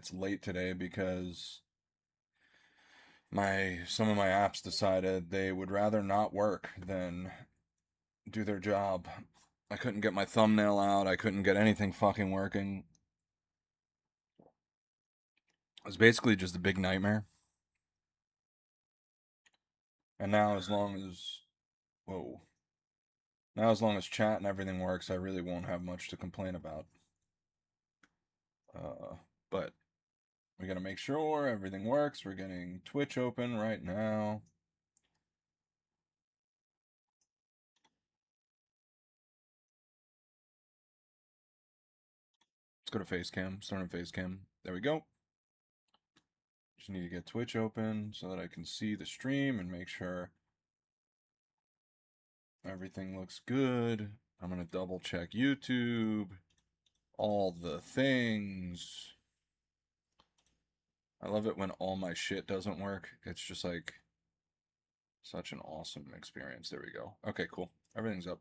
minutes late today because some of my apps decided they would rather not work than do their job. I couldn't get my thumbnail out. I couldn't get anything fucking working. It was basically just a big nightmare. And now as long as whoa. Now as long as chat and everything works, I really won't have much to complain about. But we gotta make sure everything works. We're getting Twitch open right now. Let's go to Facecam. Start on Facecam. There we go. Just need to get Twitch open so that I can see the stream and make sure everything looks good. I'm gonna double check YouTube. All the things. I love it when all my shit doesn't work. It's just like such an awesome experience. There we go. Okay, cool. Everything's up.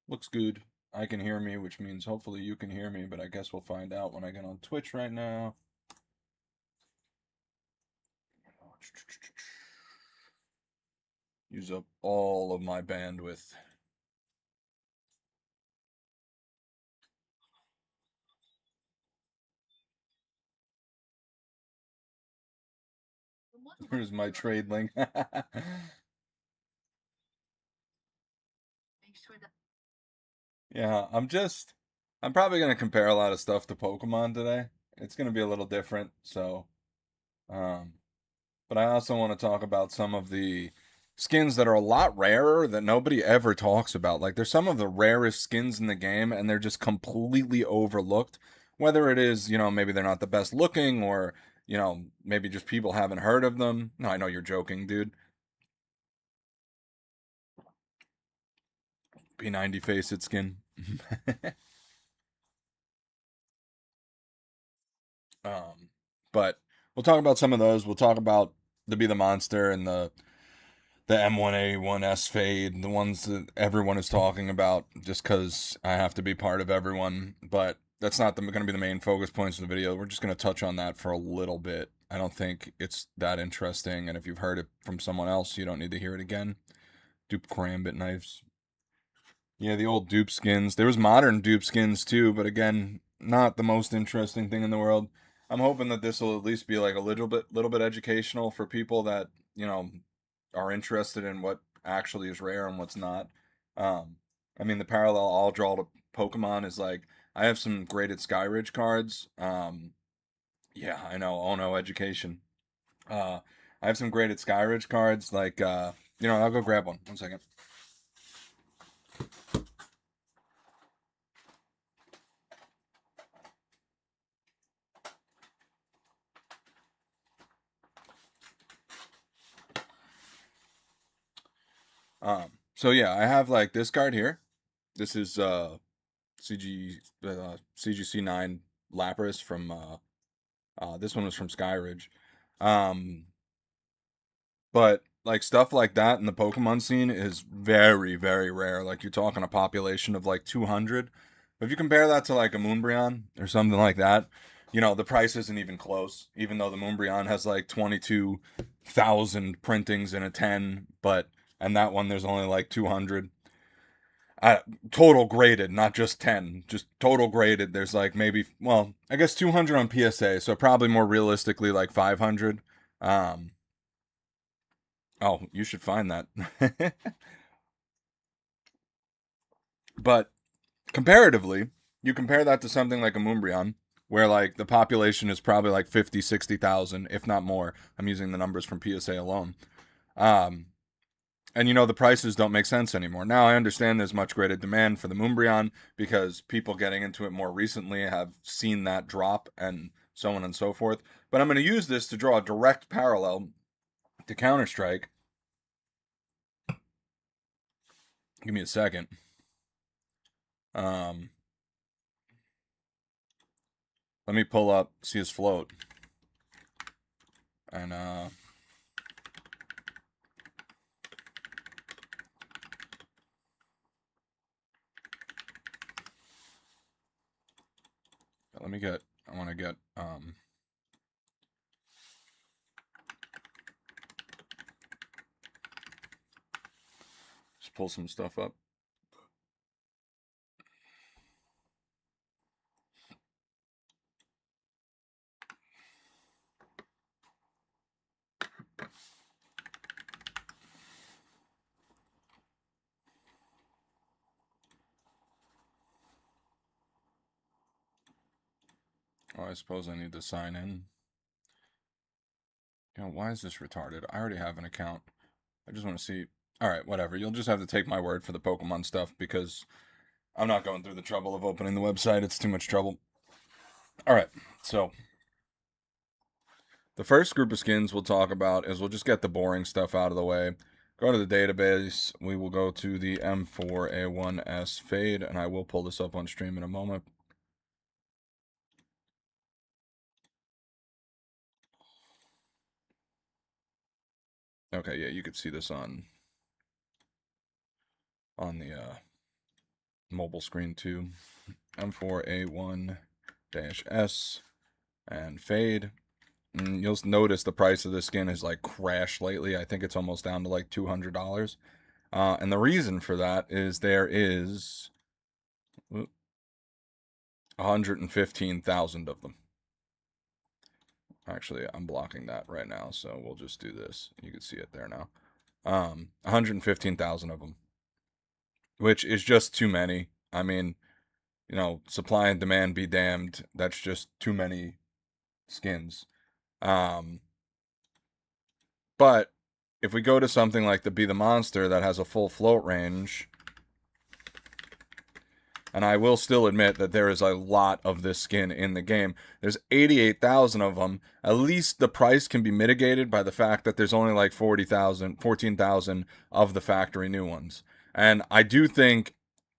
Looks good. I can hear me, which means hopefully you can hear me, but I guess we'll find out when I get on Twitch right now. Use up all of my bandwidth. Here's my trade link. Yeah, I'm probably gonna compare a lot of stuff to Pokemon today. It's gonna be a little different, so um but I also want to talk about some of the skins that are a lot rarer that nobody ever talks about. Like there's some of the rarest skins in the game and they're just completely overlooked. Whether it is, maybe they're not the best looking or, maybe just people haven't heard of them. No, I know you're joking, dude. P90 Faceit skin. But we'll talk about some of those. We'll talk about the Be the Monster and the M1A1S fade, the ones that everyone is talking about, just because I have to be part of everyone. But that's not going to be the main focus points of the video. We're just going to touch on that for a little bit. I don't think it's that interesting, and if you've heard it from someone else, you don't need to hear it again. Dupe Karambit knives. Yeah, the old dupe skins. There was modern dupe skins too, but again, not the most interesting thing in the world. I'm hoping that this will at least be like a little bit educational for people that, are interested in what actually is rare and what's not. Um, I mean, the parallel I'll draw to Pokemon is like I have some graded Skyridge cards. Yeah, I know. Oh no, education. I have some graded Skyridge cards. Like, I'll go grab one. 1 second. So yeah, I have like this card here. This is CGC9 Lapras from this one was from Skyridge. But like stuff like that in the Pokemon scene is very, very rare. Like you're talking a population of like 200. But if you compare that to like a Moonbryon or something like that, the price isn't even close. Even though the Moonbryon has like 22,000 printings in a 10, and that one there's only like 200. Total graded, not just 10, just total graded. There's like maybe, well, I guess 200 on PSA, so probably more realistically like 500. Oh, you should find that. But comparatively, you compare that to something like a Moonbryon, where like the population is probably like 50, 60,000, if not more. I'm using the numbers from PSA alone. Um, and the prices don't make sense anymore. Now I understand there's much greater demand for the Moonbryon because people getting into it more recently have seen that drop and so on and so forth. But I'm going to use this to draw a direct parallel to Counter-Strike. Give me a second. Let me pull up, see his float. And let me get I want to get just pull some stuff up. Oh, I suppose I need to sign in. You know, why is this retarded? I already have an account. I just want to see. Alright, whatever. You'll just have to take my word for the Pokemon stuff because I'm not going through the trouble of opening the website. It's too much trouble. Alright, so the first group of skins we'll talk about is we'll just get the boring stuff out of the way. Go to the database. We will go to the M4A1S Fade, and I will pull this up on stream in a moment. Okay, yeah, you could see this on the mobile screen too. M4A1-S and Fade. And you'll notice the price of this skin has like crashed lately. I think it's almost down to like $200. And the reason for that is there is 115,000 of them. Actually, I'm blocking that right now, so we'll just do this. You can see it there now. 115,000 of them, which is just too many. I mean, you know, supply and demand be damned. That's just too many skins. But if we go to something like the Be the Monster that has a full float range, and I will still admit that there is a lot of this skin in the game. There's 88,000 of them. At least the price can be mitigated by the fact that there's only like 14,000 of the factory new ones. And I do think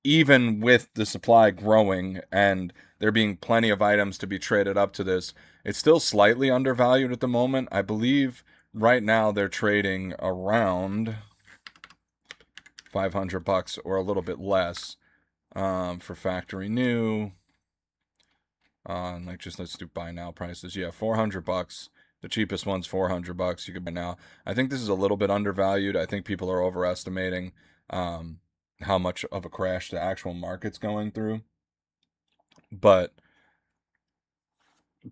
even with the supply growing and there being plenty of items to be traded up to this, it's still slightly undervalued at the moment. I believe right now they're trading around $500 or a little bit less. For factory new, like just let's do buy now prices. Yeah, $400. The cheapest one's $400. You can buy now. I think this is a little bit undervalued. I think people are overestimating how much of a crash the actual market's going through. But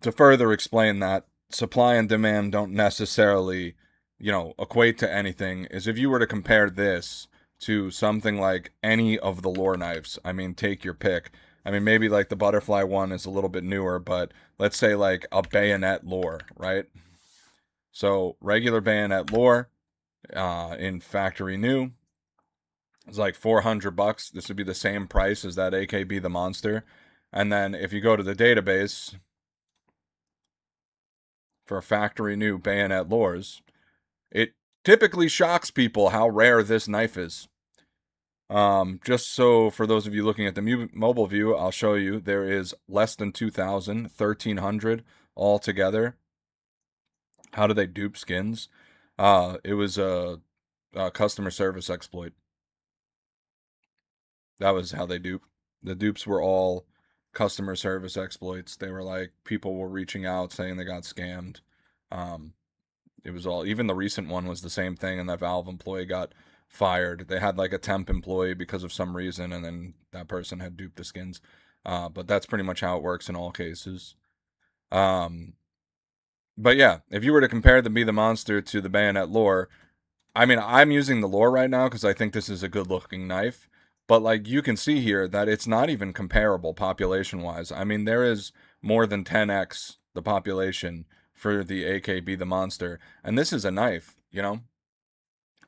to further explain that, supply and demand don't necessarily, equate to anything. Is if you were to compare this to something like any of the lore knives. I mean, take your pick. I mean, maybe like the butterfly one is a little bit newer, but let's say like a bayonet lore, right? So regular bayonet lore in factory new is like $400. This would be the same price as that AKB the monster. And then if you go to the database for factory new bayonet lores, it typically shocks people how rare this knife is. Just so for those of you looking at the mobile view, I'll show you there is less than 2,000, 1,300 all together. How do they dupe skins? It was a customer service exploit. That was how they dupe. The dupes were all customer service exploits. They were like people were reaching out saying they got scammed. It was all, even the recent one was the same thing, and that Valve employee got fired. They had like a temp employee because of some reason, and then that person had duped the skins. But that's pretty much how it works in all cases. But yeah, if you were to compare the Be the Monster to the Bayonet lore, I mean, I'm using the lore right now because I think this is a good looking knife. But like you can see here that it's not even comparable population wise. I mean, there is more than 10x the population for the AKB the monster, and this is a knife,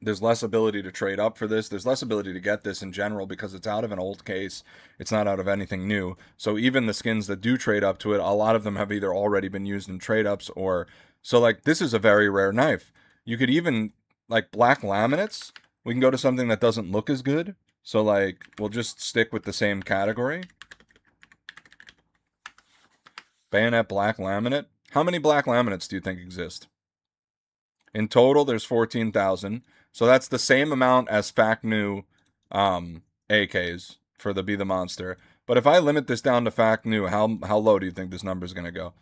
There's less ability to trade up for this. There's less ability to get this in general because it's out of an old case. It's not out of anything new. So even the skins that do trade up to it, a lot of them have either already been used in trade ups or so like this is a very rare knife. You could even like black laminates. We can go to something that doesn't look as good. So like we'll just stick with the same category. Bayonet black laminate. How many black laminates do you think exist? In total, there's 14,000. So that's the same amount as fact new AKs for the Be the Monster. But if I limit this down to fact new, how low do you think this number is going to go?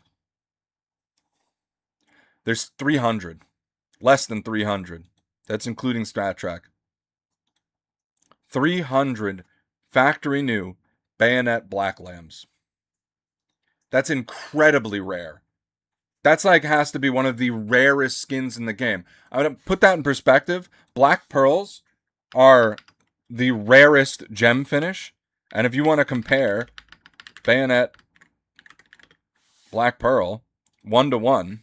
There's 300. Less than 300. That's including Stat Track. 300 factory new Bayonet Black Lambs. That's incredibly rare. That's like has to be one of the rarest skins in the game. I'm going to put that in perspective. Black Pearls are the rarest gem finish. And if you want to compare Bayonet Black Pearl 1-to-1,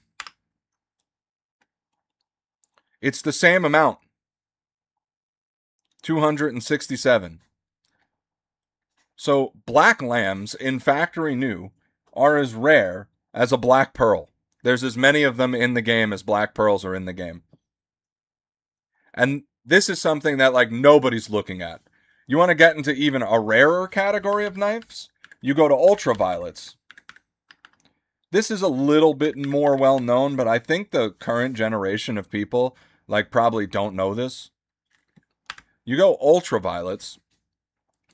it's the same amount. 267. So Black Lambs in factory new are as rare as a Black Pearl. There's as many of them in the game as Black Pearls are in the game. And this is something that like nobody's looking at. You want to get into even a rarer category of knives? You go to ultraviolets. This is a little bit more well known, but I think the current generation of people like probably don't know this. You go ultraviolets.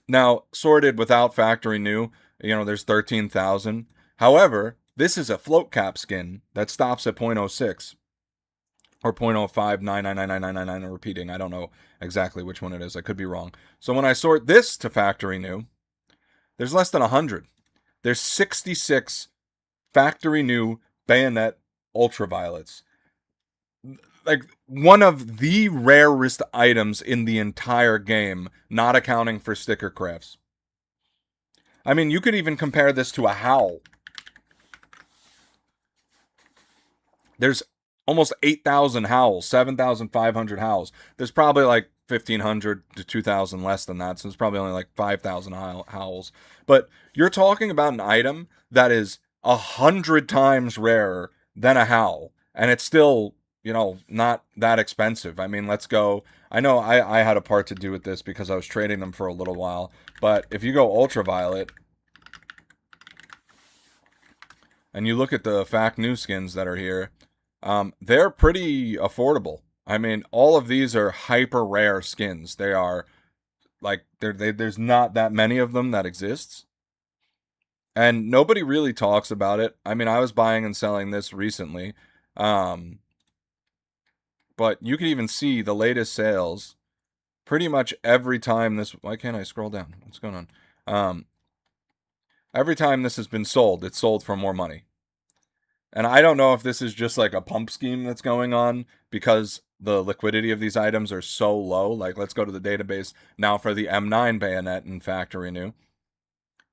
Now, sorted without factory new, there's 13,000. However, this is a float cap skin that stops at 0.06 or 0.05999999. I'm repeating. I don't know exactly which one it is. I could be wrong. So when I sort this to factory new, there's less than 100. There's 66 factory new Bayonet ultraviolets. Like one of the rarest items in the entire game, not accounting for sticker crafts. I mean, you could even compare this to a Howl. There's almost 8,000 Howls, 7,500 Howls. There's probably like 1,500 to 2,000 less than that, so it's probably only like 5,000 Howls. But you're talking about an item that is 100 times rarer than a Howl, and it's still, not that expensive. I mean, let's go. I know I had a part to do with this because I was trading them for a little while, but if you go ultraviolet, and you look at the fact new skins that are here, they're pretty affordable. I mean, all of these are hyper rare skins. They are like there's not that many of them that exists, and nobody really talks about it. I mean, I was buying and selling this recently, but you can even see the latest sales. Pretty much every time this. Why can't I scroll down? What's going on? Every time this has been sold, it's sold for more money. And I don't know if this is just like a pump scheme that's going on because the liquidity of these items are so low. Like, let's go to the database now for the M9 bayonet in factory new.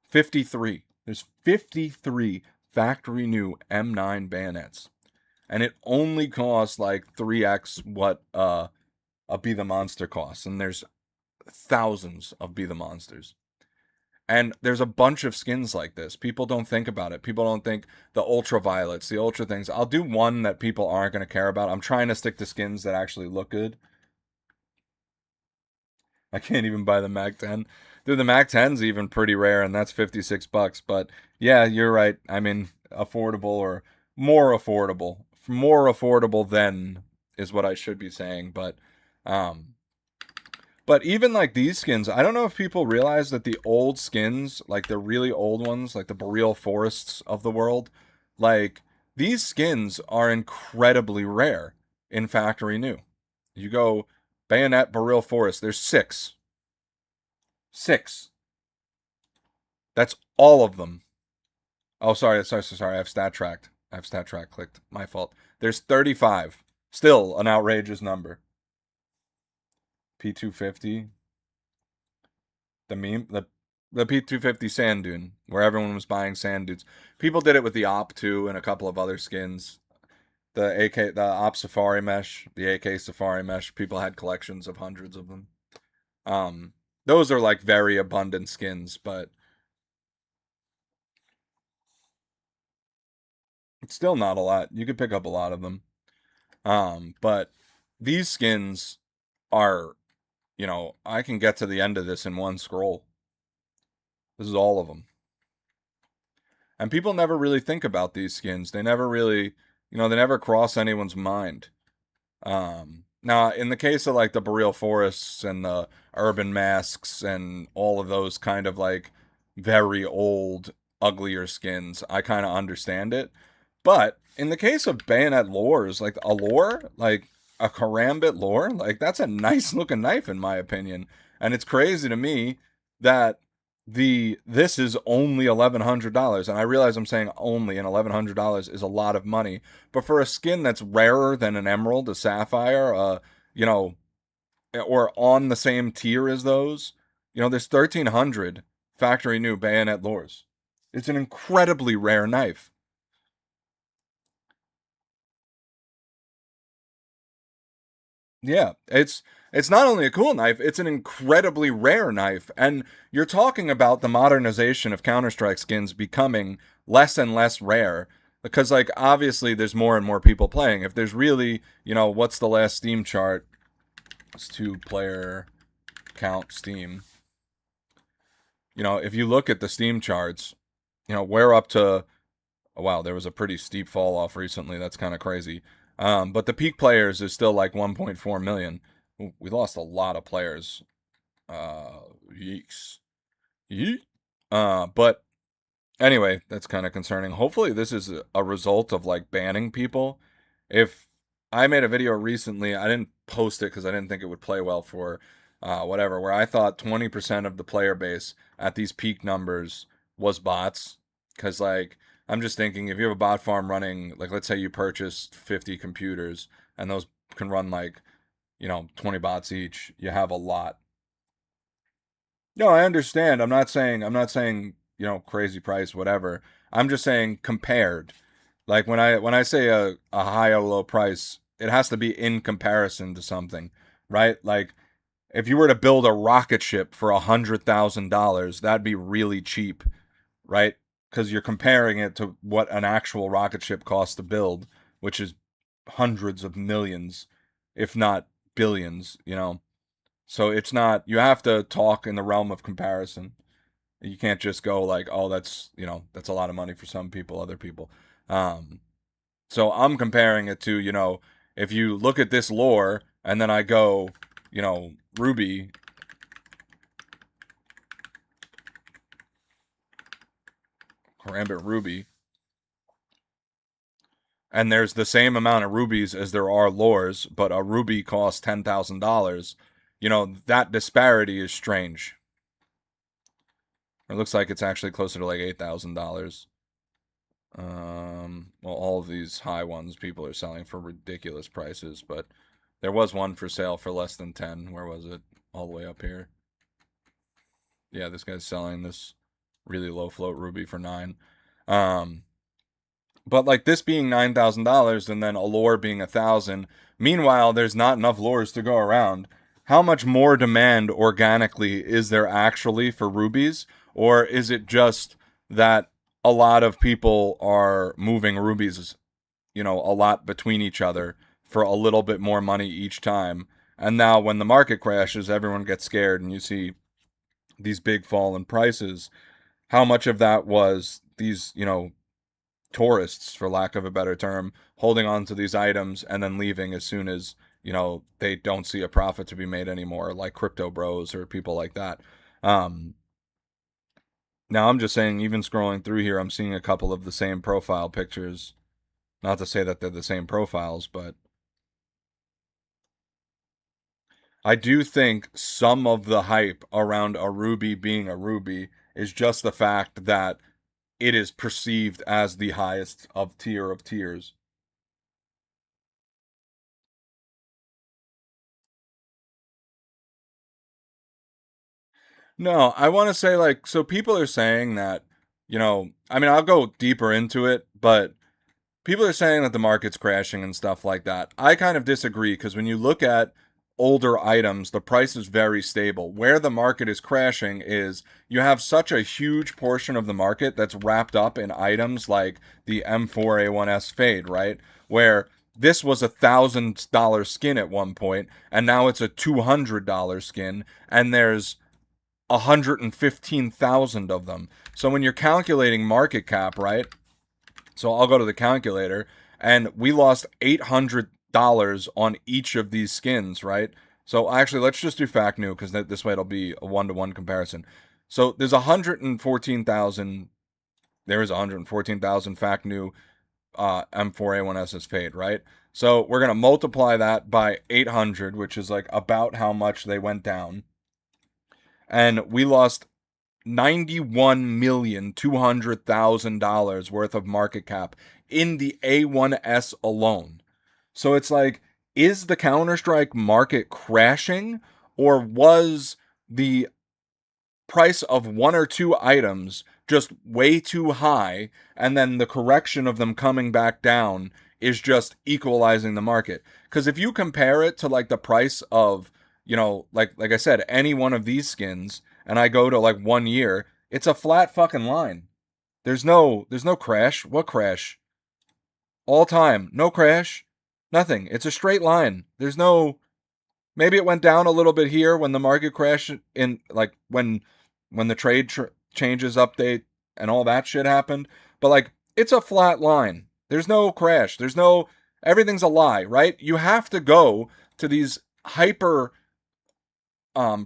53. There's 53 factory new M9 bayonets. And it only costs like 3x what a Be the Monster costs. And there's thousands of Be the Monsters. And there's a bunch of skins like this. People don't think about it. People don't think the ultraviolets, the ultra things. I'll do one that people aren't going to care about. I'm trying to stick to skins that actually look good. I can't even buy the Mag 10. Dude, the Mag 10's even pretty rare, and that's $56. But yeah, you're right. I mean, affordable or more affordable. More affordable than is what I should be saying. But even like these skins, I don't know if people realize that the old skins, like the really old ones, like the Boreal Forests of the world, like these skins are incredibly rare in factory new. You go Bayonet Boreal Forest, there's 6. 6. That's all of them. Oh, sorry. I have stat track clicked. My fault. There's 35. Still an outrageous number. P250. The meme, the P250 Sand Dune, where everyone was buying sand dunes. People did it with the Op 2 and a couple of other skins. The Op Safari Mesh, the AK Safari Mesh. People had collections of hundreds of them. Those are like very abundant skins, but it's still not a lot. You could pick up a lot of them. But these skins are, I can get to the end of this in one scroll. This is all of them. And people never really think about these skins. They never really, they never cross anyone's mind. Now, in the case of like the Boreal Forests and the Urban Masks and all of those kind of like very old, uglier skins, I kind of understand it. But in the case of Bayonet lures, like a lore, like a Karambit lore, like that's a nice looking knife in my opinion. And it's crazy to me that this is only $1,100, and I realize I'm saying only, and $1,100 is a lot of money. But for a skin that's rarer than an emerald, a sapphire, you know, or on the same tier as those, there's 1,300 factory new Bayonet lures. It's an incredibly rare knife. Yeah, it's not only a cool knife, it's an incredibly rare knife. And you're talking about the modernization of Counter-Strike skins becoming less and less rare because like obviously there's more and more people playing. If there's really, what's the last Steam chart? It's 2 player count Steam. If you look at the Steam charts, we're up to, oh, wow, there was a pretty steep fall off recently. That's kind of crazy. But the peak players is still like 1.4 million. We lost a lot of players. Yeeks. Yeet. But anyway, that's kind of concerning. Hopefully, this is a result of like banning people. If I made a video recently, I didn't post it because I didn't think it would play well for whatever, where I thought 20% of the player base at these peak numbers was bots. Because, like, I'm just thinking if you have a bot farm running, like, let's say you purchased 50 computers and those can run like, 20 bots each, you have a lot. No, I understand. I'm not saying, crazy price, whatever. I'm just saying compared. Like when I say a high or low price, it has to be in comparison to something, right? Like if you were to build a rocket ship for $100,000, that'd be really cheap, right? Because you're comparing it to what an actual rocket ship costs to build, which is hundreds of millions, if not billions. So it's not, you have to talk in the realm of comparison. You can't just go like, oh, that's a lot of money for some people, other people. Um, so I'm comparing it to, if you look at this lore and then I go, Ruby, Karambit Ruby, and there's the same amount of rubies as there are lores, but a ruby costs $10,000. That disparity is strange. It looks like it's actually closer to like $8,000. Well, all of these high ones people are selling for ridiculous prices, but there was one for sale for less than 10. Where was it? All the way up here. Yeah, this guy's selling this really low float ruby for 9. Um, but like this being $9,000 and then a lore being 1,000. Meanwhile, there's not enough lores to go around. How much more demand organically is there actually for rubies, or is it just that a lot of people are moving rubies, a lot between each other for a little bit more money each time? And now when the market crashes, everyone gets scared and you see these big fall in prices. How much of that was these, tourists, for lack of a better term, holding on to these items and then leaving as soon as, they don't see a profit to be made anymore, like crypto bros or people like that. Um, Now I'm just saying, even scrolling through here, I'm seeing a couple of the same profile pictures. Not to say that they're the same profiles, but I do think some of the hype around a ruby being a ruby is just the fact that it is perceived as the highest of tier of tiers. No, I want to say like, so people are saying that, I mean, I'll go deeper into it, but people are saying that the market's crashing and stuff like that. I kind of disagree because when you look at older items, the price is very stable. Where the market is crashing is you have such a huge portion of the market that's wrapped up in items like the M4A1S Fade, right? Where this was $1,000 skin at one point, and now it's a $200 skin, and there's 115,000 of them. So when you're calculating market cap, right? So I'll go to the calculator, and we lost $800 on each of these skins, right? So actually, let's just do fact new because this way it'll be a 1-to-1 comparison. So there's 114,000. There is 114,000 fact new M4A1Ss paid, right? So we're gonna multiply that by 800, which is like about how much they went down, and we lost $91,200,000 worth of market cap in the A1S alone. So it's like, is the Counter-Strike market crashing, or was the price of one or two items just way too high, and then the correction of them coming back down is just equalizing the market? Because if you compare it to like the price of, like I said, any one of these skins, and I go to like 1 year, it's a flat fucking line. There's no crash. What crash? All time, no crash, nothing. It's a straight line. There's no. Maybe it went down a little bit here when the market crashed in, like when the trade changes update and all that shit happened. But like, it's a flat line. There's no crash. There's no. Everything's a lie, right? You have to go to these hyper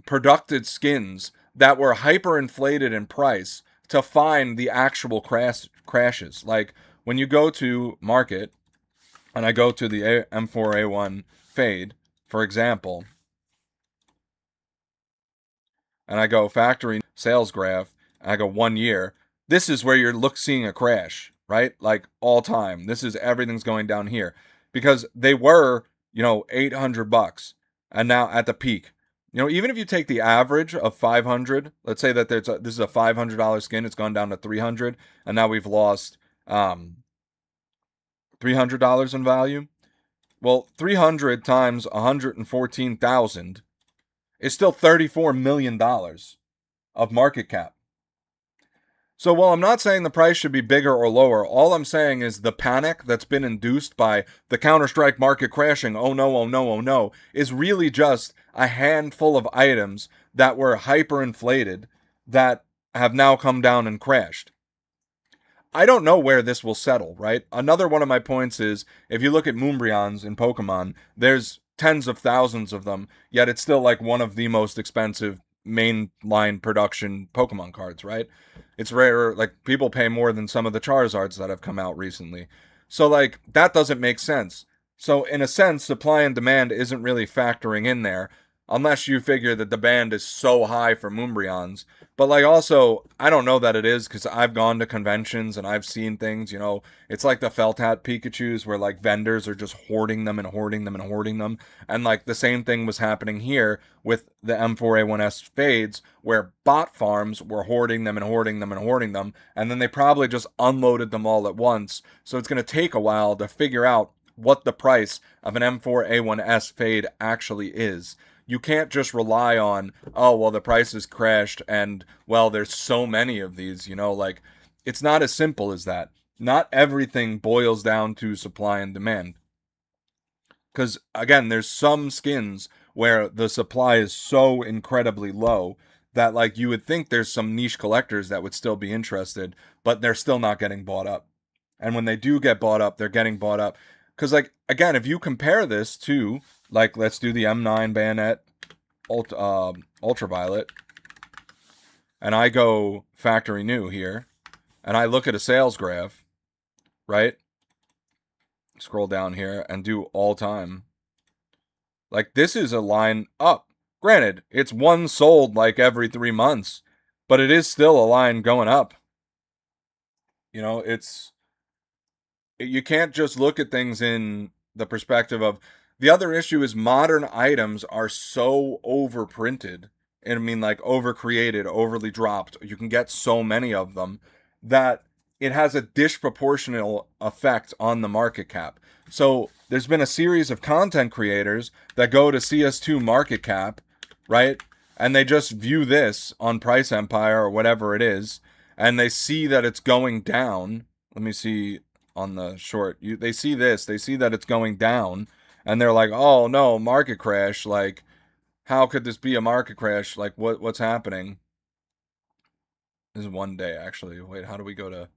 produced skins that were hyper inflated in price to find the actual crashes. Like when you go to market, and I go to the M4A1 fade, for example, and I go factory sales graph, and I go 1 year, this is where you're seeing a crash, right? Like all time. This is everything's going down here because they were, $800, and now at the peak. Even if you take the average of 500, let's say that this is a $500 skin, it's gone down to 300, and now we've lost $300 in value. Well, 300 times 114,000 is still $34 million of market cap. So while I'm not saying the price should be bigger or lower, all I'm saying is the panic that's been induced by the Counter-Strike market crashing, oh no, oh no, oh no, is really just a handful of items that were hyperinflated that have now come down and crashed. I don't know where this will settle, right? Another one of my points is, if you look at Moonbryons in Pokemon, there's tens of thousands of them, yet it's still like one of the most expensive mainline production Pokemon cards, right? It's rare, like people pay more than some of the Charizards that have come out recently. So like that doesn't make sense. So in a sense, supply and demand isn't really factoring in there, unless you figure that the demand is so high for Moonbryons. But like also, I don't know that it is, because I've gone to conventions and I've seen things, it's like the felt hat Pikachus where like vendors are just hoarding them and hoarding them and hoarding them. And like the same thing was happening here with the M4A1S fades, where bot farms were hoarding them and hoarding them and hoarding them. And then they probably just unloaded them all at once. So it's going to take a while to figure out what the price of an M4A1S fade actually is. You can't just rely on, oh, well, the price has crashed and, well, there's so many of these, like, it's not as simple as that. Not everything boils down to supply and demand. Because, again, there's some skins where the supply is so incredibly low that, like, you would think there's some niche collectors that would still be interested, but they're still not getting bought up. And when they do get bought up, they're getting bought up. Because, like, again, if you compare this to, like, let's do the M9 Bayonet Ultraviolet, and I go factory new here, and I look at a sales graph, right? Scroll down here and do all time. Like, this is a line up. Granted, it's one sold like every 3 months, but it is still a line going up. You can't just look at things in the perspective of, the other issue is modern items are so overprinted, and I mean like overcreated, overly dropped. You can get so many of them that it has a disproportional effect on the market cap. So there's been a series of content creators that go to CS2 market cap, right? And they just view this on Price Empire or whatever it is, and they see that it's going down. Let me see on the short. They see this, they see that it's going down, and they're like, "Oh no, market crash! Like, how could this be a market crash? Like, what's happening?" This is 1 day actually. Wait, how do we go to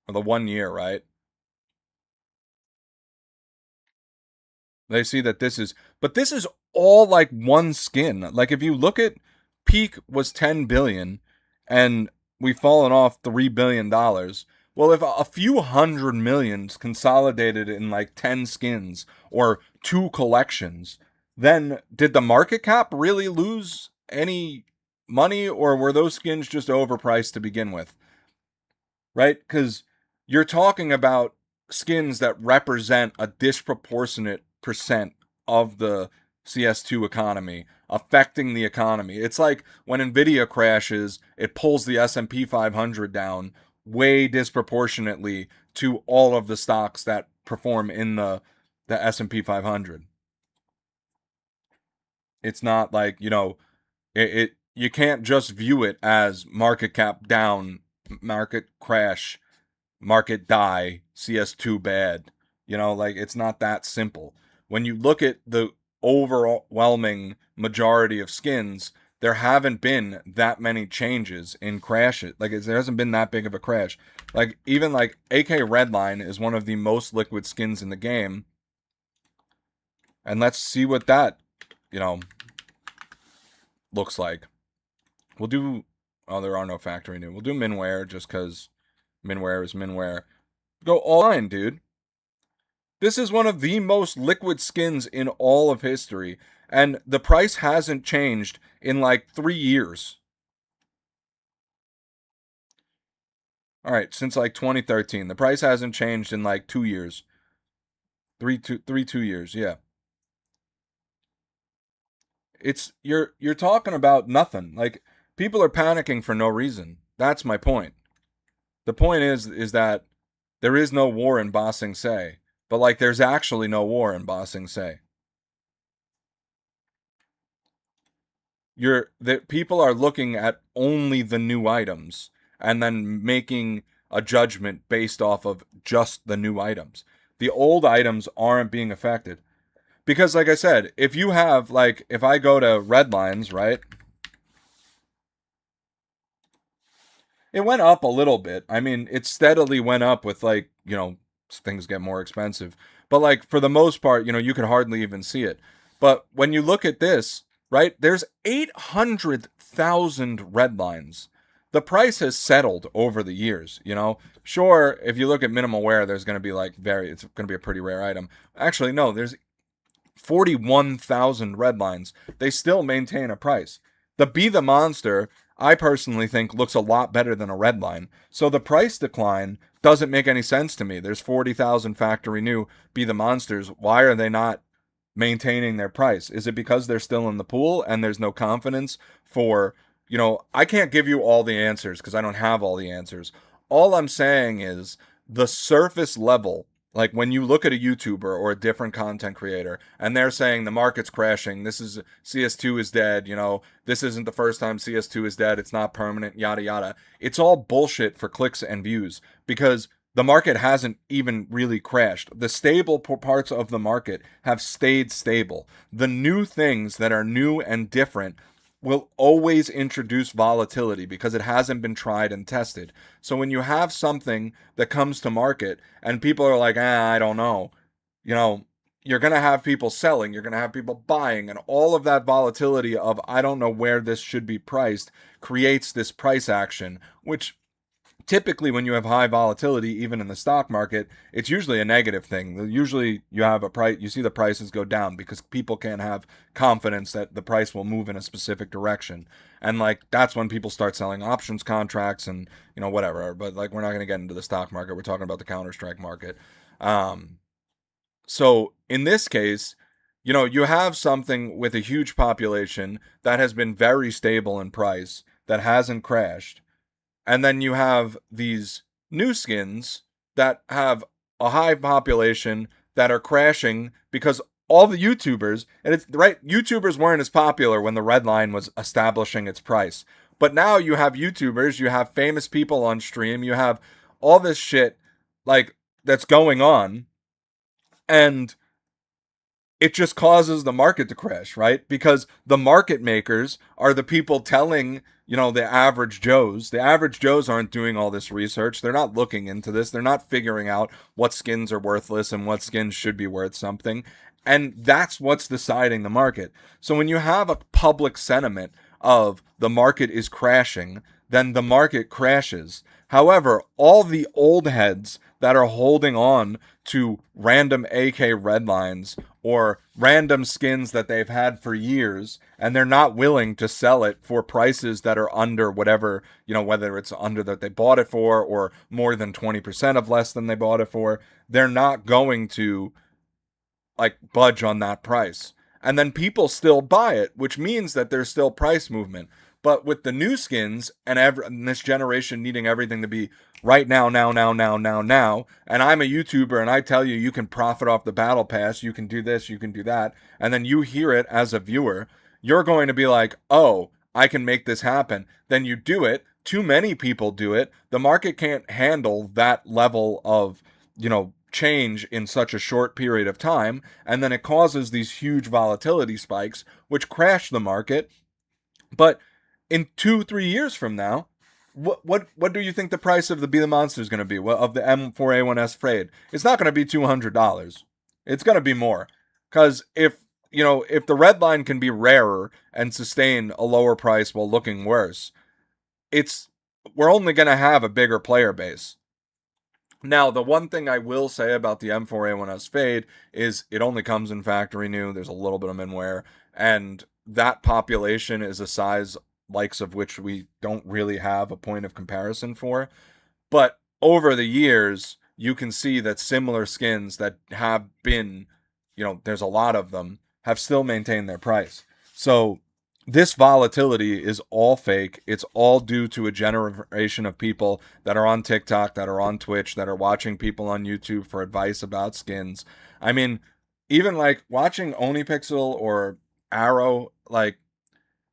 the 1 year? Right, They see that but this is all like one skin. Like if you look at peak was 10 billion and we've fallen off $3 billion. Well, if a few hundred millions consolidated in like 10 skins or 2 collections, then did the market cap really lose any money, or were those skins just overpriced to begin with? Right? Because you're talking about skins that represent a disproportionate percent of the CS2 economy, affecting the economy. It's like when Nvidia crashes, it pulls the S&P 500 down way disproportionately to all of the stocks that perform in the S&P 500. It's not like, it you can't just view it as market cap down, market crash, market die, CS2 bad. Like it's not that simple. When you look at the overwhelming majority of skins, there haven't been that many changes in crashes. Like there hasn't been that big of a crash. Like even like AK Redline is one of the most liquid skins in the game. And let's see what that, looks like. We'll do, oh, there are no factory new. We'll do Minware just because Minware is Minware. Go all in, dude. This is one of the most liquid skins in all of history, and the price hasn't changed in like 3 years. All right, since like 2013, the price hasn't changed in like 2 years. 2 years, yeah. You're talking about nothing. Like people are panicking for no reason. That's my point. The point is that there is no war in Ba Sing Se, but like there's actually no war in Ba Sing Se. That people are looking at only the new items and then making a judgment based off of just the new items. The old items aren't being affected. Because like I said, if you have like if I go to Redlines, right? It went up a little bit. I mean, it steadily went up with like, things get more expensive. But like for the most part, you can hardly even see it. But when you look at this, right, there's 800,000 red lines. The price has settled over the years, Sure, if you look at minimal wear, there's going to be like it's going to be a pretty rare item. Actually, no, there's 41,000 red lines. They still maintain a price. The Be the Monster, I personally think, looks a lot better than a red line. So the price decline doesn't make any sense to me. There's 40,000 factory new Be the Monsters. Why are they not maintaining their price? Is it because they're still in the pool and there's no confidence for, I can't give you all the answers because I don't have all the answers. All I'm saying is the surface level, like when you look at a YouTuber or a different content creator and they're saying the market's crashing, this is CS2 is dead, this isn't the first time CS2 is dead, it's not permanent, yada yada. It's all bullshit for clicks and views because the market hasn't even really crashed. The stable parts of the market have stayed stable. The new things that are new and different will always introduce volatility because it hasn't been tried and tested. So when you have something that comes to market and people are like, I don't know, you're going to have people selling, you're going to have people buying, and all of that volatility of I don't know where this should be priced creates this price action, which typically when you have high volatility, even in the stock market, it's usually a negative thing. Usually you have a price, you see the prices go down because people can't have confidence that the price will move in a specific direction. And like, that's when people start selling options contracts and, whatever. But like, we're not going to get into the stock market. We're talking about the Counter-Strike market. So in this case, you have something with a huge population that has been very stable in price, that hasn't crashed. And then you have these new skins that have a high population that are crashing because all the YouTubers, and it's right, YouTubers weren't as popular when the red line was establishing its price. But now you have YouTubers, you have famous people on stream, you have all this shit like that's going on, and it just causes the market to crash, right? Because the market makers are the people telling, the average Joes. The average Joes aren't doing all this research. They're not looking into this. They're not figuring out what skins are worthless and what skins should be worth something. And that's what's deciding the market. So when you have a public sentiment of the market is crashing, then the market crashes. However, all the old heads that are holding on to random AK redlines or random skins that they've had for years, and they're not willing to sell it for prices that are under whatever, whether it's under that they bought it for or more than 20% of less than they bought it for, they're not going to like budge on that price. And then people still buy it, which means that there's still price movement. But with the new skins and this generation needing everything to be right now, and I'm a YouTuber and I tell you can profit off the battle pass, you can do this, you can do that, and then you hear it as a viewer, you're going to be like, oh, I can make this happen. Then you do it. Too many people do it. The market can't handle that level of, change in such a short period of time, and then it causes these huge volatility spikes which crash the market. But in 2-3 years from now, what do you think the price of the Be the Monster is going to be? Of the M4A1S Fade? It's not going to be $200. It's going to be more, because if the red line can be rarer and sustain a lower price while looking worse, we're only going to have a bigger player base. Now, the one thing I will say about the M4A1S Fade is it only comes in factory new. There's a little bit of minware, and that population is a size likes of which we don't really have a point of comparison for. But over the years, you can see that similar skins that have been, there's a lot of them, have still maintained their price. So this volatility is all fake. It's all due to a generation of people that are on TikTok, that are on Twitch, that are watching people on YouTube for advice about skins. I mean, even like watching Onipixel or Arrow, like,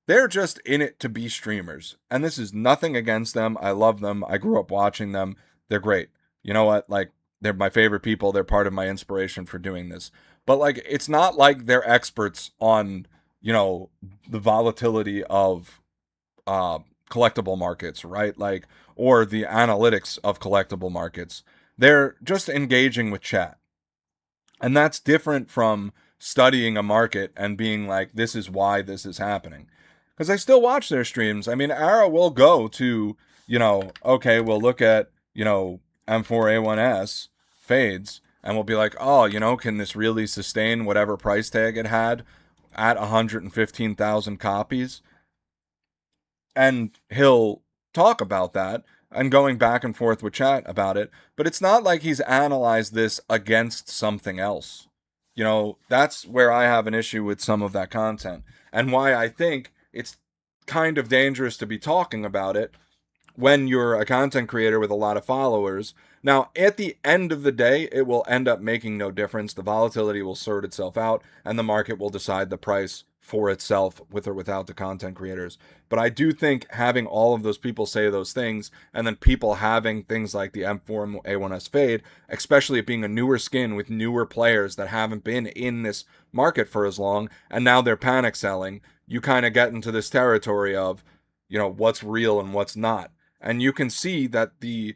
they're just in it to be streamers. And this is nothing against them. I love them. I grew up watching them. They're great. You know what? Like, they're my favorite people. They're part of my inspiration for doing this. But like, it's not like they're experts on, the volatility of collectible markets, right? Like, or the analytics of collectible markets. They're just engaging with chat. And that's different from studying a market and being like, this is why this is happening. Because I still watch their streams. I mean, Arrow will go to, okay, we'll look at, M4A1S fades, and we'll be like, oh, can this really sustain whatever price tag it had at 115,000 copies? And he'll talk about that and going back and forth with chat about it. But it's not like he's analyzed this against something else. That's where I have an issue with some of that content, and why I think it's kind of dangerous to be talking about it when you're a content creator with a lot of followers. Now, at the end of the day, it will end up making no difference. The volatility will sort itself out, and the market will decide the price for itself with or without the content creators. But I do think having all of those people say those things, and then people having things like the M4A1S Fade, especially it being a newer skin with newer players that haven't been in this market for as long, and now they're panic selling, you kind of get into this territory of, what's real and what's not. And you can see that the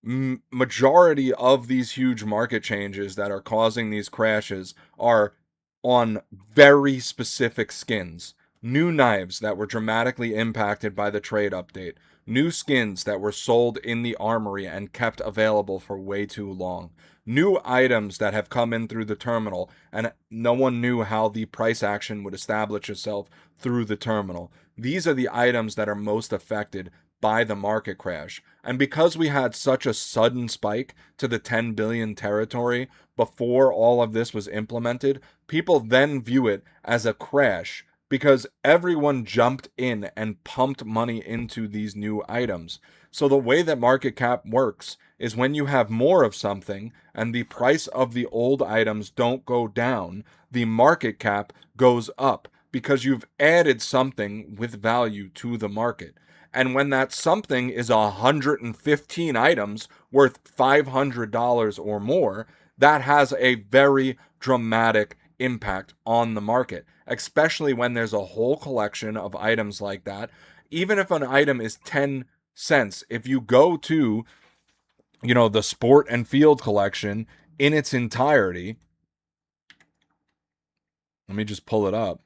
majority of these huge market changes that are causing these crashes are on very specific skins. New knives that were dramatically impacted by the trade update. New skins that were sold in the armory and kept available for way too long. New items that have come in through the terminal, and no one knew how the price action would establish itself through the terminal. These are the items that are most affected by the market crash. And because we had such a sudden spike to the 10 billion territory before all of this was implemented, people then view it as a crash because everyone jumped in and pumped money into these new items. So the way that market cap works is when you have more of something and the price of the old items don't go down, the market cap goes up because you've added something with value to the market. And when that something is 115 items worth $500 or more, that has a very dramatic impact on the market, especially when there's a whole collection of items like that. Even if an item is 10 cents, if you go to, the Sport and Field collection in its entirety, let me just pull it up.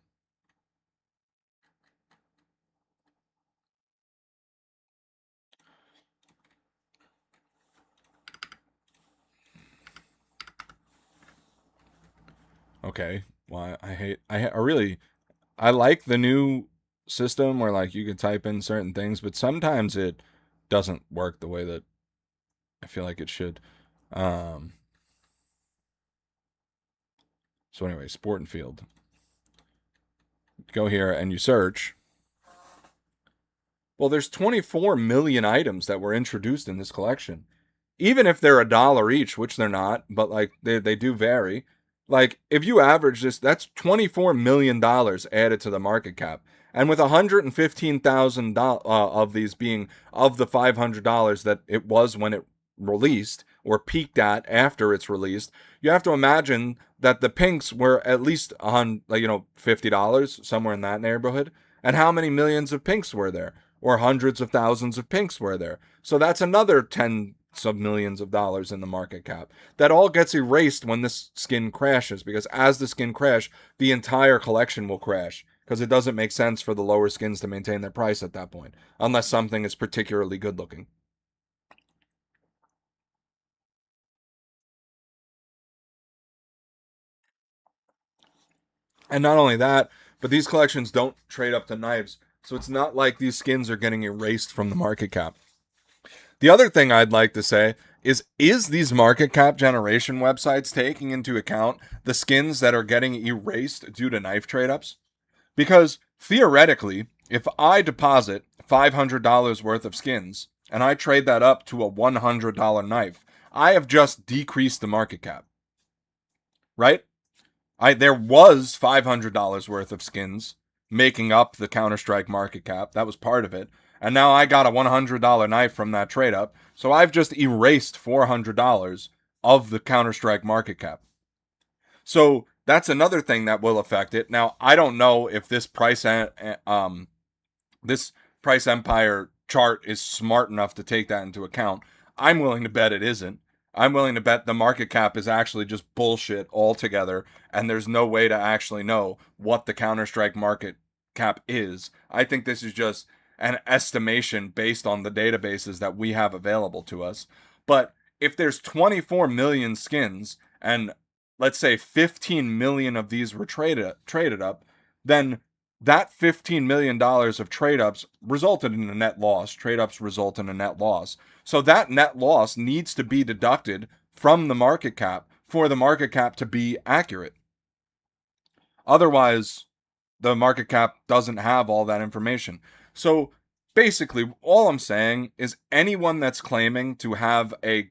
Okay. Well, I like the new system where like you can type in certain things, but sometimes it doesn't work the way that I feel like it should. Um, so anyway, Sport and Field. Go here and you search. Well, there's 24 million items that were introduced in this collection. Even if they're $1 each, which they're not, but like they do vary. Like if you average this, that's $24 million added to the market cap. And with 115,000 of these being of the $500 that it was when it released or peaked at after it's released, you have to imagine that the pinks were at least on $50 somewhere in that neighborhood. And how many millions of pinks were there? Or hundreds of thousands of pinks were there? So that's another 10 of millions of dollars in the market cap. That all gets erased when this skin crashes, because as the skin crash, the entire collection will crash, because it doesn't make sense for the lower skins to maintain their price at that point, unless something is particularly good looking. And not only that, but these collections don't trade up to knives, so it's not like these skins are getting erased from the market cap. The other thing I'd like to say is these market cap generation websites taking into account the skins that are getting erased due to knife trade ups? Because theoretically, if I deposit $500 worth of skins and I trade that up to a $100 knife, I have just decreased the market cap. Right? There was $500 worth of skins making up the Counter-Strike market cap. That was part of it. And now I got a $100 knife from that trade up. So I've just erased $400 of the Counter-Strike market cap. So that's another thing that will affect it. Now, I don't know if this price empire chart is smart enough to take that into account. I'm willing to bet it isn't. I'm willing to bet the market cap is actually just bullshit altogether, and there's no way to actually know what the Counter-Strike market cap is. I think this is just an estimation based on the databases that we have available to us. But if there's 24 million skins, and let's say 15 million of these were traded up, then that $15 million of trade ups resulted in a net loss. Trade ups result in a net loss. So that net loss needs to be deducted from the market cap for the market cap to be accurate. Otherwise, the market cap doesn't have all that information. So basically, all I'm saying is anyone that's claiming to have a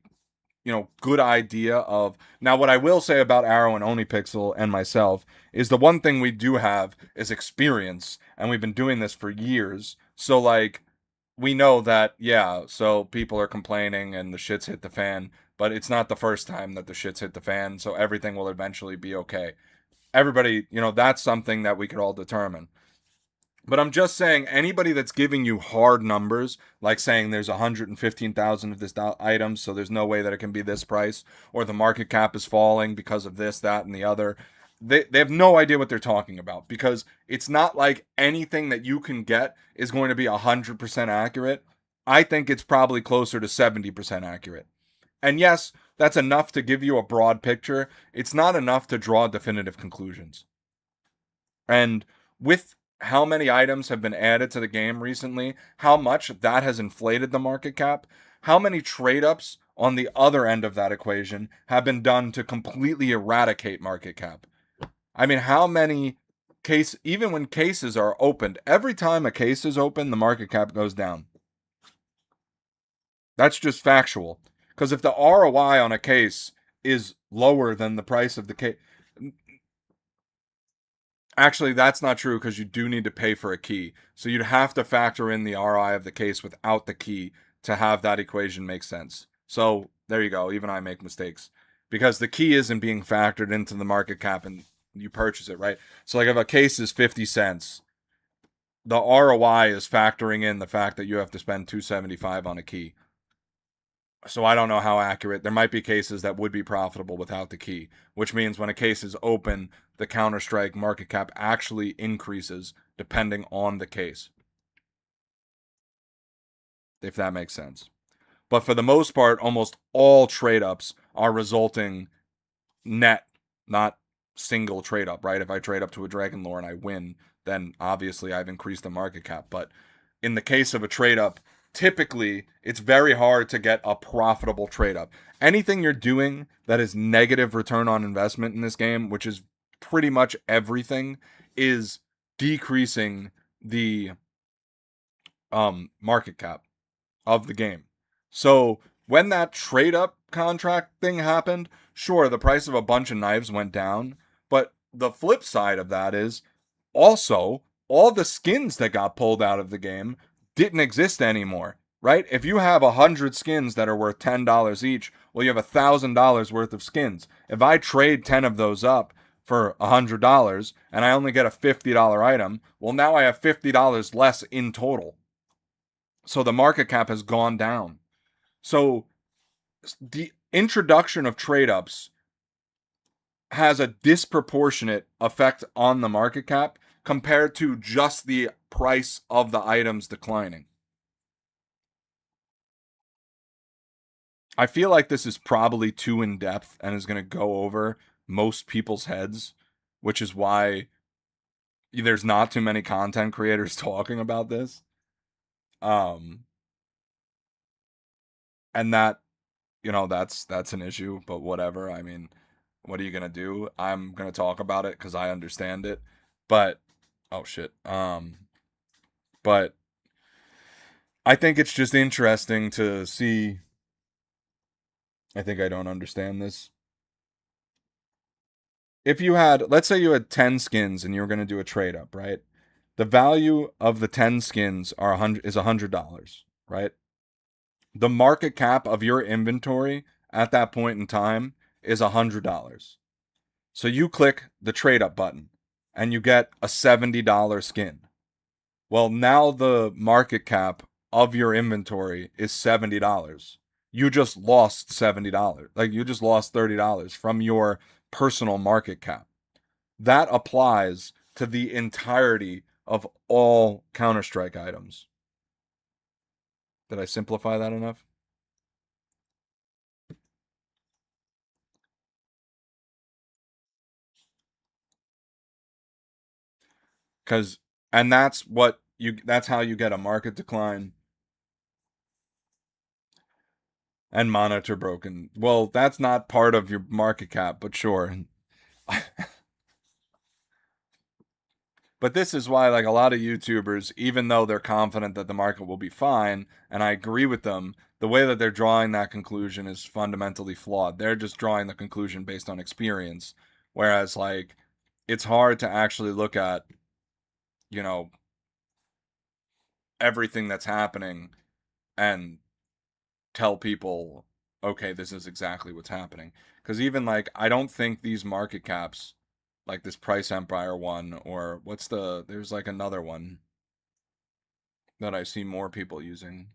good idea of. Now, what I will say about Arrow and OniPixel and myself is the one thing we do have is experience, and we've been doing this for years. So, like, we know that, yeah, so people are complaining and the shit's hit the fan, but it's not the first time that the shit's hit the fan, so everything will eventually be okay. Everybody, that's something that we could all determine. But I'm just saying, anybody that's giving you hard numbers, like saying there's 115,000 of this item, so there's no way that it can be this price, or the market cap is falling because of this, that, and the other, they have no idea what they're talking about, because it's not like anything that you can get is going to be 100% accurate. I think it's probably closer to 70% accurate. And yes, that's enough to give you a broad picture. It's not enough to draw definitive conclusions. And with how many items have been added to the game recently, how much that has inflated the market cap, how many trade ups on the other end of that equation have been done to completely eradicate market cap. I mean, how many even when cases are opened, every time a case is opened, the market cap goes down. That's just factual. Because if the ROI on a case is lower than the price of the case, actually, that's not true, because you do need to pay for a key. So you'd have to factor in the ROI of the case without the key to have that equation make sense. So there you go. Even I make mistakes, because the key isn't being factored into the market cap, and you purchase it, right? So like if a case is 50 cents, the ROI is factoring in the fact that you have to spend 275 on a key. So I don't know how accurate. There might be cases that would be profitable without the key, which means when a case is open, the Counter-Strike market cap actually increases depending on the case. If that makes sense. But for the most part, almost all trade ups are resulting net, not single trade up, right? If I trade up to a Dragon Lore and I win, then obviously I've increased the market cap. But in the case of a trade up, typically it's very hard to get a profitable trade up. Anything you're doing that is negative return on investment in this game, which is pretty much everything, is decreasing the market cap of the game. So when that trade up contract thing happened, sure, the price of a bunch of knives went down, but the flip side of that is also all the skins that got pulled out of the game didn't exist anymore, right? If you have 100 skins that are worth $10 each, well, you have $1,000 worth of skins. If I trade 10 of those up for $100 and I only get a $50 item, well, now I have $50 less in total. So the market cap has gone down. So the introduction of trade ups has a disproportionate effect on the market cap compared to just the price of the items declining. I feel like this is probably too in depth and is going to go over most people's heads, which is why there's not too many content creators talking about this. And that, that's an issue, but whatever. I mean, what are you gonna do? I'm gonna talk about it because I understand it. But oh shit. But I think it's just interesting to see. I think I don't understand this. If you had, let's say you had 10 skins and you were gonna do a trade up, right? The value of the 10 skins is $100, right? The market cap of your inventory at that point in time is $100. So you click the trade up button and you get a $70 skin. Well, now the market cap of your inventory is $70. You just lost $70. Like you just lost $30 from your personal market cap. That applies to the entirety of all Counter-Strike items. Did I simplify that enough? Cuz and that's how you get a market decline and monitor broken. Well, that's not part of your market cap, but sure. But this is why, like, a lot of YouTubers, even though they're confident that the market will be fine, and I agree with them, the way that they're drawing that conclusion is fundamentally flawed. They're just drawing the conclusion based on experience. Whereas, like, it's hard to actually look at, you know, everything that's happening and tell people, okay, this is exactly what's happening. Because even, like, I don't think these market caps, like this Price Empire one, or there's like another one that I see more people using.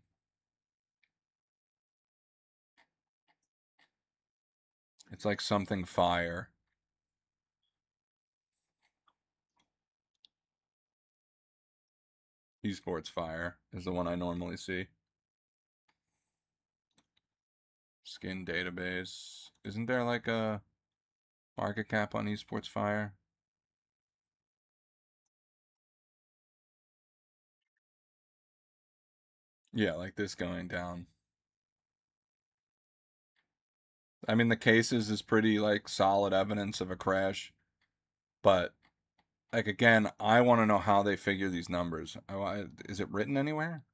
It's like something fire. Esports Fire is the one I normally see. Skin database. Isn't there like a market cap on Esports Fire? Yeah, like this going down. I mean, the cases is pretty like solid evidence of a crash, but like again, I want to know how they figure these numbers. Is it written anywhere?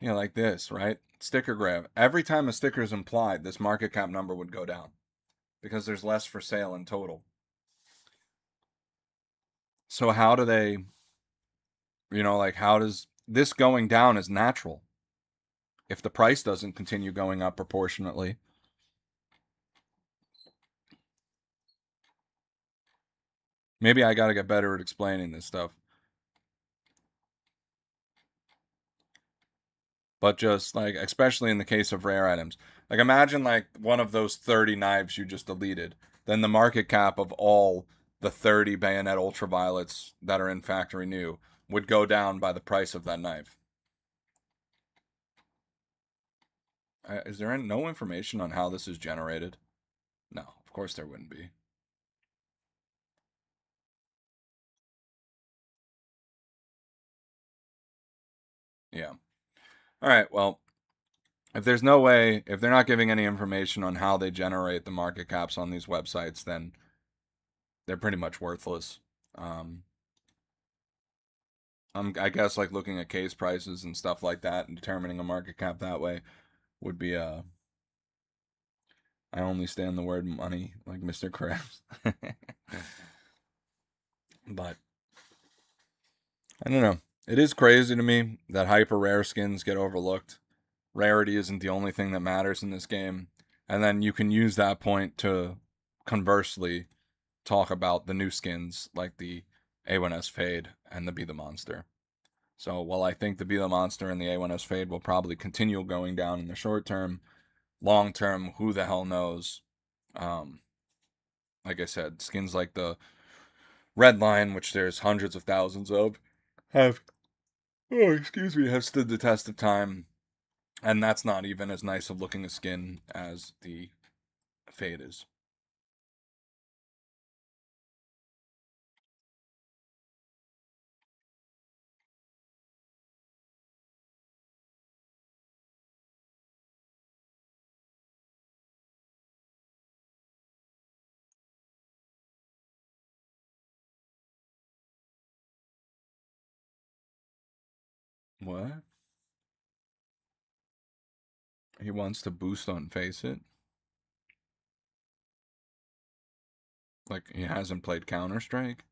You know, like this, right? Sticker grab. Every time a sticker is implied, this market cap number would go down because there's less for sale in total. So how do they, like how does this going down is natural if the price doesn't continue going up proportionately. Maybe I got to get better at explaining this stuff. But just like, especially in the case of rare items, like imagine like one of those 30 knives you just deleted, then the market cap of all the 30 bayonet ultraviolets that are in factory new would go down by the price of that knife. Is there no information on how this is generated? No, of course there wouldn't be. Yeah. All right. Well, if there's no way, if they're not giving any information on how they generate the market caps on these websites, then they're pretty much worthless. Um, I guess like looking at case prices and stuff like that and determining a market cap that way would be I only stand the word money, like Mr. Krabs. But I don't know. It is crazy to me that hyper rare skins get overlooked. Rarity isn't the only thing that matters in this game. And then you can use that point to conversely talk about the new skins like the A1S Fade and the Be the Monster. So while I think the Be the Monster and the A1S Fade will probably continue going down in the short term, long term, who the hell knows? Um, like I said, skins like the Red Line, which there's hundreds of thousands of, have have stood the test of time, and that's not even as nice of looking a skin as the Fade is. What? He wants to boost on Face It? Like he hasn't played Counter Strike?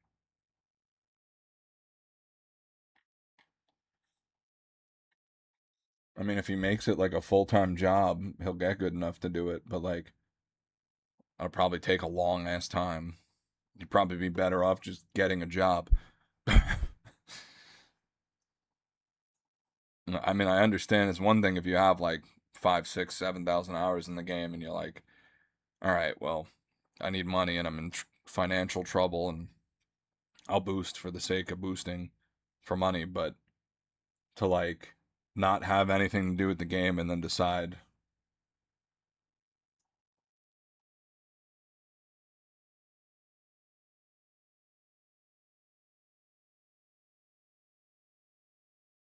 I mean, if he makes it like a full time job, he'll get good enough to do it. But like, it'll probably take a long ass time. You'd probably be better off just getting a job. I mean, I understand it's one thing if you have like 5, 6, 7,000 hours in the game and you're like, all right, well, I need money and I'm in financial trouble and I'll boost for the sake of boosting for money. But to like not have anything to do with the game and then decide,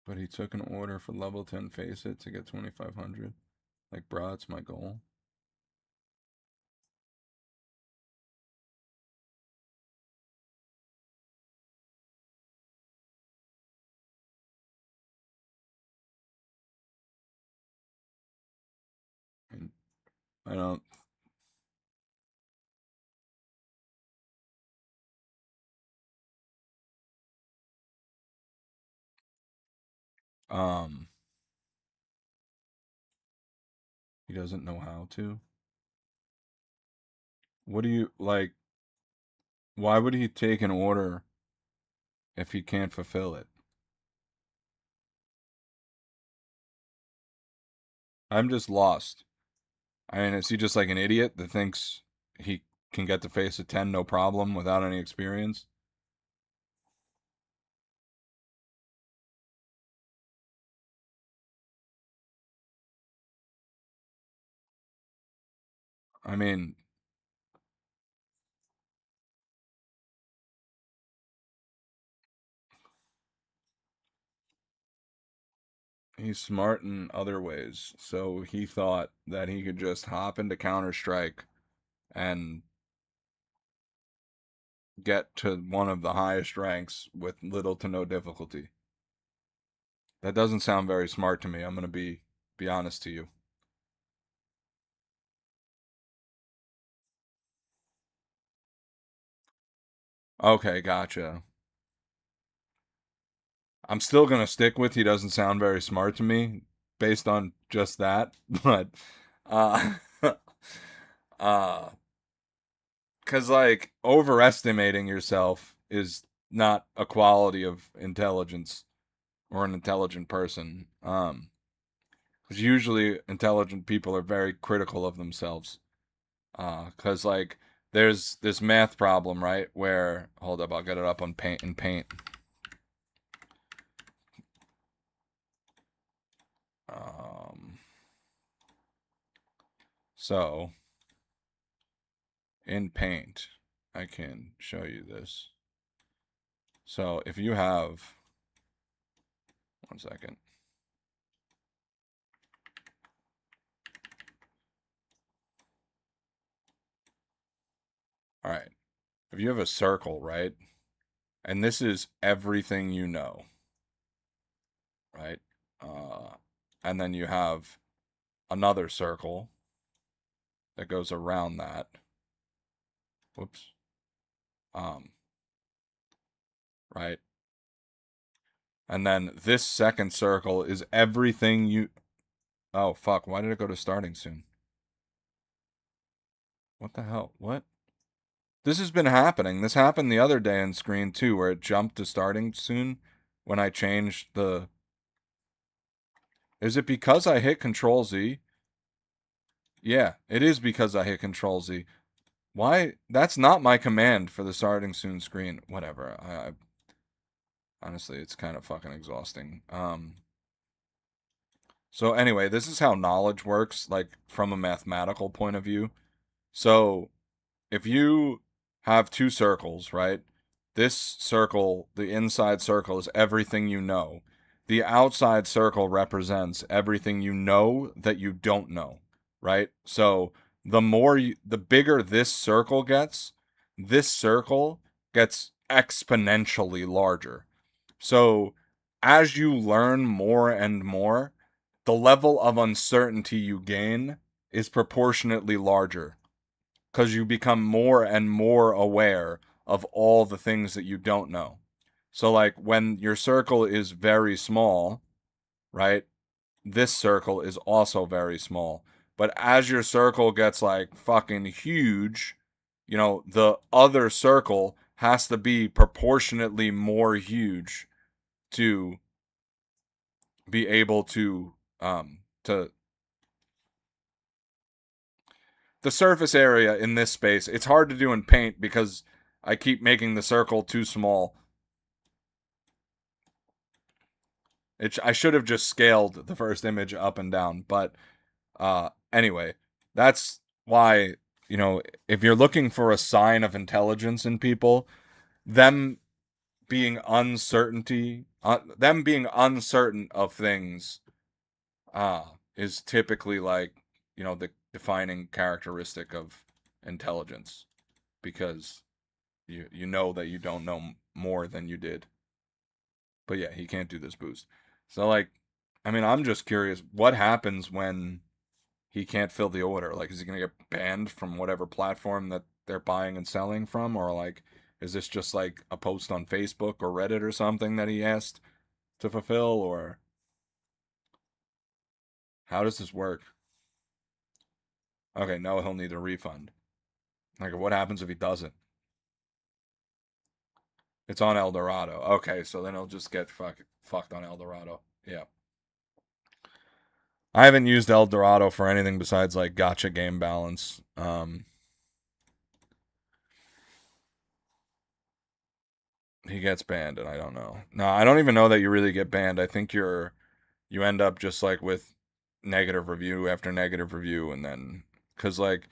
but he took an order for level 10 Face It to get 2,500. Like, bro, it's my goal. And I don't, um, he doesn't know how to. What do you, like, why would he take an order if he can't fulfill it? I'm just lost. I mean, is he just like an idiot that thinks he can get the Face of 10 no problem without any experience? I mean, he's smart in other ways. So he thought that he could just hop into Counter Strike and get to one of the highest ranks with little to no difficulty. That doesn't sound very smart to me. I'm gonna be honest to you. Okay, gotcha. I'm still gonna stick with he doesn't sound very smart to me based on just that, but uh uh cuz like overestimating yourself is not a quality of intelligence or an intelligent person. Cuz usually intelligent people are very critical of themselves. Cuz like there's this math problem, right? Where hold up, I'll get it up on paint. Um so in Paint, I can show you this. So if you have, one second. All right. If you have a circle, right? And this is everything you know, right? And then you have another circle that goes around that. Whoops. Um, right? And then this second circle is everything you. Oh, fuck. Why did it go to starting soon? What the hell? What? This has been happening. This happened the other day on screen too, where it jumped to starting soon when I changed the. Is it because I hit Control Z? Yeah, it is because I hit Control Z. Why? That's not my command for the starting soon screen. Whatever. I honestly, it's kind of fucking exhausting. So anyway, this is how knowledge works, like from a mathematical point of view. So if you have two circles, right? This circle, the inside circle, is everything you know. The outside circle represents everything you know that you don't know, right? So the bigger this circle gets exponentially larger. So as you learn more and more, the level of uncertainty you gain is proportionately larger because you become more and more aware of all the things that you don't know. So, like, when your circle is very small, right? This circle is also very small. But as your circle gets, like, fucking huge, the other circle has to be proportionately more huge to be able to the surface area in this space. It's hard to do in Paint because I keep making the circle too small. I should have just scaled the first image up and down, but anyway, that's why, if you're looking for a sign of intelligence in people, them them being uncertain of things is typically like, the defining characteristic of intelligence because you know that you don't know more than you did. But yeah, he can't do this boost. So like, I mean, I'm just curious what happens when he can't fill the order. Like, is he gonna get banned from whatever platform that they're buying and selling from, or like, is this just like a post on Facebook or Reddit or something that he asked to fulfill, or how does this work? Okay, no, he'll need a refund. Like, what happens if he doesn't? It's on El Dorado. Okay, so then he'll just get fucked on El Dorado. Yeah. I haven't used El Dorado for anything besides like gotcha game balance. He gets banned, and I don't know. No, I don't even know that you really get banned. I think you end up just like with negative review after negative review, and then because like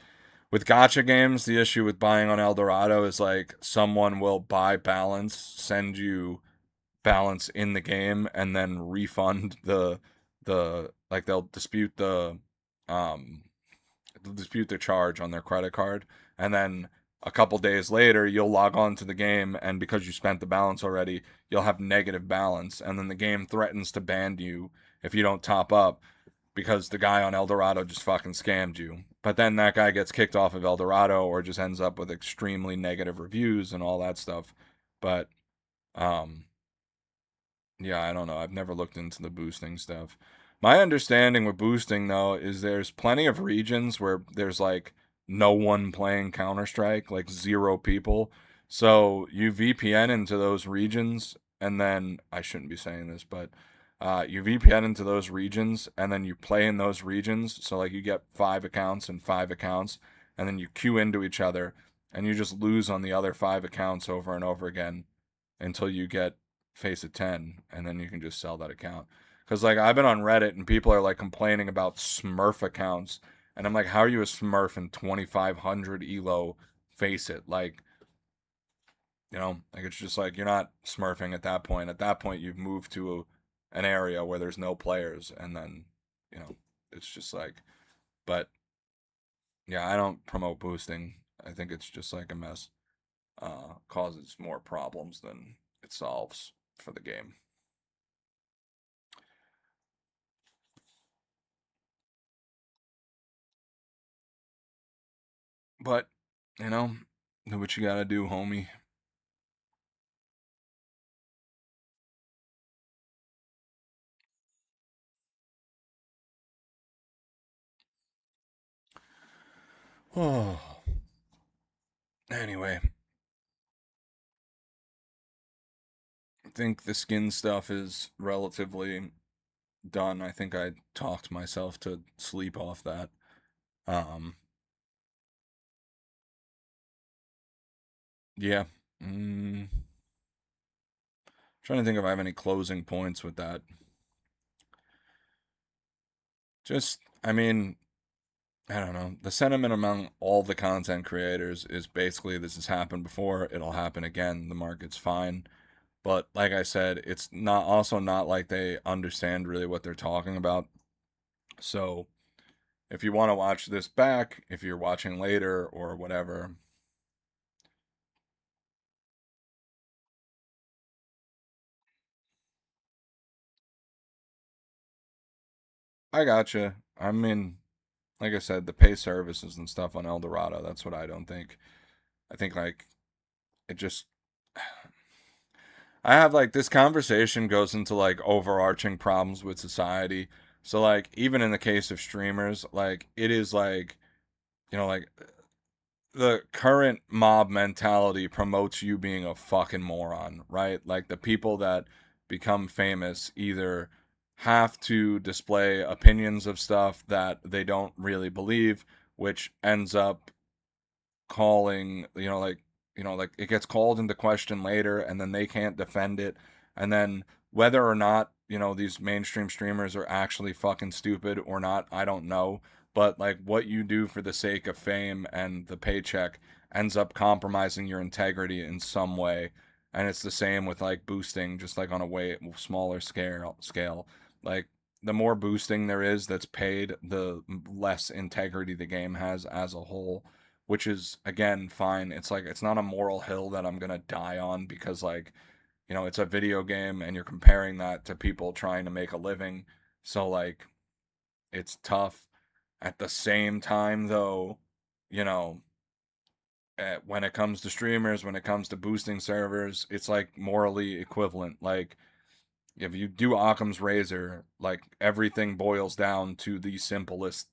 with gotcha games, the issue with buying on El Dorado is like someone will buy balance, send you balance in the game, and then refund the like um they'll dispute the charge on their credit card, and then a couple days later you'll log on to the game, and because you spent the balance already, you'll have negative balance, and then the game threatens to ban you if you don't top up because the guy on El Dorado just fucking scammed you. But then that guy gets kicked off of El Dorado or just ends up with extremely negative reviews and all that stuff. But um Yeah, I don't know. I've never looked into the boosting stuff. My understanding with boosting though is there's plenty of regions where there's like no one playing Counter-Strike, like zero people. So you VPN into those regions and then I shouldn't be saying this, but you VPN into those regions and then you play in those regions. So like you get 5 accounts and 5 accounts and then you queue into each other and you just lose on the other 5 accounts over and over again until you get face of 10 and then you can just sell that account. Because like I've been on Reddit and people are like complaining about smurf accounts and I'm like, how are you a smurf in 2500 elo face it? Like, like it's just like you're not smurfing at that point. At that point you've moved to an area where there's no players and then, you know, it's just like, but yeah, I don't promote boosting. I think it's just like a mess. Causes more problems than it solves for the game. But, you know, do what you gotta do, homie. Oh. Anyway, I think the skin stuff is relatively done. I think I talked myself to sleep off that. Um, yeah. Trying to think if I have any closing points with that. Just, I mean, I don't know. The sentiment among all the content creators is basically this has happened before, it'll happen again, the market's fine. But like I said, it's not like they understand really what they're talking about. So if you want to watch this back, if you're watching later or whatever, I gotcha. I mean, like I said, the pay services and stuff on El Dorado, that's what I don't think. I think like it just I have like this conversation goes into like overarching problems with society. So like even in the case of streamers, like it is like, like the current mob mentality promotes you being a fucking moron, right? Like the people that become famous either have to display opinions of stuff that they don't really believe, which ends up calling, like it gets called into question later and then they can't defend it. And then whether or not, these mainstream streamers are actually fucking stupid or not, I don't know. But like what you do for the sake of fame and the paycheck ends up compromising your integrity in some way. And it's the same with like boosting, just like on a way smaller scale. Like the more boosting there is that's paid, the less integrity the game has as a whole, which is again fine. It's like it's not a moral hill that I'm gonna die on because like, it's a video game and you're comparing that to people trying to make a living. So like it's tough. At the same time though, you know, when it comes to streamers, when it comes to boosting servers, it's like morally equivalent. Like if you do Occam's razor, like everything boils down to the simplest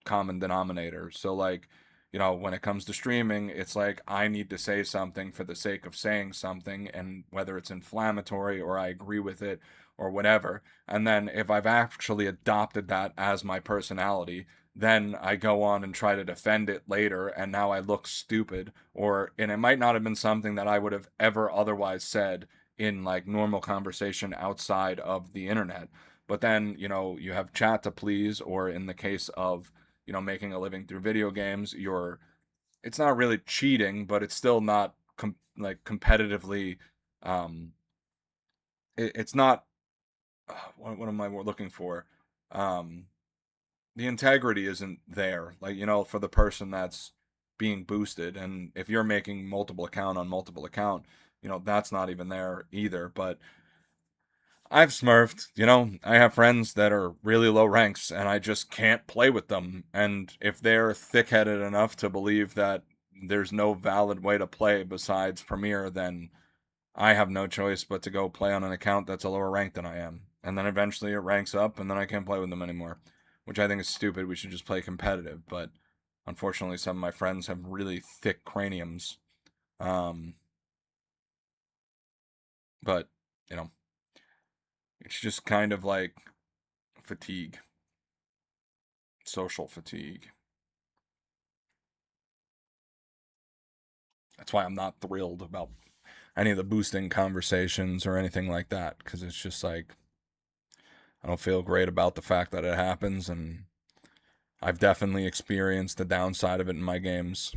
common denominator. So like, when it comes to streaming, it's like I need to say something for the sake of saying something and whether it's inflammatory or I agree with it or whatever. And then if I've actually adopted that as my personality, then I go on and try to defend it later and now I look stupid and it might not have been something that I would have ever otherwise said in like normal conversation outside of the internet. But then, you have chat to please, or in the case of making a living through video games, it's not really cheating, but it's still not like competitively. Um, it's not. What am I looking for? Um, the integrity isn't there. Like for the person that's being boosted, and if you're making multiple account on multiple account, that's not even there either. But I've smurfed, I have friends that are really low ranks and I just can't play with them. And if they're thick headed enough to believe that there's no valid way to play besides Premier, then I have no choice but to go play on an account that's a lower rank than I am. And then eventually it ranks up and then I can't play with them anymore, which I think is stupid. We should just play competitive. But unfortunately, some of my friends have really thick craniums. Um, but, you know, it's just kind of like fatigue, social fatigue. That's why I'm not thrilled about any of the boosting conversations or anything like that because it's just like I don't feel great about the fact that it happens, and I've definitely experienced the downside of it in my games.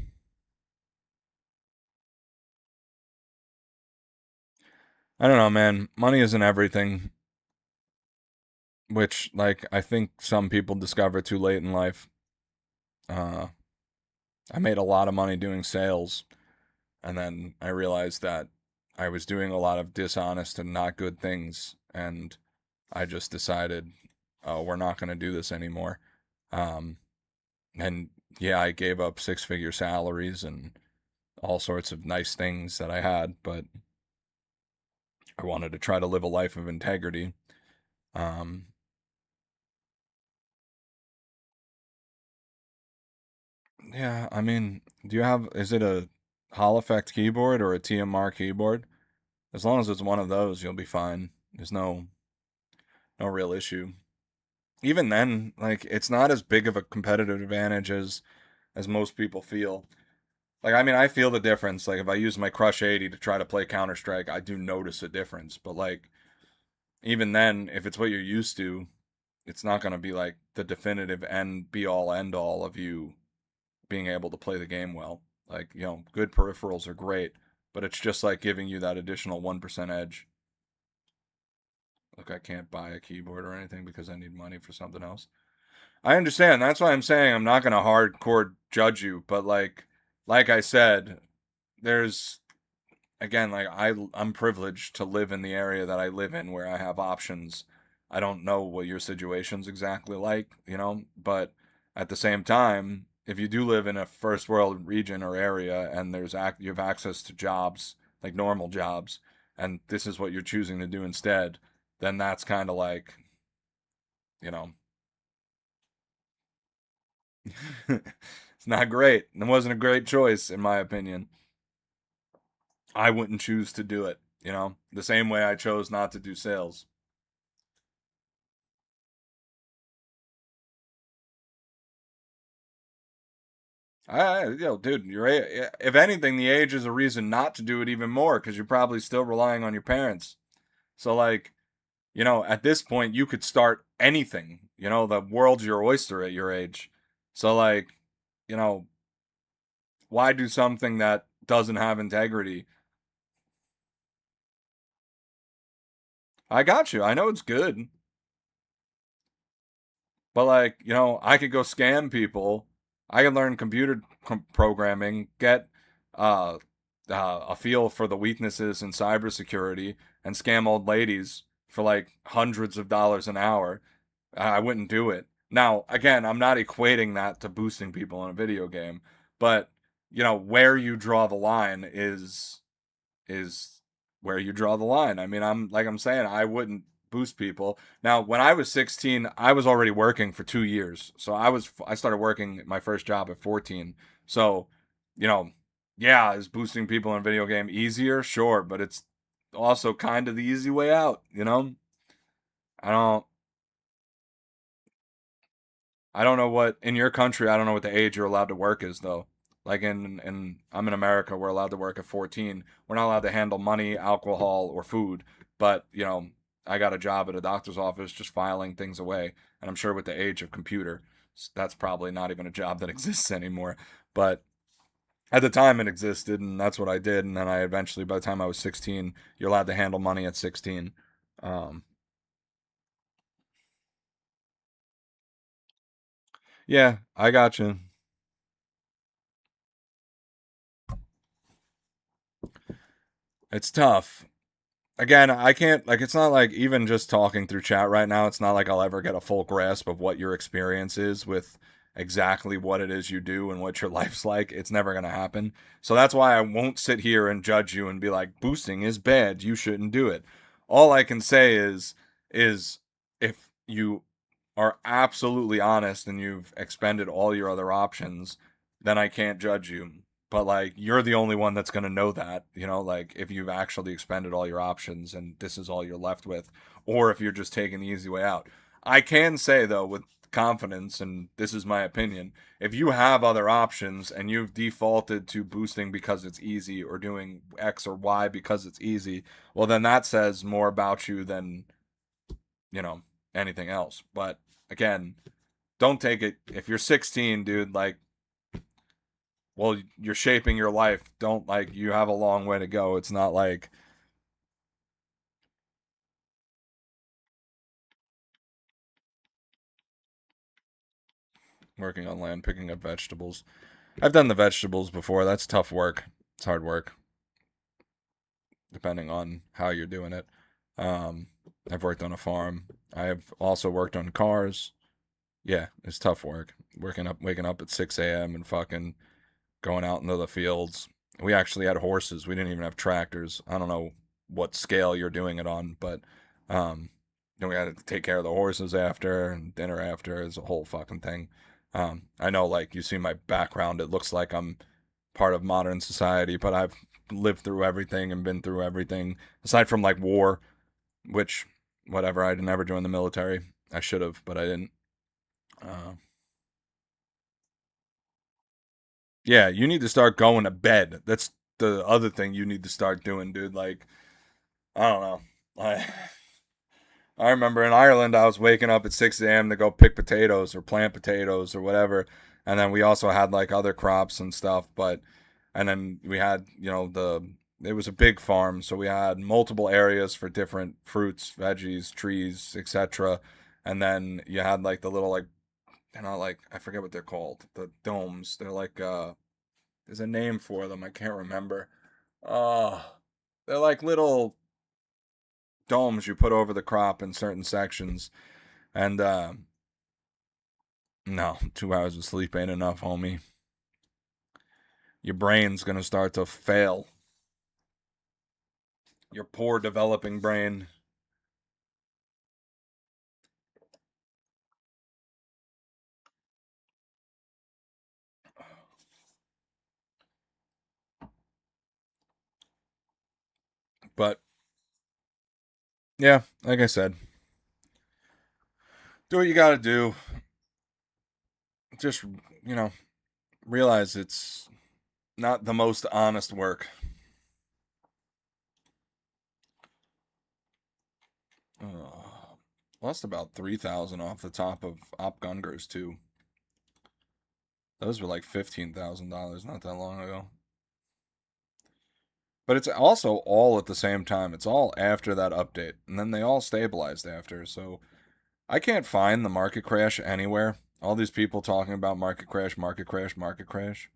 I don't know, man. Money isn't everything, which like I think some people discover too late in life. Uh, I made a lot of money doing sales, and then I realized that I was doing a lot of dishonest and not good things, and I just decided, oh, we're not going to do this anymore. Um, and yeah, I gave up six-figure salaries and all sorts of nice things that I had, but I wanted to try to live a life of integrity. Um, yeah, I mean, is it a Hall Effect keyboard or a TMR keyboard? As long as it's one of those, you'll be fine. There's no real issue. Even then, like it's not as big of a competitive advantage as most people feel. Like I mean, I feel the difference. Like if I use my Crush 80 to try to play Counter Strike, I do notice a difference. But like even then, if it's what you're used to, it's not going to be like the definitive end be all end all of you being able to play the game well. Like, good peripherals are great, but it's just like giving you that additional 1% edge. Look, I can't buy a keyboard or anything because I need money for something else. I understand. That's why I'm saying I'm not going to hardcore judge you, but like I said, there's again like I'm privileged to live in the area that I live in where I have options. I don't know what your situation's exactly like, but at the same time, if you do live in a first world region or area and you have access to jobs, like normal jobs, and this is what you're choosing to do instead, then that's kind of like, you know, it's not great. It wasn't a great choice in my opinion. I wouldn't choose to do it, the same way I chose not to do sales. Dude, if anything, the age is a reason not to do it even more because you're probably still relying on your parents. So, like, at this point, you could start anything. The world's your oyster at your age. So, like, you know, why do something that doesn't have integrity? I got you. I know it's good. But like, I could go scam people. I could learn programming, get uh, a feel for the weaknesses in cybersecurity, and scam old ladies for like hundreds of dollars an hour. I wouldn't do it. Now, again, I'm not equating that to boosting people in a video game, but where you draw the line is where you draw the line. I mean, I'm saying I wouldn't boost people. Now, when I was 16, I was already working for 2 years. So I started working my first job at 14. So, you know, yeah, is boosting people in a video game easier? Sure, but it's also kind of the easy way out. I don't I don't know what in your country. I don't know what the age you're allowed to work is though. Like in I'm in America, we're allowed to work at 14. We're not allowed to handle money, alcohol, or food. But I got a job at a doctor's office just filing things away, and I'm sure with the age of computer, that's probably not even a job that exists anymore. But at the time, it existed, and that's what I did. And then I eventually, by the time I was 16, you're allowed to handle money at 16. Um, yeah, I got you. It's tough. Again, I can't like it's not like even just talking through chat right now, it's not like I'll ever get a full grasp of what your experience is with exactly what it is you do and what your life's like, it's never going to happen. So that's why I won't sit here and judge you and be like, boosting is bad, you shouldn't do it. All I can say is if you are absolutely honest and you've expended all your other options, then I can't judge you. But like, you're the only one that's going to know that, you know, like if you've actually expended all your options and this is all you're left with, or if you're just taking the easy way out. I can say though, with confidence, and this is my opinion, if you have other options and you've defaulted to boosting because it's easy or doing X or Y because it's easy, well, then that says more about you than, you know, anything else. But again, don't take it. If you're 16, dude, like, well, you're shaping your life. Don't, like, you have a long way to go. It's not like, working on land, picking up vegetables. I've done the vegetables before. That's tough work. It's hard work, depending on how you're doing it. Um, I've worked on a farm. I have also worked on cars. Yeah, it's tough work. Waking up at 6 a.m. and fucking going out into the fields. We actually had horses. We didn't even have tractors. I don't know what scale you're doing it on, but um, then we had to take care of the horses after and dinner after. Is a whole fucking thing. I know, like, you see my background, it looks like I'm part of modern society, but I've lived through everything and been through everything aside from like war, which whatever. I never joined the military. I should have, but I didn't. Uh, yeah, you need to start going to bed. That's the other thing you need to start doing, dude. Like, I don't know. I remember in Ireland, I was waking up at 6 a.m. to go pick potatoes or plant potatoes or whatever. And then we also had like other crops and stuff. And then we had, you know, it was a big farm. So we had multiple areas for different fruits, veggies, trees, etc. And then you had like the little, like, you know, like, I forget what they're called. The domes. They're like, there's a name for them. I can't remember. Uh, they're like little domes you put over the crop in certain sections. And no, 2 hours of sleep ain't enough, homie. Your brain's gonna start to fail. Your poor developing brain. But yeah, like I said, do what you gotta do. Just, you know, realize it's not the most honest work. Lost about 3,000 off the top of Op Gungers too. Those were like $15,000 not that long ago. But it's also all at the same time. It's all after that update, and then they all stabilized after. So I can't find the market crash anywhere. All these people talking about market crash, market crash, market crash.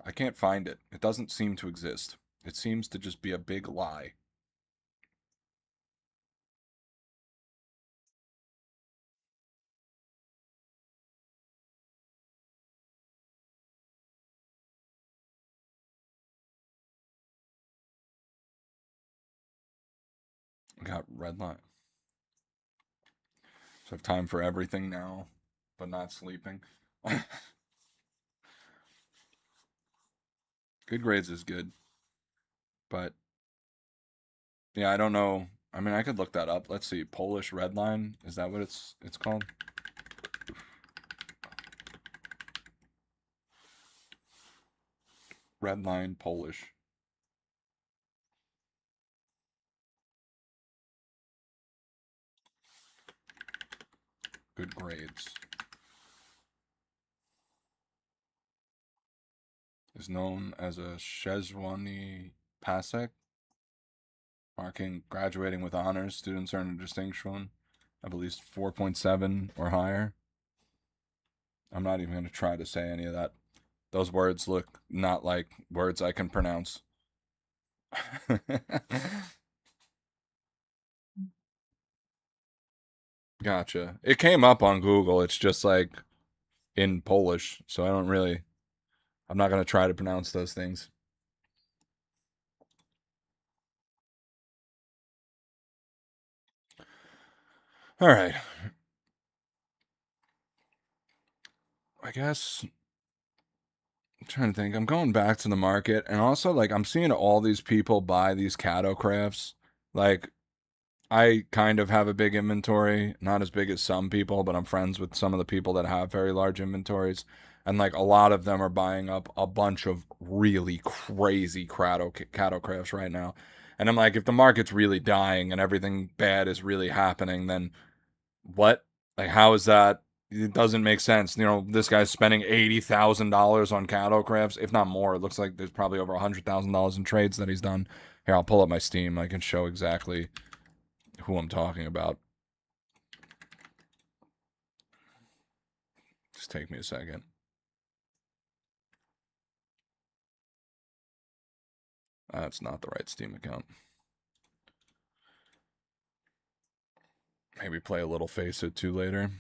I can't find it. It doesn't seem to exist. It seems to just be a big lie. Got red line. So I have time for everything now, but not sleeping. Good grades is good, but yeah, I don't know. I mean, I could look that up. Let's see. Polish red line. Is that what it's called? Red line Polish. Good grades. Is known as a Szechwany Pasek, marking graduating with honors. Students earn a distinction of at least 4.7 or higher. I'm not even going to try to say any of that. Those words look not like words I can pronounce. Gotcha. It came up on Google. It's just like in Polish, so I'm not going to try to pronounce those things. All right. I guess I'm trying to think. I'm going back to the market, and also like I'm seeing all these people buy these Cato crafts. Like I kind of have a big inventory, not as big as some people, but I'm friends with some of the people that have very large inventories. And like a lot of them are buying up a bunch of really crazy cattle crafts right now. And I'm like, if the market's really dying and everything bad is really happening, then what? Like, how is that? It doesn't make sense. You know, this guy's spending $80,000 on cattle crafts, if not more. It looks like there's probably over $100,000 in trades that he's done. Here, I'll pull up my Steam. I can show exactly who I'm talking about. Just take me a second. That's not the right Steam account. Maybe play a little Face It 2 later.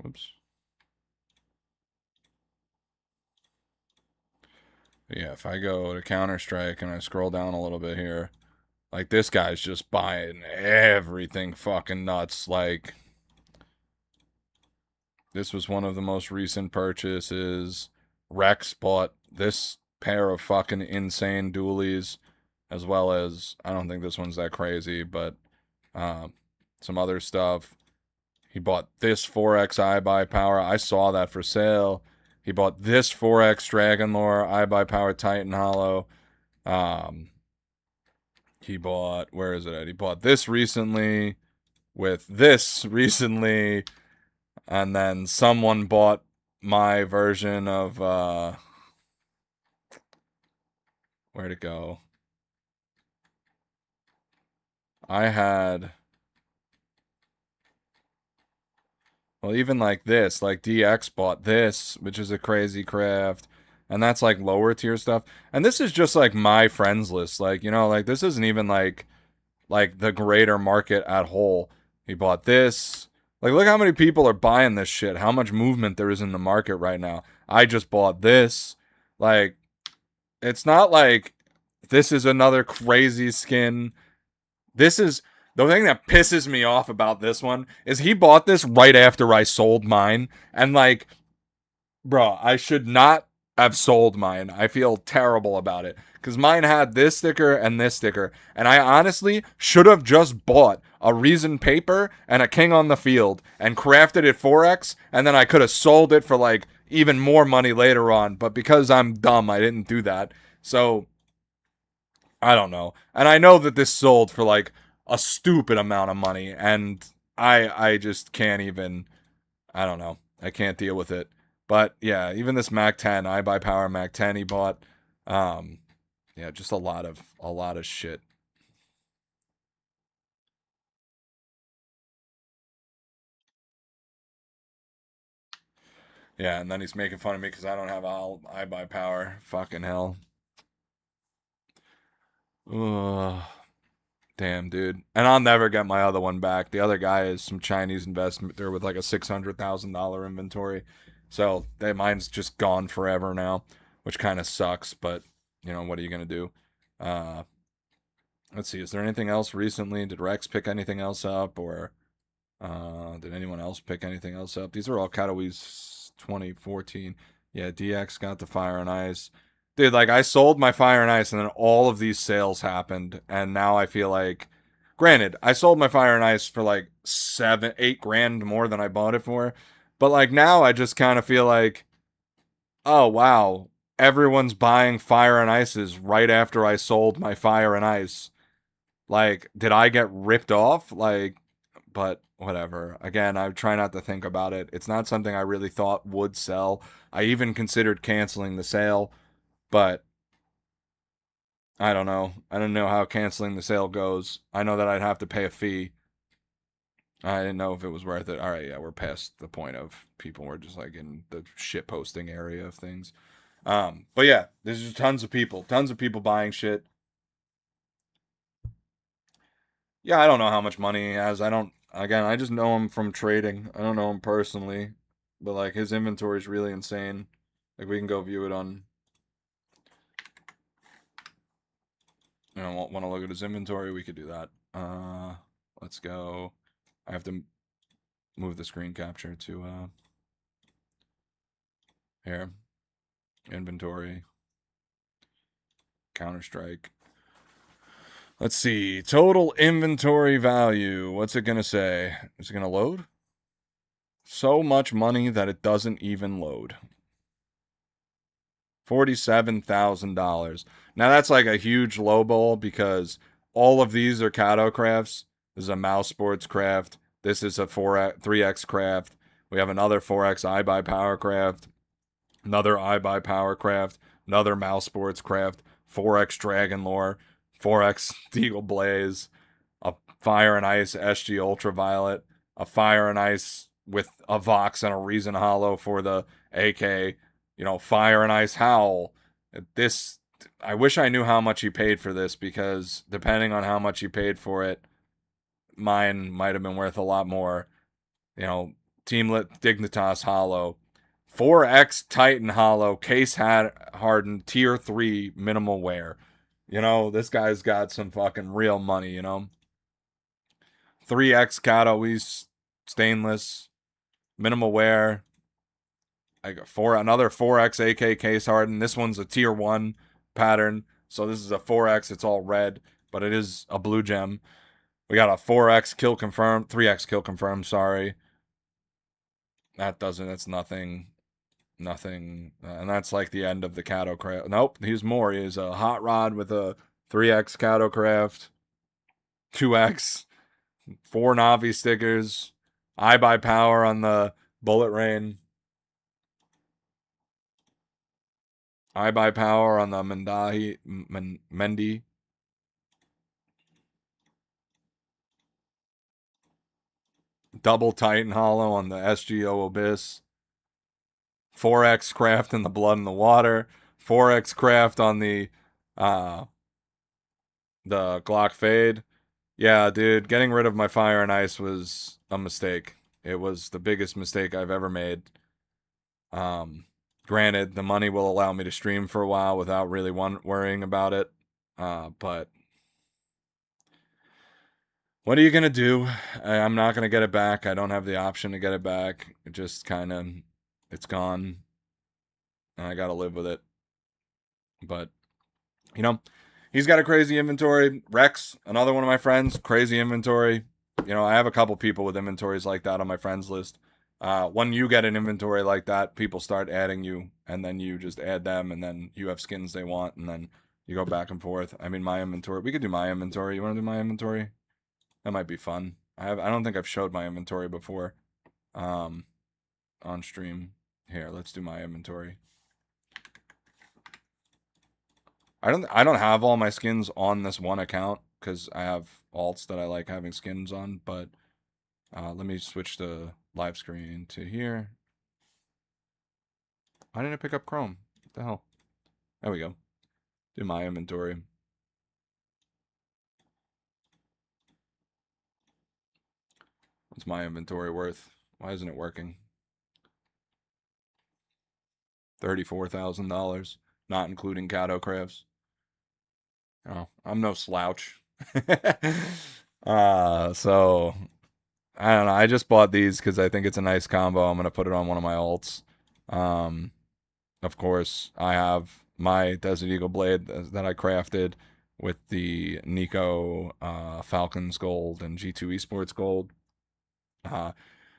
Whoops. Yeah, if I go to Counter-Strike and I scroll down a little bit here, like this guy's just buying everything fucking nuts. Like this was one of the most recent purchases. Rex bought this pair of fucking insane dualies, as well as I don't think this one's that crazy, but some other stuff. He bought this 4X iBuy Power. I saw that for sale. He bought this 4X Dragon Lore iBuy Power Titan Hollow. He bought, where is it at? He bought this recently with this recently. And then someone bought my version of, where'd it go? I had, well, even like this, like DX bought this, which is a crazy craft. And that's like lower tier stuff. And this is just like my friends list. Like, you know, like this isn't even like the greater market at whole. He bought this. Like, look how many people are buying this shit. How much movement there is in the market right now. I just bought this. Like, it's not like this is another crazy skin. This is the thing that pisses me off about this one is he bought this right after I sold mine. And like, bro, I should not have sold mine. I feel terrible about it because mine had this sticker and this sticker, and I honestly should have just bought a Reason paper and a King on the Field and crafted it 4X, and then I could have sold it for like even more money later on. But because I'm dumb, I didn't do that. So I don't know, and I know that this sold for like a stupid amount of money, and I just can't even. I don't know. I can't deal with it. But yeah, even this Mac 10, iBuy Power Mac 10 he bought. Um, yeah, just a lot of shit. Yeah, and then he's making fun of me because I don't have all iBuy Power. Fucking hell. Ugh. Damn, dude. And I'll never get my other one back. The other guy is some Chinese investor with like a $600,000 inventory. So mine's just gone forever now, which kind of sucks. But you know what are you gonna do? Uh, let's see. Is there anything else recently? Did Rex pick anything else up, or did anyone else pick anything else up? These are all Katawi's 2014. Yeah, DX got the Fire and Ice. Dude, like I sold my Fire and Ice and then all of these sales happened and now I feel like granted, I sold my Fire and Ice for like 7, 8 grand more than I bought it for. But like now I just kind of feel like, oh wow, everyone's buying Fire and Ices right after I sold my Fire and Ice. Like, did I get ripped off? Like, but whatever. Again, I try not to think about it. It's not something I really thought would sell. I even considered canceling the sale, but I don't know. I don't know how canceling the sale goes. I know that I'd have to pay a fee. I didn't know if it was worth it. All right, yeah, we're past the point of people were just like in the shit posting area of things. But yeah, there's just tons of people buying shit. Yeah, I don't know how much money he has. I don't. Again, I just know him from trading. I don't know him personally, but like his inventory is really insane. Like we can go view it on. You know, want to look at his inventory? We could do that. Let's go. I have to move the screen capture to here. Inventory. Counter Strike. Let's see. Total inventory value. What's it gonna say? Is it gonna load? So much money that it doesn't even load. $47,000. Now that's like a huge low ball because all of these are Kato crafts. This is a Mouse Sports craft. This is a 3X craft. We have another 4X iBuy Power craft. Another iBuy Power craft. Another Mouse Sports craft. 4X Dragon Lore. 4X Deagle Blaze. A Fire and Ice SG Ultraviolet. A Fire and Ice with a Vox and a Reason Hollow for the AK. You know, Fire and Ice Howl. This, I wish I knew how much he paid for this because depending on how much he paid for it, mine might have been worth a lot more. You know, Teamlit Dignitas Hollow, 4X Titan Hollow, case hardened, tier 3 minimal wear. You know, this guy's got some fucking real money, you know. 3X Kato East stainless, minimal wear. I got another 4X AK case hardened. This one's a tier 1 pattern. So this is a 4X, it's all red, but it is a blue gem. We got a 4X kill confirmed, 3X kill confirmed, sorry. That's nothing. Nothing. And that's like the end of the Kato craft. Nope, he's more. He's a hot rod with a 3X Kato craft, 2X, 4 Navi stickers, iBuy Power on the Bullet Rain, iBuy Power on the Mendy. Double Titan Hollow on the SGO Abyss. 4X Craft in the Blood and the Water. 4X Craft on the Glock Fade. Yeah, dude, getting rid of my Fire and Ice was a mistake. It was the biggest mistake I've ever made. Granted, the money will allow me to stream for a while without really worrying about it. But what are you gonna do? I'm not gonna get it back. I don't have the option to get it back. It just kind of, it's gone, and I gotta live with it. But you know, he's got a crazy inventory. Rex, another one of my friends, crazy inventory. You know, I have a couple people with inventories like that on my friends list. When you get an inventory like that, people start adding you, and then you just add them, and then you have skins they want, and then you go back and forth. I mean, my inventory. We could do my inventory. You want to do my inventory? That might be fun. I don't think I've showed my inventory before, on stream. Here, let's do my inventory. I don't have all my skins on this one account because I have alts that I like having skins on, but let me switch the live screen to here. Why didn't I pick up Chrome? What the hell? There we go. Do my inventory. What's my inventory worth? Why isn't it working? $34,000, not including Kato crafts. Oh, I'm no slouch. So I don't know. I just bought these because I think it's a nice combo. I'm gonna put it on one of my alts. Of course, I have my Desert Eagle blade that I crafted with the Nico Falcons gold and G2 Esports gold.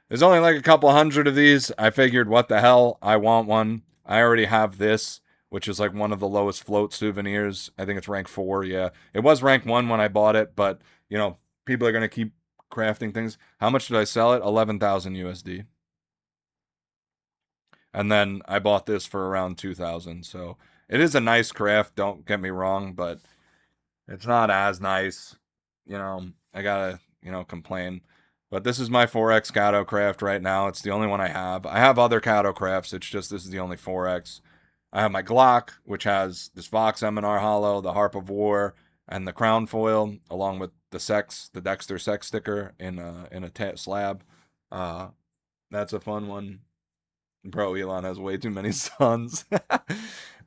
There's only like a couple hundred of these. I figured, what the hell? I want one. I already have this, which is like one of the lowest float souvenirs. I think it's rank 4. Yeah, it was rank 1 when I bought it, but you know, people are gonna keep crafting things. How much did I sell it? 11,000 USD. And then I bought this for around 2,000. So it is a nice craft. Don't get me wrong, but It's not as nice. I gotta, complain. But this is my 4X Kato craft right now. It's the only one I have. I have other Kato crafts. It's just this is the only 4X. I have my Glock, which has this Vox Eminar Hollow, the Harp of War, and the Crown Foil, along with the Dexter Sex sticker in a slab. Uh, that's a fun one. Bro, Elon has way too many sons.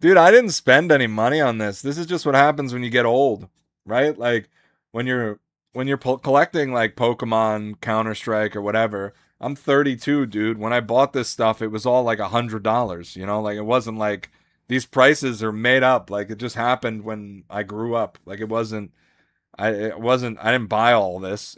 Dude, I didn't spend any money on this. This is just what happens when you get old, right? Like when you're collecting like Pokemon, Counter-Strike or whatever. I'm 32, dude. When I bought this stuff, it was all like $100, Like it wasn't like these prices are made up. Like it just happened when I grew up. Like I didn't buy all this.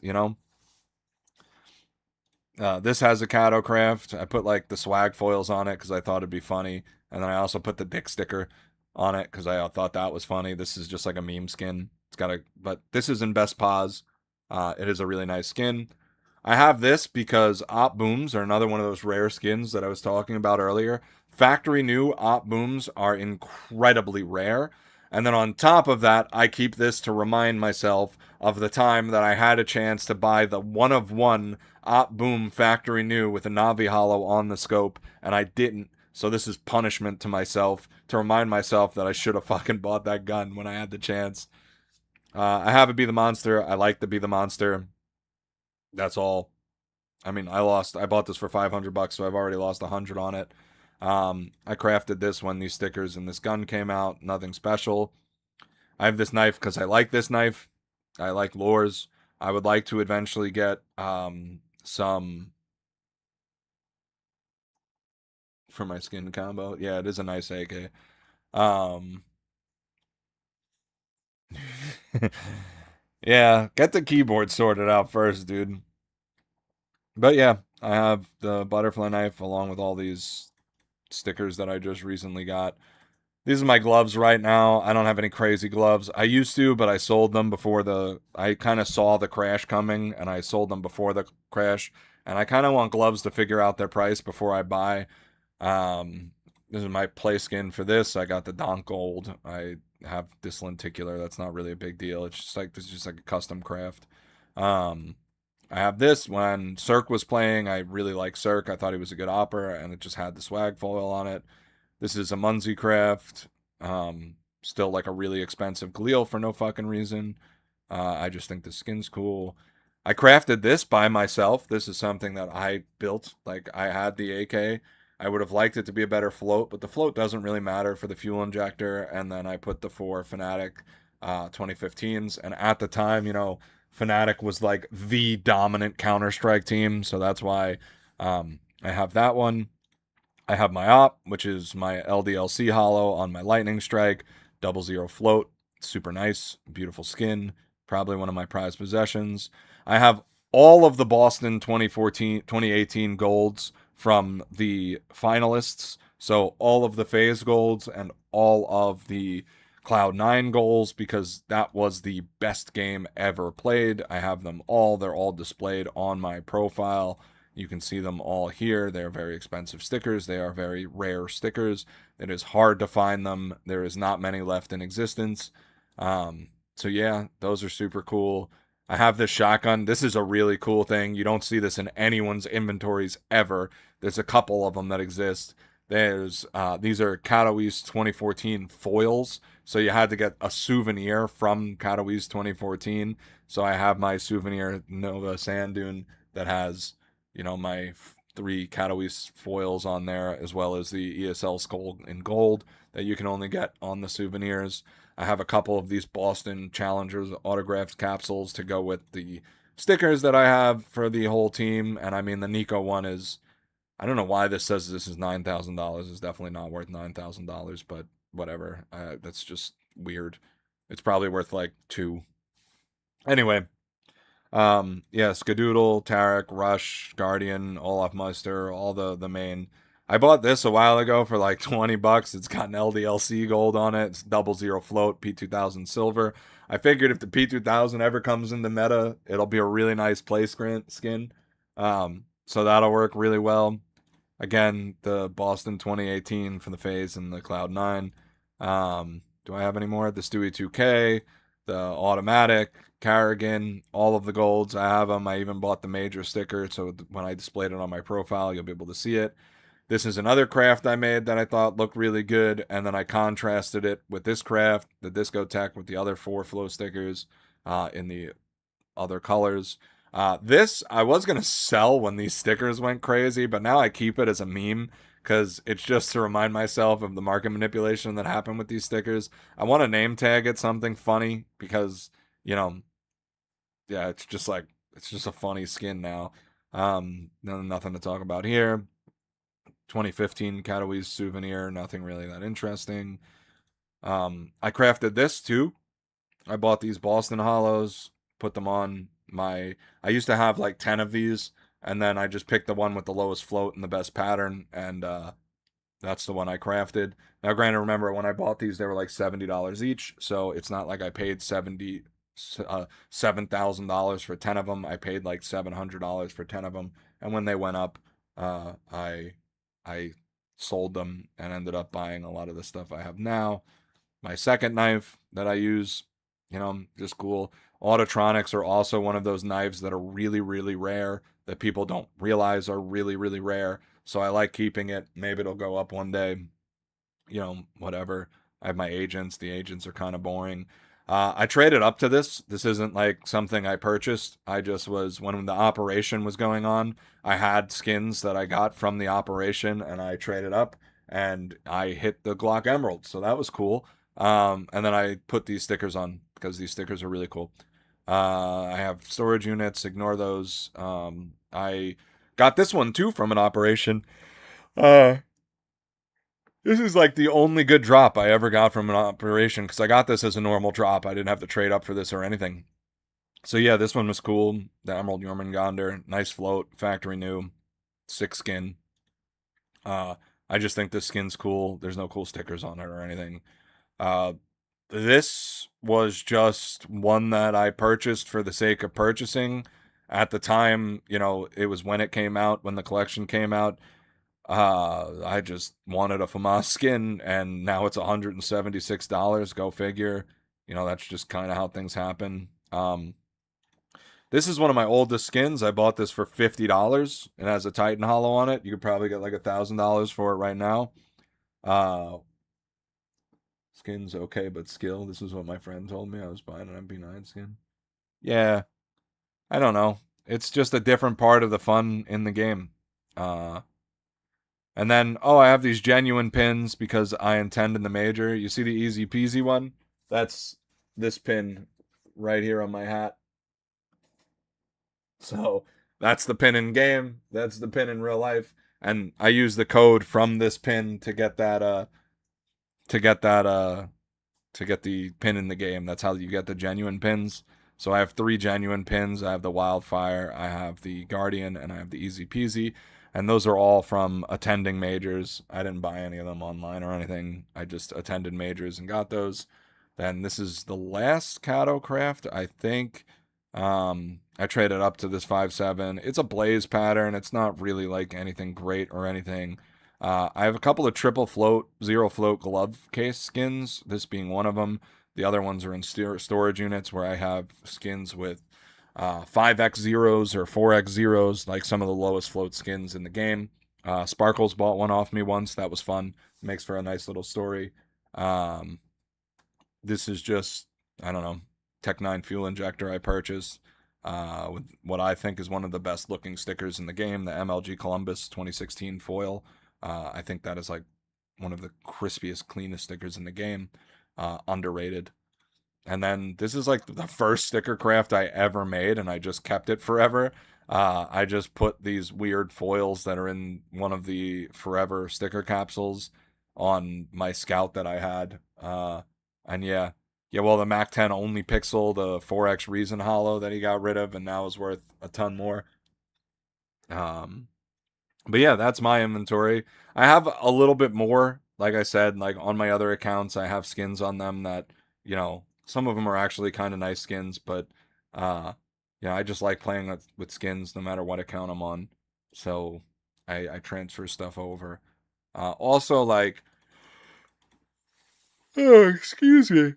This has a Kato craft. I put like the swag foils on it because I thought it'd be funny, and then I also put the dick sticker on it because I thought that was funny. This is just like a meme skin. But this is in Best Pause. It is a really nice skin. I have this because Op Booms are another one of those rare skins that I was talking about earlier. Factory new Op Booms are incredibly rare. And then on top of that, I keep this to remind myself of the time that I had a chance to buy the one of one Op Boom Factory New with a Navi Hollow on the scope, and I didn't. So this is punishment to myself to remind myself that I should have fucking bought that gun when I had the chance. I have a Be the Monster. I like the Be the Monster. That's all. I mean, I bought this for $500, so I've already lost 100 on it. I crafted this when these stickers and this gun came out. Nothing special. I have this knife because I like this knife. I like lures. I would like to eventually get some for my skin combo. Yeah, it is a nice AK. Um, yeah, get the keyboard sorted out first, dude. But yeah, I have the butterfly knife along with all these stickers that I just recently got. These are my gloves right now. I don't have any crazy gloves. I used to, but I sold them before I kind of saw the crash coming and I sold them before the crash. And I kind of want gloves to figure out their price before I buy. This is my play skin for this. I got the Donk Gold. I have this lenticular. That's not really a big deal. This is just like a custom craft. Um, I have this when Cirque was playing. I really like Cirque. I thought he was a good opera, and it just had the swag foil on it. This is a Munzie craft. Still like a really expensive Galil for no fucking reason. I just think the skin's cool. I crafted this by myself. This is something that I built. Like I had the AK. I would have liked it to be a better float, but the float doesn't really matter for the fuel injector. And then I put the four Fnatic 2015s. And at the time, Fnatic was like the dominant Counter Strike team. So that's why I have that one. I have my op, which is my LDLC hollow on my Lightning Strike, 00 float, super nice, beautiful skin, probably one of my prized possessions. I have all of the Boston 2018 golds from the finalists, so all of the phase golds and all of the Cloud9 goals because that was the best game ever played. I have them all. They're all displayed on my profile. You can see them all here. They are very expensive stickers. They are very rare stickers. It is hard to find them. There is not many left in existence. So yeah, those are super cool. I have this shotgun. This is a really cool thing. You don't see this in anyone's inventories ever. There's a couple of them that exist. There's these are Katowice 2014 foils. So you had to get a souvenir from Katowice 2014. So I have my souvenir Nova Sand Dune that has my three Katowice foils on there, as well as the ESL skull in gold that you can only get on the souvenirs. I have a couple of these Boston Challengers autographed capsules to go with the stickers that I have for the whole team. And I mean, the Nico one is, I don't know why this says this is $9,000. It's definitely not worth $9,000, but whatever. That's just weird. It's probably worth like two. Anyway, yeah, Skadoodle, Tarek, Rush, Guardian, Olaf Meister, all the main. I bought this a while ago for like $20. It's got an LDLC gold on it. It's 00 float, P2000 silver. I figured if the P2000 ever comes into meta, it'll be a really nice play skin. So that'll work really well. Again, the Boston 2018 for the phase and the Cloud9. Do I have any more? The Stewie 2K. the automatic, Carrigan, all of the golds. I have them. I even bought the major sticker, so when I displayed it on my profile, you'll be able to see it. This is another craft I made that I thought looked really good, and then I contrasted it with this craft, the Discotheque, with the other 4 flow stickers in the other colors. This I was gonna sell when these stickers went crazy, but now I keep it as a meme because it's just to remind myself of the market manipulation that happened with these stickers. I want to name tag it something funny because, you know, yeah, it's just a funny skin now. Nothing to talk about here. 2015 Katowice souvenir, nothing really that interesting. I crafted this too. I bought these Boston Hollows, put them on my. I used to have like 10 of these, and then I just picked the one with the lowest float and the best pattern, and that's the one I crafted. Now, granted, remember when I bought these, they were like $70 each, so it's not like I paid $7,000 for 10 of them. I paid like $700 for 10 of them, and when they went up, I sold them and ended up buying a lot of the stuff I have now. My second knife that I use, just cool. Autotronics are also one of those knives that are really, really rare that people don't realize are really, really rare. So I like keeping it. Maybe it'll go up one day, whatever. I have my agents. The agents are kind of boring. I traded up to this. This isn't like something I purchased. I just was, when the operation was going on, I had skins that I got from the operation and I traded up and I hit the Glock Emerald. So that was cool. And then I put these stickers on because these stickers are really cool. I have storage units. Ignore those. I got this one too from an operation. Uh, this is like the only good drop I ever got from an operation because I got this as a normal drop. I didn't have to trade up for this or anything. So yeah, this one was cool. The Emerald Jormungandr, nice float, factory new, 6 skin. I just think this skin's cool. There's no cool stickers on it or anything. This was just one that I purchased for the sake of purchasing. At the time, it was when it came out, when the collection came out. I just wanted a FAMAS skin, and now it's $176. Go figure. That's just kind of how things happen. This is one of my oldest skins. I bought this for $50. It has a Titan Hollow on it. You could probably get like $1,000 for it right now. Skin's okay, but skill. This is what my friend told me. I was buying an MP9 skin. Yeah, I don't know. It's just a different part of the fun in the game. And then, I have these genuine pins because I intend in the major. You see the easy peasy one? That's this pin right here on my hat. So that's the pin in game. That's the pin in real life. And I use the code from this pin to get that to get that to get the pin in the game. That's how you get the genuine pins. So I have 3 genuine pins. I have the Wildfire, I have the Guardian, and I have the Easy Peasy. And those are all from attending majors. I didn't buy any of them online or anything. I just attended majors and got those. Then this is the last Kato craft, I think. I traded up to this 5.7. It's a blaze pattern. It's not really like anything great or anything. I have a couple of triple float, 0 float glove case skins, this being one of them. The other ones are in storage units where I have skins with 5x zeros or 4x zeros, like some of the lowest float skins in the game. Sparkles bought one off me once. That was fun. Makes for a nice little story. This is just, I don't know, Tech 9 fuel injector I purchased with what I think is one of the best looking stickers in the game, the MLG Columbus 2016 foil. I think that is like one of the crispiest, cleanest stickers in the game. Underrated. And then this is like the first sticker craft I ever made, and I just kept it forever. I just put these weird foils that are in one of the forever sticker capsules on my Scout that I had. And yeah, well, the Mac 10 only pixel, the 4X Reason Hollow that he got rid of, and now is worth a ton more. But yeah, that's my inventory. I have a little bit more. Like I said, like on my other accounts, I have skins on them that, some of them are actually kind of nice skins, but I just like playing with skins no matter what account I'm on. So I transfer stuff over. Also, like, oh, excuse me.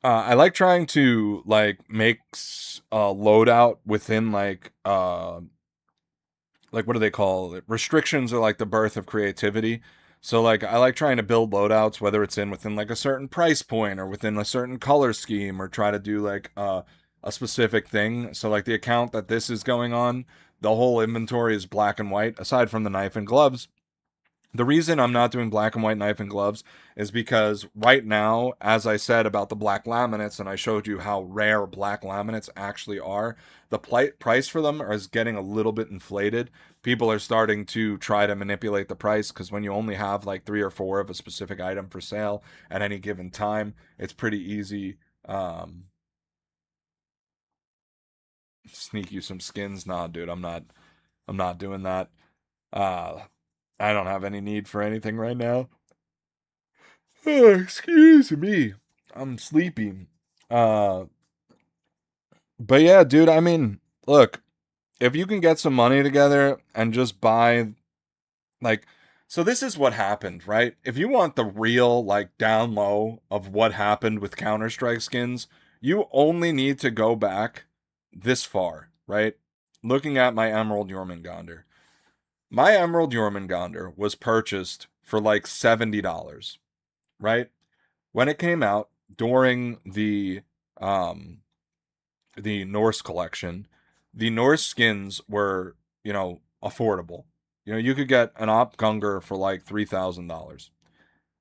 I like trying to like make loadout within like what do they call it? Restrictions are like the birth of creativity. So like I like trying to build loadouts, whether it's in within like a certain price point or within a certain color scheme, or try to do like a specific thing. So like the account that this is going on, the whole inventory is black and white, aside from the knife and gloves. The reason I'm not doing black and white knife and gloves is because right now, as I said about the black laminates, and I showed you how rare black laminates actually are, the price for them is getting a little bit inflated. People are starting to try to manipulate the price because when you only have like 3 or 4 of a specific item for sale at any given time, it's pretty easy. Sneak you some skins. Nah, dude, I'm not. I'm not doing that. Uh, I don't have any need for anything right now. Oh, excuse me. I'm sleepy. Uh, but yeah, dude, I mean, look, if you can get some money together and just buy, like, so this is what happened, right? If you want the real, like, down low of what happened with Counter Strike skins, you only need to go back this far, right? Looking at my Emerald Jormungandr. My Emerald Jormungandr was purchased for like $70, right? When it came out during um the Norse collection, the Norse skins were, affordable. You could get an Op Gungar for like $3,000.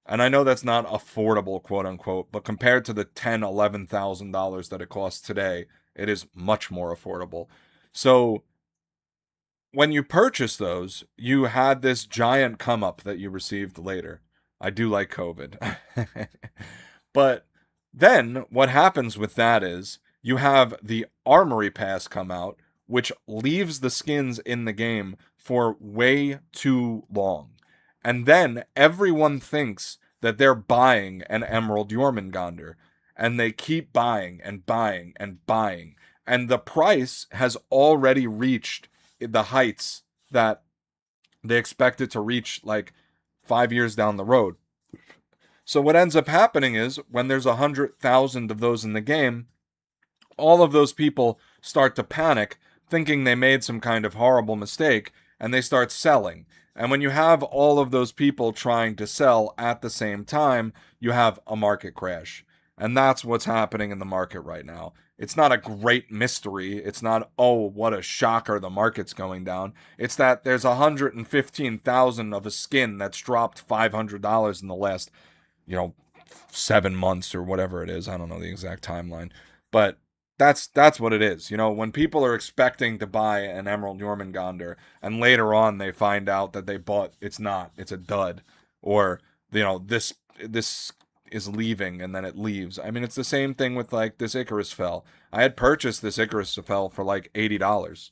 And I know that's not affordable, quote unquote, but compared to the $10,000, $11,000 that it costs today, it is much more affordable. So when you purchase those, you had this giant come up that you received later. I do like COVID. But then what happens with that is you have the Armory Pass come out, which leaves the skins in the game for way too long. And then everyone thinks that they're buying an Emerald Jormungandr, and they keep buying and buying and buying. And the price has already reached the heights that they expect it to reach like 5 years down the road. So what ends up happening is when there's 100,000 of those in the game, all of those people start to panic, thinking they made some kind of horrible mistake, and they start selling. And when you have all of those people trying to sell at the same time, you have a market crash. And that's what's happening in the market right now. It's not a great mystery. It's not, oh, what a shocker, the market's going down. It's that there's 115,000 of a skin that's dropped $500 in the last, you know, 7 months or whatever it is. I don't know the exact timeline. But that's what it is. When people are expecting to buy an Emerald Jormungandr and later on they find out that they bought, it's a dud, or this is leaving and then it leaves. I mean, it's the same thing with like this Icarus Fell. I had purchased this Icarus Fell for like $80.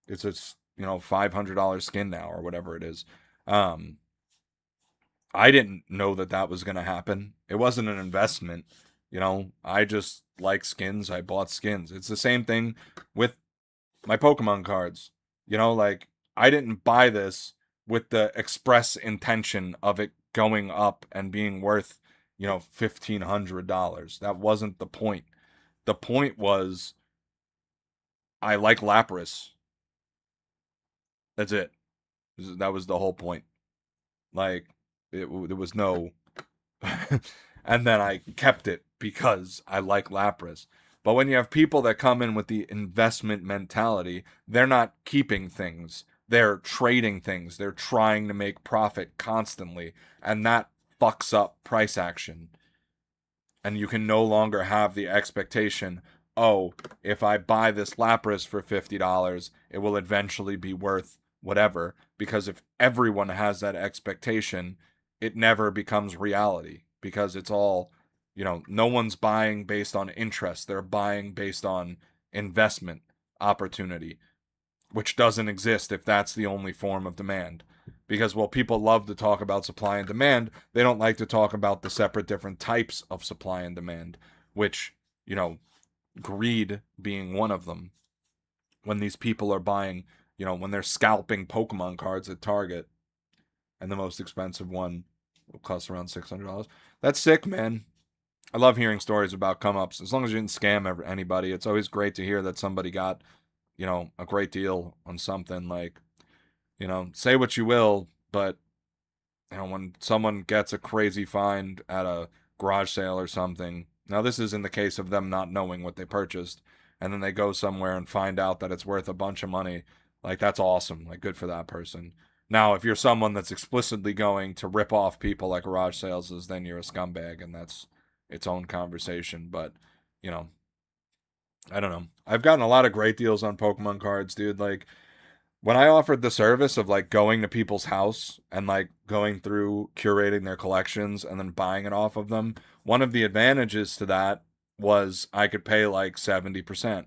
It's a $500 skin now or whatever it is. Um, I didn't know that was going to happen. It wasn't an investment. I just like skins. I bought skins. It's the same thing with my Pokemon cards. Like I didn't buy this with the express intention of it going up and being worth, $1,500. That wasn't the point. The point was I like Lapras. That's it. That was the whole point. Like there was no and then I kept it because I like Lapras. But when you have people that come in with the investment mentality, they're not keeping things. They're trading things. They're trying to make profit constantly, and that fucks up price action. And you can no longer have the expectation, oh, if I buy this Lapras for $50, it will eventually be worth whatever. Because if everyone has that expectation, it never becomes reality because it's all, no one's buying based on interest. They're buying based on investment opportunity, which doesn't exist if that's the only form of demand. Because while people love to talk about supply and demand, they don't like to talk about the separate different types of supply and demand, which, greed being one of them. When these people are buying, when they're scalping Pokemon cards at Target, and the most expensive one will cost around $600. That's sick, man. I love hearing stories about come ups. As long as you didn't scam anybody, it's always great to hear that somebody got, a great deal on something. Like, say what you will, but when someone gets a crazy find at a garage sale or something, now this is in the case of them not knowing what they purchased, and then they go somewhere and find out that it's worth a bunch of money, like that's awesome. Like, good for that person. Now, if you're someone that's explicitly going to rip off people like garage sales is, then you're a scumbag, and that's its own conversation. But, you know, I don't know. I've gotten a lot of great deals on Pokemon cards, dude. Like, when I offered the service of like going to people's house and like going through curating their collections and then buying it off of them, one of the advantages to that was I could pay like 70%. And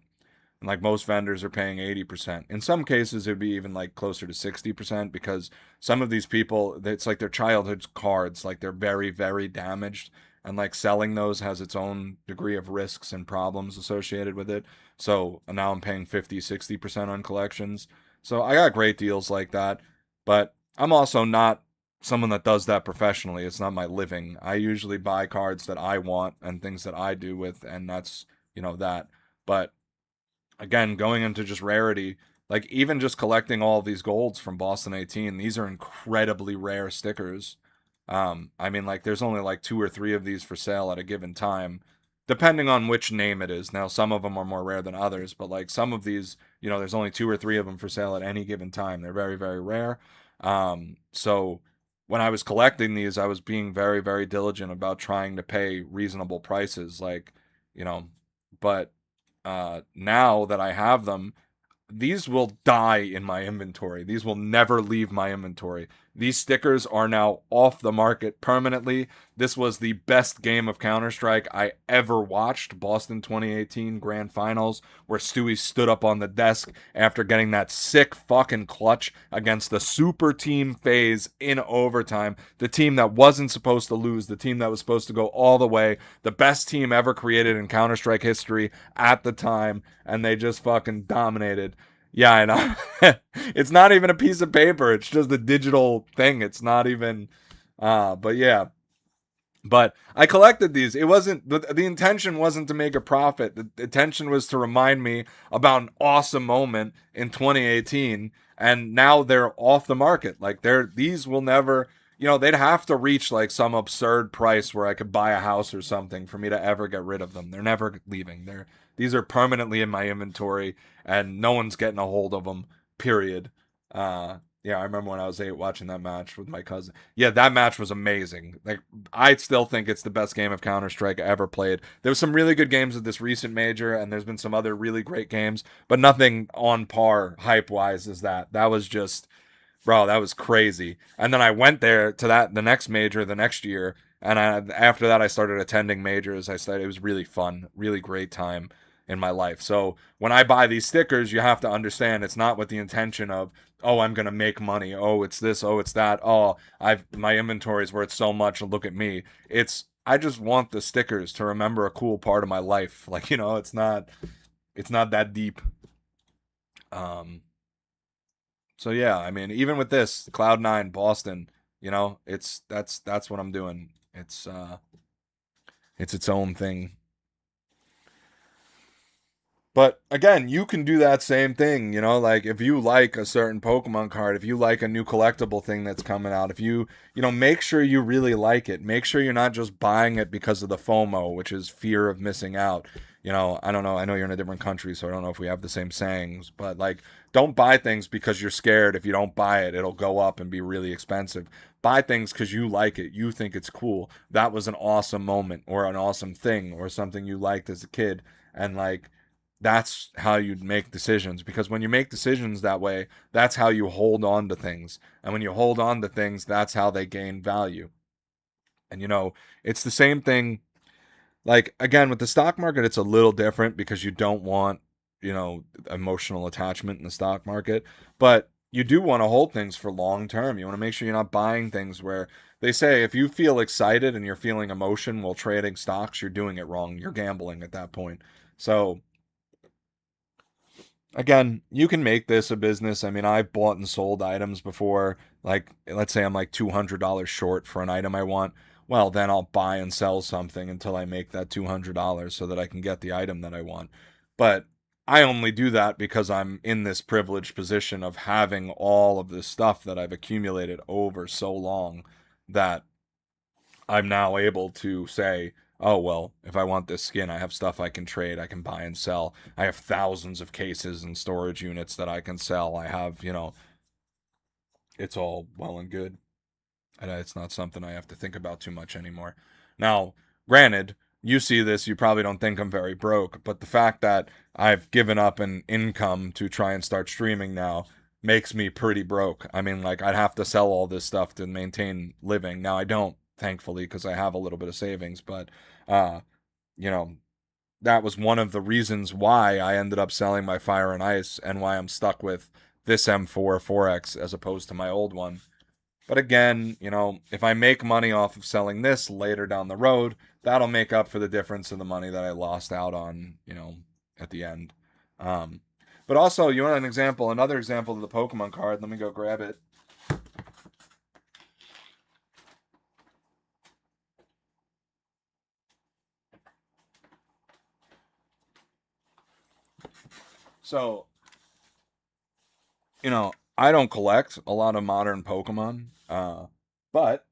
like most vendors are paying 80%. In some cases, it'd be even like closer to 60% because some of these people, it's like their childhood cards, like they're very, very damaged. And like selling those has its own degree of risks and problems associated with it. So now I'm paying 50, 60% on collections. So I got great deals like that. But I'm also not someone that does that professionally. It's not my living. I usually buy cards that I want and things that I do with, and that's, that. But again, going into just rarity, like even just collecting all of these golds from Boston 18, these are incredibly rare stickers. I mean, like there's only like 2 or 3 of these for sale at a given time, depending on which name it is. Now, some of them are more rare than others, but like some of these, there's only 2 or 3 of them for sale at any given time. They're very, very rare. So when I was collecting these, I was being very, very diligent about trying to pay reasonable prices, like, you know, but now that I have them, these will die in my inventory. These will never leave my inventory. These stickers are now off the market permanently. This was the best game of Counter-Strike I ever watched, Boston 2018 Grand Finals, where Stewie stood up on the desk after getting that sick fucking clutch against the super team FaZe in overtime. The team that wasn't supposed to lose, the team that was supposed to go all the way, the best team ever created in Counter-Strike history at the time, and they just fucking dominated. Yeah, I know. It's not even a piece of paper. It's just a digital thing. It's not even but yeah. But I collected these. It wasn't the intention wasn't to make a profit. The intention was to remind me about an awesome moment in 2018, and now they're off the market. Like these will never, they'd have to reach like some absurd price where I could buy a house or something for me to ever get rid of them. They're never leaving. These are permanently in my inventory and no one's getting a hold of them. Period. Yeah, I remember when I was 8 watching that match with my cousin. Yeah, that match was amazing. Like, I still think it's the best game of Counter-Strike I ever played. There was some really good games at this recent major, and there's been some other really great games, but nothing on par hype-wise as that. That was just, bro, that was crazy. And then I went there to the next major the next year, and after that I started attending majors. It was really fun, really great time in my life. So when I buy these stickers, you have to understand it's not with the intention of, oh, I'm gonna make money. Oh, it's this. Oh, it's that. Oh, my inventory is worth so much. Look at me. I just want the stickers to remember a cool part of my life. Like, it's not that deep. Um. So yeah, I mean, even with this Cloud9 Boston, that's what I'm doing. It's its own thing. But again, you can do that same thing, like if you like a certain Pokemon card, if you like a new collectible thing that's coming out, if make sure you really like it. Make sure you're not just buying it because of the FOMO, which is fear of missing out. I don't know. I know you're in a different country, so I don't know if we have the same sayings, but like, don't buy things because you're scared if you don't buy it, it'll go up and be really expensive. Buy things because you like it. You think it's cool. That was an awesome moment or an awesome thing or something you liked as a kid. And like, that's how you make decisions, because when you make decisions that way, that's how you hold on to things, and when you hold on to things, that's how they gain value. And it's the same thing, like again with the stock market. It's a little different because you don't want emotional attachment in the stock market, but you do want to hold things for long term. You want to make sure you're not buying things where they say if you feel excited and you're feeling emotion while trading stocks, you're doing it wrong. You're gambling at that point. So again, you can make this a business. I mean, I've bought and sold items before. Like, let's say I'm like $200 short for an item I want. well, then I'll buy and sell something until I make that $200 so that I can get the item that I want. But I only do that because I'm in this privileged position of having all of this stuff that I've accumulated over so long that I'm now able to say, oh, well, if I want this skin, I have stuff I can trade, I can buy and sell. I have thousands of cases and storage units that I can sell. I have, it's all well and good. And it's not something I have to think about too much anymore. Now, granted, you see this, you probably don't think I'm very broke, but the fact that I've given up an income to try and start streaming now makes me pretty broke. I mean, like, I'd have to sell all this stuff to maintain living. Now, I don't, thankfully, because I have a little bit of savings, but, uh, you know, that was one of the reasons why I ended up selling my Fire and Ice and why I'm stuck with this M4 4X as opposed to my old one. But again, if I make money off of selling this later down the road, that'll make up for the difference of the money that I lost out on, at the end. Um, but also, you want another example of the Pokemon card. Let me go grab it. So, I don't collect a lot of modern Pokemon, but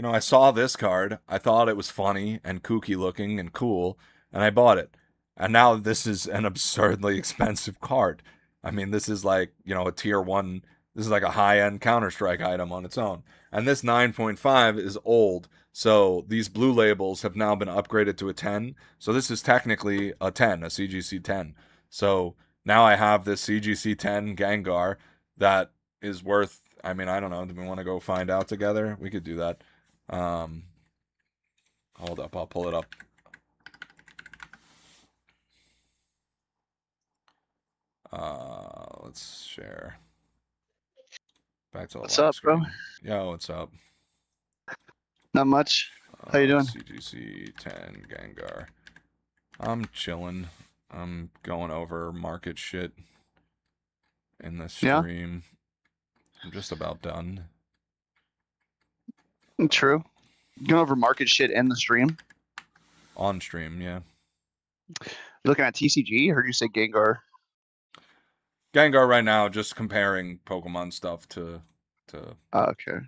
I saw this card. I thought it was funny and kooky looking and cool, and I bought it. And now this is an absurdly expensive card. I mean, this is like, a tier 1, this is like a high-end Counter-Strike item on its own. And this 9.5 is old. So these blue labels have now been upgraded to a 10. So this is technically a 10, a CGC 10. So now I have this CGC 10 Gengar that is worth, I mean, I don't know. Do we want to go find out together? We could do that. Um, Hold up, I'll pull it up. Let's share. Back to the What's live up, bro? screen. Yo, what's up? Not much. How you doing? CGC 10 Gengar. I'm chilling. I'm going over market shit in this Yeah, stream. I'm just about done. true. Going over market shit in the stream. On stream, yeah. You looking at TCG? Heard you say Gengar. Gengar right now, just comparing Pokemon stuff to Okay.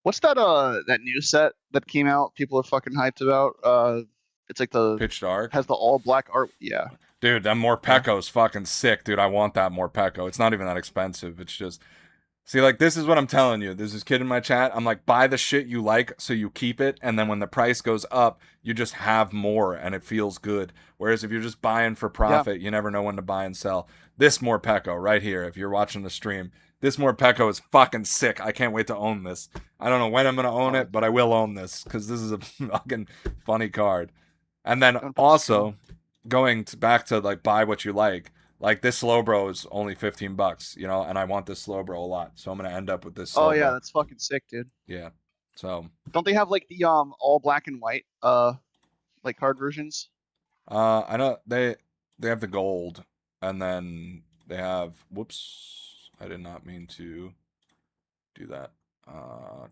What's that new set that came out? People are fucking hyped about. It's like Pitch Dark. has the all black art. Yeah. Dude, that Yeah. Morpeko's fucking sick, dude. I want that Morpeko. It's not even that expensive. It's just see, like, this is what I'm telling you. There's this kid in my chat. I'm like, buy the shit you like so you keep it, and then when the price goes up, you just have more and it feels good. Whereas if you're just buying for Yeah. profit, you never know when to buy and sell. This Morpeko right here, if you're watching the stream, this Morpeko is fucking sick. I can't wait to own this. I don't know when I'm gonna own Oh, it, but I will own this because this is a fucking funny card. And then going for the skin. also back to like buy what you like this Slowbro is only $15, and I want this Slowbro a lot, so I'm gonna end up with this Oh yeah, Slowbro. that's fucking sick, dude. Yeah. So, Don't they have like the all black and white like card versions? I know they have the gold, and then they have. Whoops, I did not mean to do that.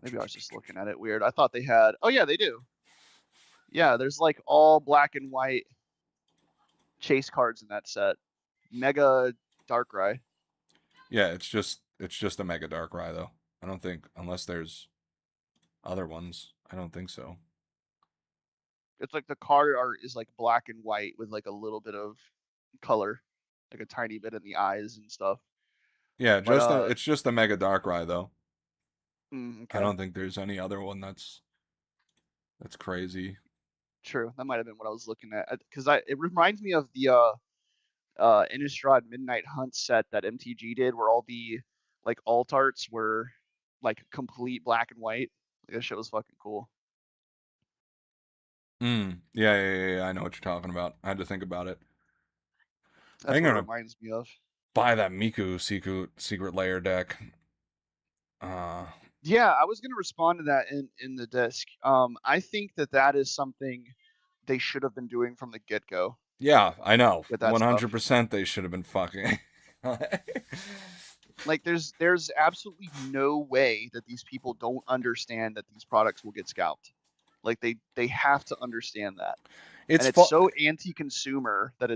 Maybe I was just looking at it weird. I thought they had. Oh yeah, they do. Yeah, there's like all black and white chase cards in that set. Mega Darkrai. Yeah, it's just a Mega Darkrai though. I don't think unless there's other ones. I don't think so. It's like the card art is like black and white with like a little bit of color, like a tiny bit in the eyes and stuff. Yeah, But it's just a Mega Darkrai though. I okay, don't think there's any other one that's crazy. true. That might have been what I was looking at because it reminds me of the Innistrad Midnight Hunt set that MTG did, where all the like alt arts were like complete black and white. Like, that shit was fucking cool. Yeah. I know what you're talking about. I had to think about it. I That's think what I'm it gonna reminds me of. buy that Miku secret layer deck. Uh, Yeah, I was gonna respond to that in the disc. I think that is something they should have been doing from the get go yeah, I know. with that stuff. 100% they should have been fucking. Like there's absolutely no way that these people don't understand that these products will get scalped. Like they have to understand that. And It's it's fu- so anti-consumer that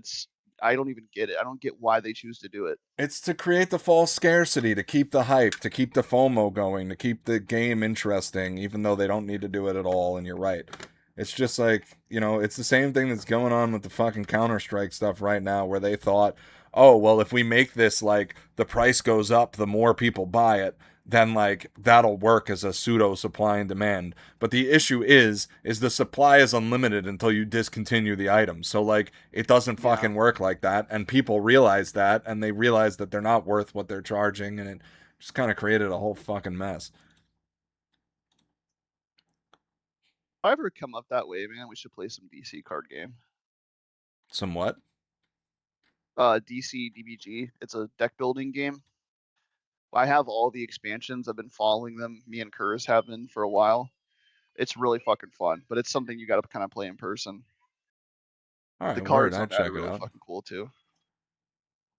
I don't even get it. I don't get why they choose to do it. It's to create the false scarcity, to keep the hype, to keep the FOMO going, to keep the game interesting, even though they don't need to do it at all. And you're right. It's just like, it's the same thing that's going on with the fucking Counter-Strike stuff right now, where they thought, oh, well, if we make this like the price goes up, the more people buy it, then like that'll work as a pseudo supply and demand. But the issue is the supply is unlimited until you discontinue the item. So like it doesn't Yeah. fucking work like that, and people realize that, and they realize that they're not worth what they're charging, and it just kind of created a whole fucking mess. If I ever come up that way, man, we should play some DC card game. Somewhat. DC DBG. It's a deck building game. I have all the expansions. I've been following them. Me and Kurz have been for a while. It's really fucking fun, but it's something you got to kind of play in person. All The right, word. cards on I'd that are check it really out. fucking cool too.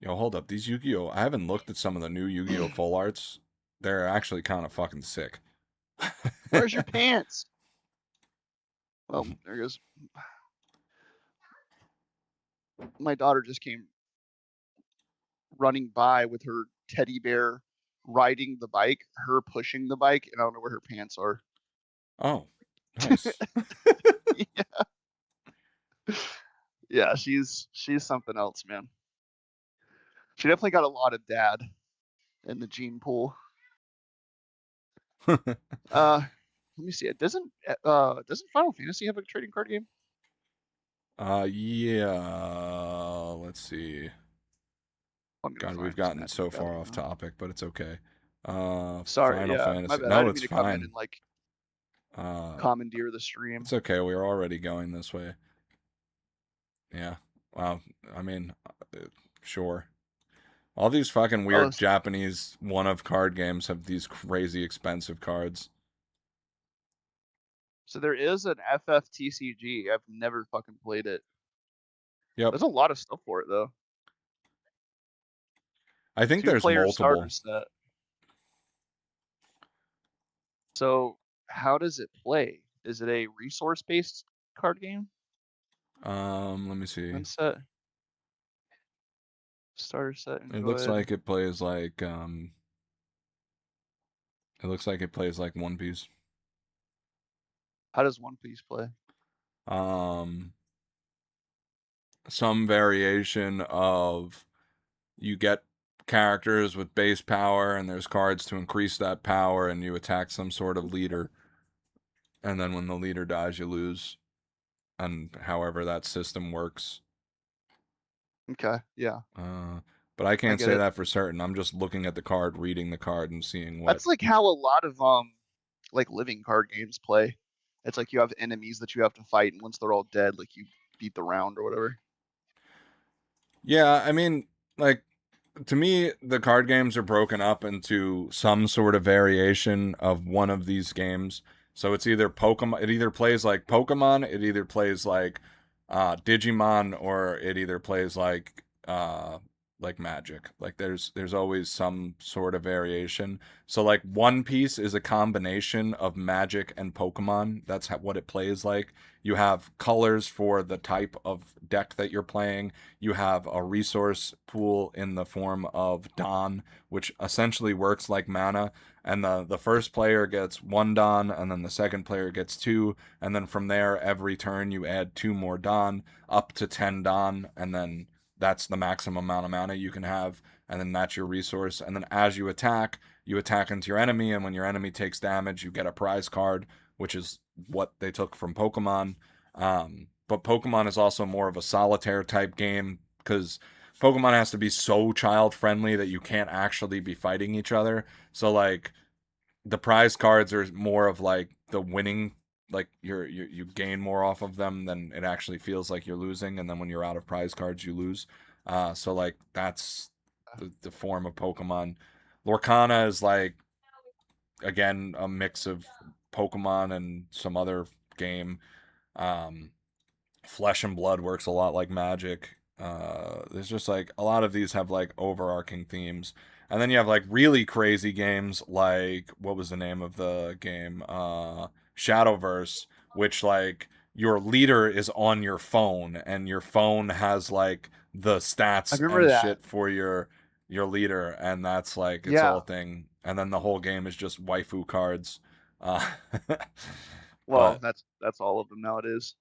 Yo, hold up. These Yu-Gi-Oh! I haven't looked at some of the new Yu-Gi-Oh! Full arts. They're actually kind of fucking sick. Where's your pants? Oh, there goes. My daughter just came running by with her teddy bear riding the bike, her pushing the bike, and I don't know where her pants are. Oh, nice. Yeah, she's something else, man. She definitely got a lot of dad in the gene pool. Let me see. It doesn't Final Fantasy have a trading card game? Yeah. Let's see. I'm gonna God, we've find some gotten Magic so far Valley off now. topic, but it's okay. Sorry, Final yeah, my Fantasy. bad. I No, didn't it's mean to come in fine. and like Uh, commandeer the stream. it's okay. We were already going this way. Yeah. Wow. I mean, sure. All these fucking Oh, weird Japanese one-of card games have these crazy expensive cards. so there is an FFTCG. I've never fucking played it. Yep. There's a lot of stuff for it though. I think there's Two-player starter multiple. set. So how does it play? Is it a resource-based card game? Let me see. One set, starter set, It looks enjoyed. like it plays like it looks like it plays like One Piece. How does One Piece play? Um, some variation of you get characters with base power, and there's cards to increase that power, and you attack some sort of leader, and then when the leader dies, you lose. And however that system works. Okay, yeah, Uh, but I I can't get say it. that for certain. I'm just looking at the card, reading the card, and seeing what. That's like how a lot of like living card games play. It's like you have enemies that you have to fight, and once they're all dead, like you beat the round or whatever. Yeah, I mean, like to me, the card games are broken up into some sort of variation of one of these games. So it's either Pokemon. It either plays like Pokemon. It either plays Digimon, or it either plays like Magic. Like there's always some sort of variation. So like One Piece is a combination of Magic and Pokemon. That's what it plays like. You have colors for the type of deck that you're playing. You have a resource pool in the form of Don, which essentially works like mana. And the first player gets one Don, and then the second player gets two. And then from there, every turn you add two more Don, up to 10 Don. And then that's the maximum amount of mana you can have. And then that's your resource. And then as you attack into your enemy. And when your enemy takes damage, you get a prize card, which is what they took from Pokemon. But Pokemon is also more of a solitaire type game because Pokemon has to be so child friendly that you can't actually be fighting each other. So like the prize cards are more of like the winning, like you gain more off of them than it actually feels like you're losing, and then when you're out of prize cards you lose. So like that's the form of Pokemon. Lorcana is like again a mix of Pokemon and some other game. Um, Flesh and Blood works a lot like Magic. There's just like a lot of these have like overarching themes. And then you have like really crazy games like what was the name of the game? Shadowverse, which like your leader is on your phone and your phone has like the I stats remember and that. shit for your leader, and that's like its Yeah. whole thing. And then the whole game is just waifu cards. Uh, Well, but that's all of them nowadays.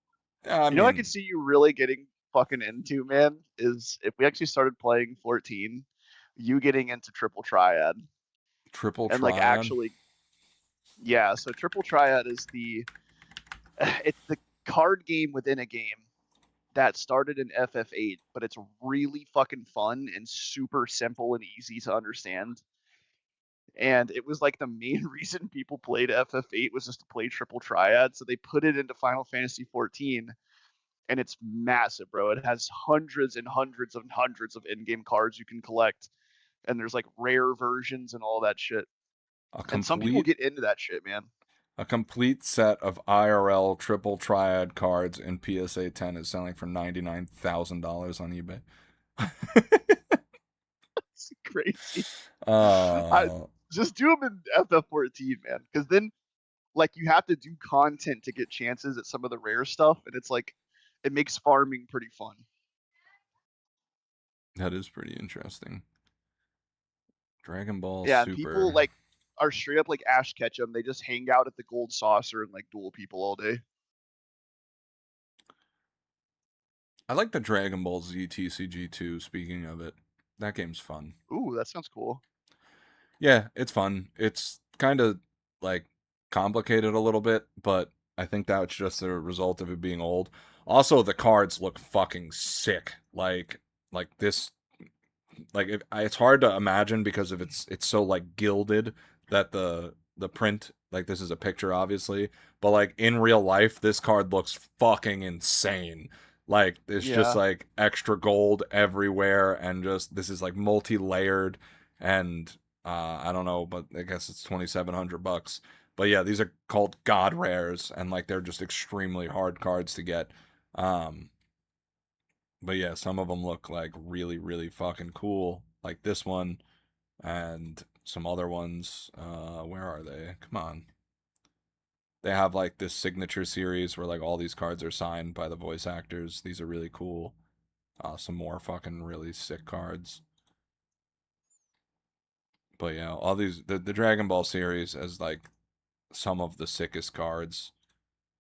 yeah, I You know, I could mean, see you really getting fucking into, man, is if we actually started playing 14, you getting into Triple Triad triple and like triad. actually, yeah. So Triple Triad is the it's the card game within a game that started in FF8, but it's really fucking fun and super simple and easy to understand. And it was like the main reason people played FF8 was just to play Triple Triad. So they put it into Final Fantasy 14, and it's massive, bro. It has hundreds and hundreds and hundreds of in-game cards you can collect, and there's like rare versions and all that shit. A And some people complete get into that shit, man. A complete set of IRL triple triad cards in PSA 10 is selling for $99,000 on eBay. It's crazy. I uh, just do them in FF14, man, because then like you have to do content to get chances at some of the rare stuff, and it's like it makes farming pretty fun. that is pretty interesting. Dragon Ball Yeah, and people Super. like are straight up like Ash Ketchum. They just hang out at the Gold Saucer and like duel people all day. I like the Dragon Ball Z TCG2, speaking of it. That game's fun. Ooh, that sounds cool. Yeah, it's fun. It's kind of like complicated a little bit, but I think that's just a result of it being old. Also, the cards look fucking sick. Like this it's hard to imagine because of it's so like gilded that the print, like this is a picture obviously, but like in real life this card looks fucking insane. Like there's just Yeah. like extra gold everywhere, and just this is like multi-layered, and I don't know, but I guess it's $2,700. But yeah, these are called god rares, and like they're just extremely hard cards to get. um but yeah, some of them look like really, really fucking cool, like this one, and some other ones. Where are they? Come on. They have like this signature series where like all these cards are signed by the voice actors. These are really cool. Some more fucking really sick cards. But yeah, all these the Dragon Ball series has like some of the sickest cards,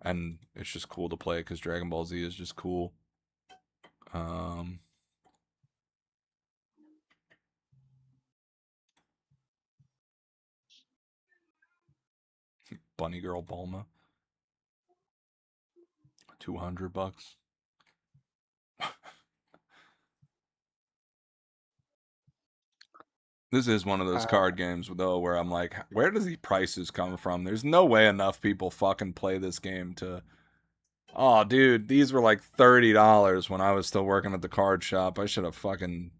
and it's just cool to play because Dragon Ball Z is just cool. Um, Bunny Girl Bulma, $200. This is one of those Uh, card games though where I'm like, where does the prices come from? There's no way enough people fucking play this game to. Oh, dude, these were like $30 when I was still working at the card shop. I should have fucking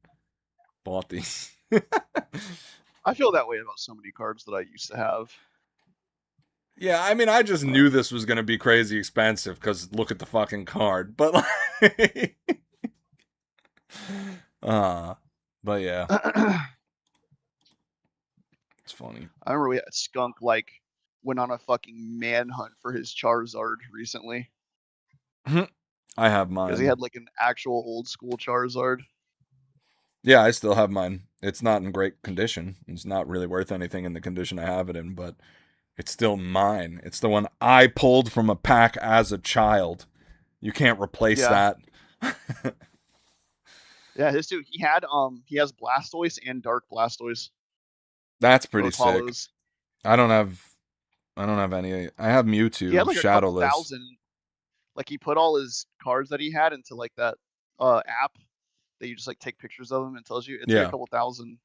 bought these. I feel that way about so many cards that I used to have. Yeah, I mean, I just knew this was gonna be crazy expensive because look at the fucking card. But like, uh, but yeah, I it's funny. remember we had Skunk like went on a fucking manhunt for his Charizard recently I have because he mine. had like an actual old school Charizard. Yeah, I still have mine. It's not in great condition. It's not really worth anything in the condition I have it in, but it's still mine. It's the one I pulled from a pack as a child. You can't replace Yeah, that. yeah. His too. He has Blastoise and Dark Blastoise, That's pretty both sick. hollows. I don't have I don't have any. I have He had Mewtwo like a couple Shadowless. thousand. Like he put all his cards that he had into like that app that you just like take pictures of them and tells you it's like a Yeah. couple thousand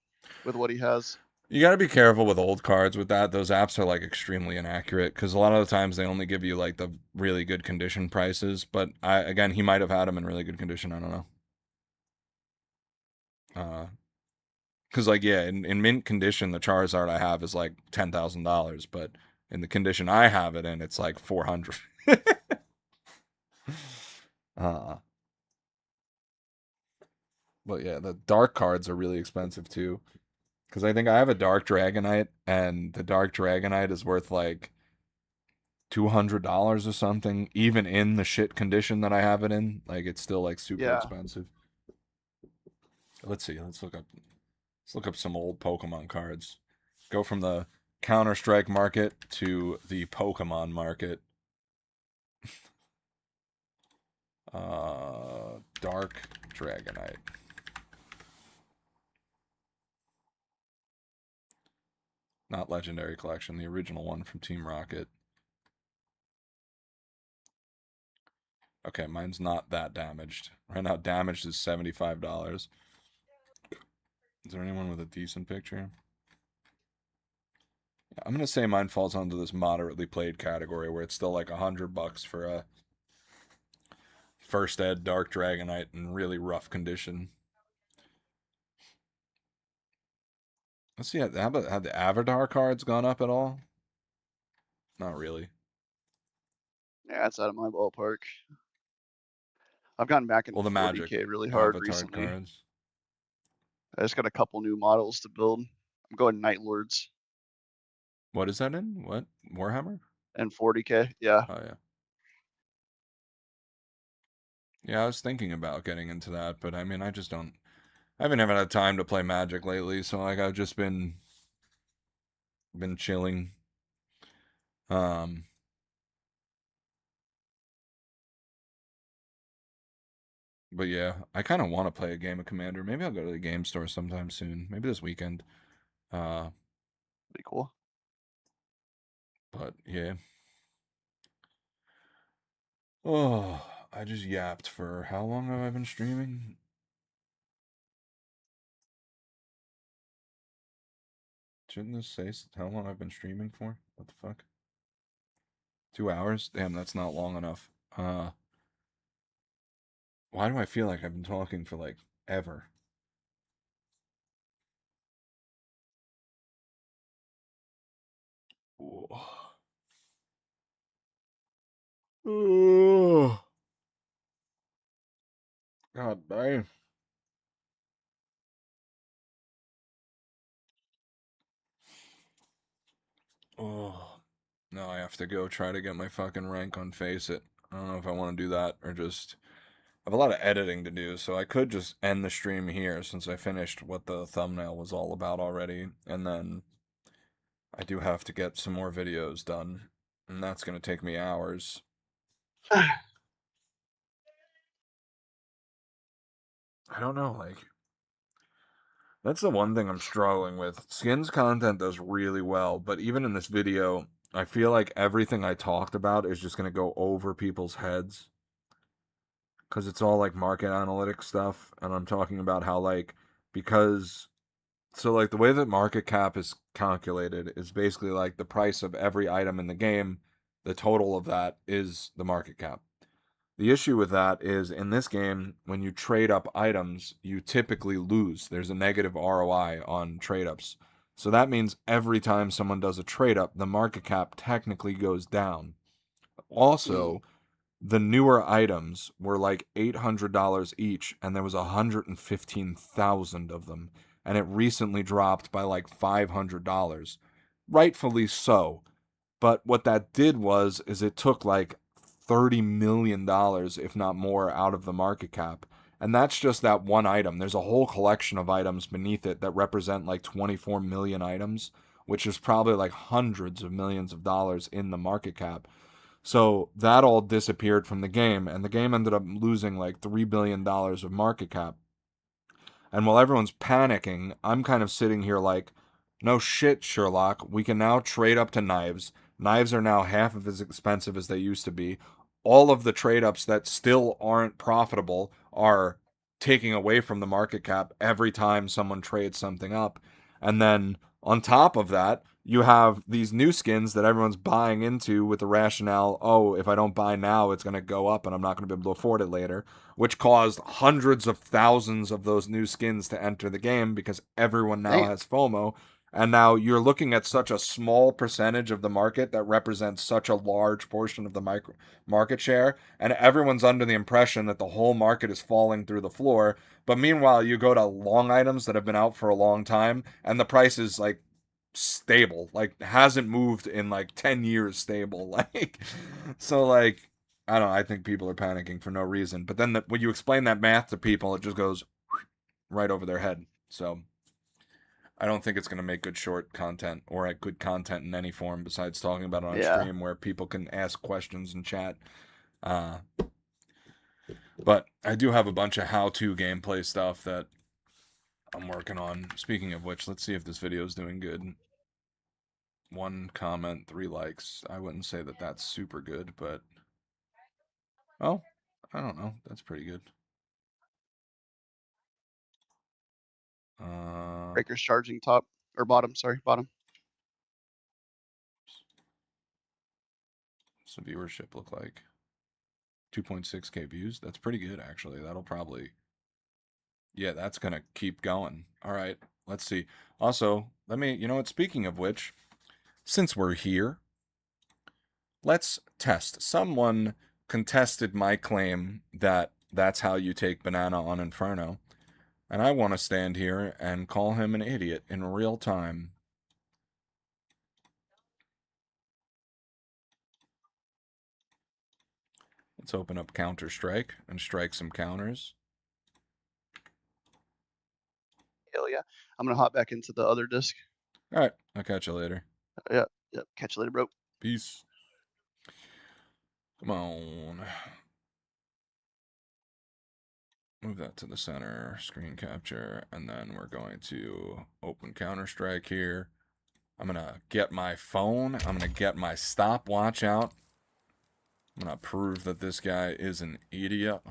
with what he has. You got to be careful with old cards with that. Those apps are like extremely inaccurate because a lot of the times they only give you like the really good condition prices. But again, he might have had them in really good condition. I don't know. Because like yeah, in mint condition, the Charizard I have is like $10,000, but in the condition I have it in, it's like 400. uh, But yeah, the dark cards are really expensive too. Because I think I have a Dark Dragonite, and the Dark Dragonite is worth like $200 or something, even in the shit condition that I have it in. Like it's still like super Yeah. expensive. Let's see. Let's look up some old Pokemon cards. Go from the Counter-Strike market to the Pokemon market. Dark Dragonite. Not Legendary Collection, the original one from Team Rocket. Okay, mine's not that damaged. Right now, damaged is $75. Is there anyone with a decent picture? I'm gonna say mine falls onto this moderately played category where it's still like $100 for a first ed Dark Dragonite in really rough condition. Let's see. How about have the Avatar cards gone up at all? Not really. Yeah, it's out of my ballpark. I've gotten back into Well, the Magic 40K really hard Avatar recently. cards. I just got a couple new models to build. I'm going Night Lords What is that in? What? Warhammer? and 40K. Yeah. Oh yeah. Yeah, I was thinking about getting into that, but I mean, I just don't. I haven't even had time to play Magic lately, so like I've just been chilling. Um, but yeah, I kind of want to play a game of Commander. Maybe I'll go to the game store sometime soon. Maybe this weekend. Pretty cool. But yeah. Oh, I just yapped for how long have I been streaming? Shouldn't this say how long I've been streaming for? What the fuck? 2 hours? Damn, that's not long enough. Why do I feel like I've been talking for like ever? Oh, God damn. Oh, now I have to go try to get my fucking rank on Face It. I don't know if I want to do that or just. I have a lot of editing to do, so I could just end the stream here since I finished what the thumbnail was all about already, and then I do have to get some more videos done, and that's going to take me hours. I don't know, like, that's the one thing I'm struggling with. Skins content does really well, but even in this video, I feel like everything I talked about is just going to go over people's heads. Because it's all like market analytics stuff, and I'm talking about how, like, because. So, like, the way that market cap is calculated is basically like the price of every item in the game, the total of that is the market cap. The issue with that is in this game, when you trade up items, you typically lose. There's a negative ROI on trade ups. So that means every time someone does a trade up, the market cap technically goes down. Also, the newer items were like $800 each, and there was 115,000 of them. And it recently dropped by like $500. Rightfully so. But what that did is it took like $30 million, if not more, out of the market cap. And that's just that one item. There's a whole collection of items beneath it that represent like 24 million items, which is probably like hundreds of millions of dollars in the market cap. So that all disappeared from the game, and the game ended up losing like $3 billion of market cap. And while everyone's panicking, I'm kind of sitting here like, no shit, Sherlock. We can now trade up to knives. Knives are now half of as expensive as they used to be. All of the trade ups that still aren't profitable are taking away from the market cap every time someone trades something up. And then on top of that, you have these new skins that everyone's buying into with the rationale, oh, if I don't buy now, it's going to go up and I'm not going to be able to afford it later, which caused hundreds of thousands of those new skins to enter the game because everyone now Damn. has FOMO. And now you're looking at such a small percentage of the market that represents such a large portion of the market share, and everyone's under the impression that the whole market is falling through the floor. But meanwhile, you go to long items that have been out for a long time, and the price is like stable, like hasn't moved in like 10 years stable. Like, so like, I don't know. I think people are panicking for no reason. But then when you explain that math to people, it just goes right over their head. So I don't think it's going to make good short content or good content in any form besides talking about it on Yeah. stream where people can ask questions and chat. Uh, but I do have a bunch of how-to gameplay stuff that I'm working on. Speaking of which, let's see if this video is doing good. 1 comment, 3 likes. I wouldn't say that that's super good, but oh, I don't know. That's pretty good. Breaker's charging top or bottom. Sorry, bottom. What's the viewership look like? 2.6K views. That's pretty good, actually. That'll probably, yeah, that's gonna keep going. All right, let's see. Also, let me, you know what? Speaking of which, since we're here, let's test. Someone contested my claim that that's how you take banana on Inferno, and I want to stand here and call him an idiot in real time. Let's open up Counter-Strike and strike some counters. Hell yeah. I'm gonna hop back into the other disc. All right, I'll catch you later. Yep. Catch you later, bro. Peace. Come on. Move that to the center, screen capture, and then we're going to open Counter-Strike here. I'm going to get my phone. I'm going to get my stopwatch out. I'm going to prove that this guy is an idiot.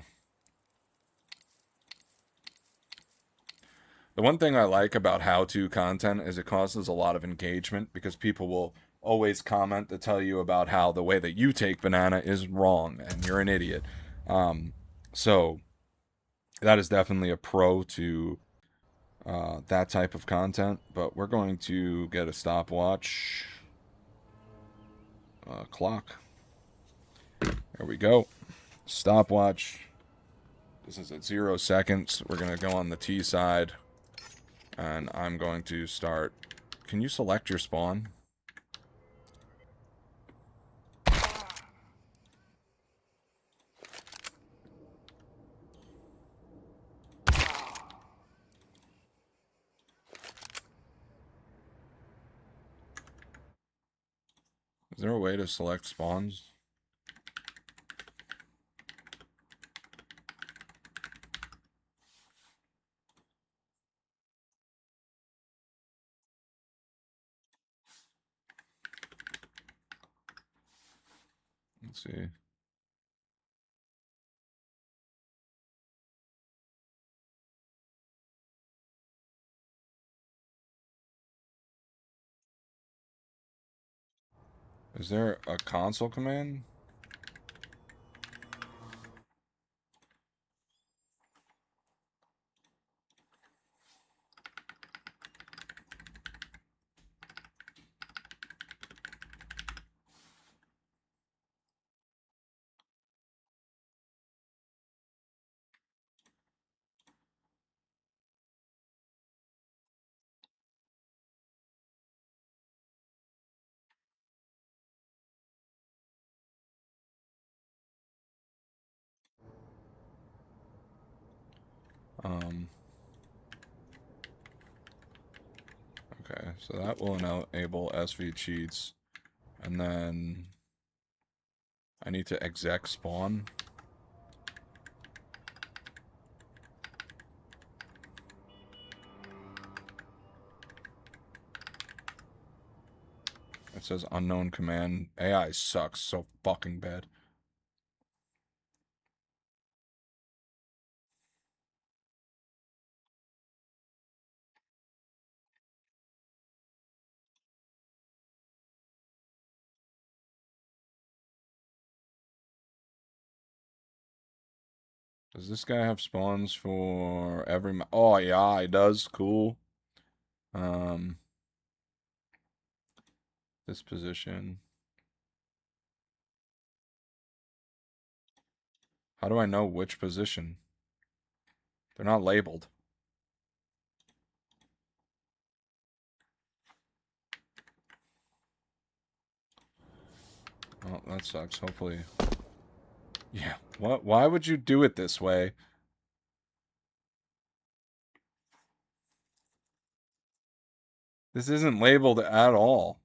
The one thing I like about how-to content is it causes a lot of engagement because people will always comment to tell you about how the way that you take banana is wrong and you're an idiot. So that is definitely a pro to that type of content. But we're going to get a stopwatch clock. There we go. Stopwatch. This is at 0 seconds. We're going to go on the T side. And I'm going to start. Can you select your spawn? Is there a way to select spawns? Let's see. Is there a console command? Okay, so that will enable SV cheats. And then I need to exec spawn. It says unknown command. AI sucks so fucking bad. Does this guy have spawns for every... Oh, yeah, he does. Cool. This position. How do I know which position? They're not labeled. Oh, that sucks. Hopefully. Yeah. What? Why would you do it this way? This isn't labeled at all.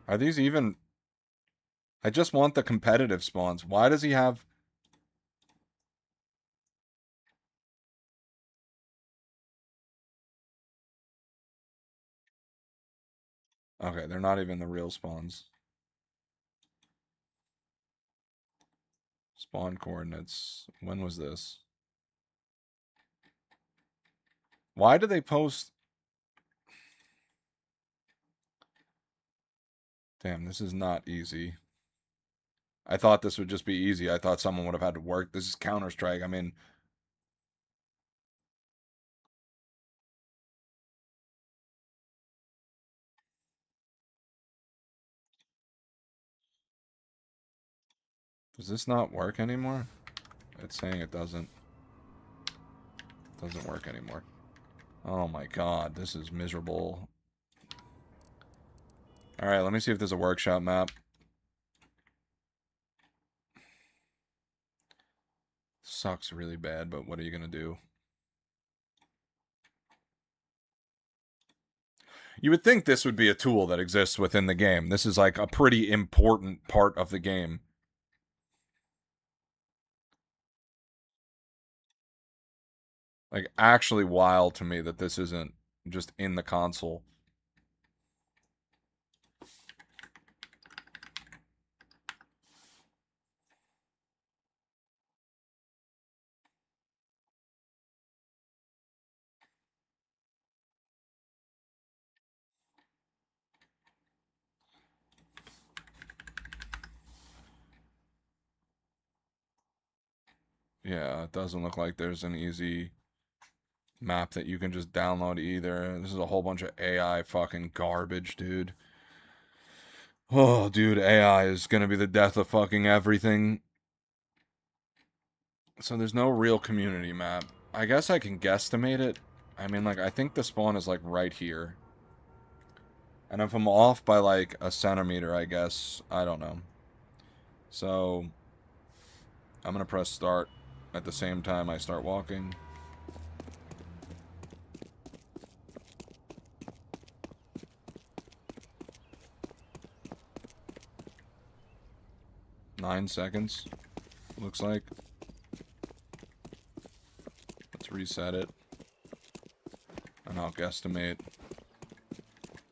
Are these even... I just want the competitive spawns. Why does he have... Okay, they're not even the real spawns. Spawn coordinates. When was this? Why do they post... Damn, this is not easy. I thought this would just be easy. I thought someone would have had to work. This is Counter-Strike. I mean... Does this not work anymore? It's saying it doesn't. Doesn't work anymore. Oh my god, this is miserable. Alright, let me see if there's a workshop map. Sucks really bad, but what are you gonna do? You would think this would be a tool that exists within the game. This is like a pretty important part of the game. Like, actually wild to me that this isn't just in the console. Yeah, it doesn't look like there's an easy map that you can just download either. This is a whole bunch of AI fucking garbage, dude. Oh, dude, AI is gonna be the death of fucking everything. So there's no real community map. I guess I can guesstimate it. I mean, like, I think the spawn is, like, right here. And if I'm off by, like, a centimeter, I guess, I don't know. So, I'm gonna press start at the same time I start walking. Nine seconds, looks like. Let's reset it. And I'll guesstimate.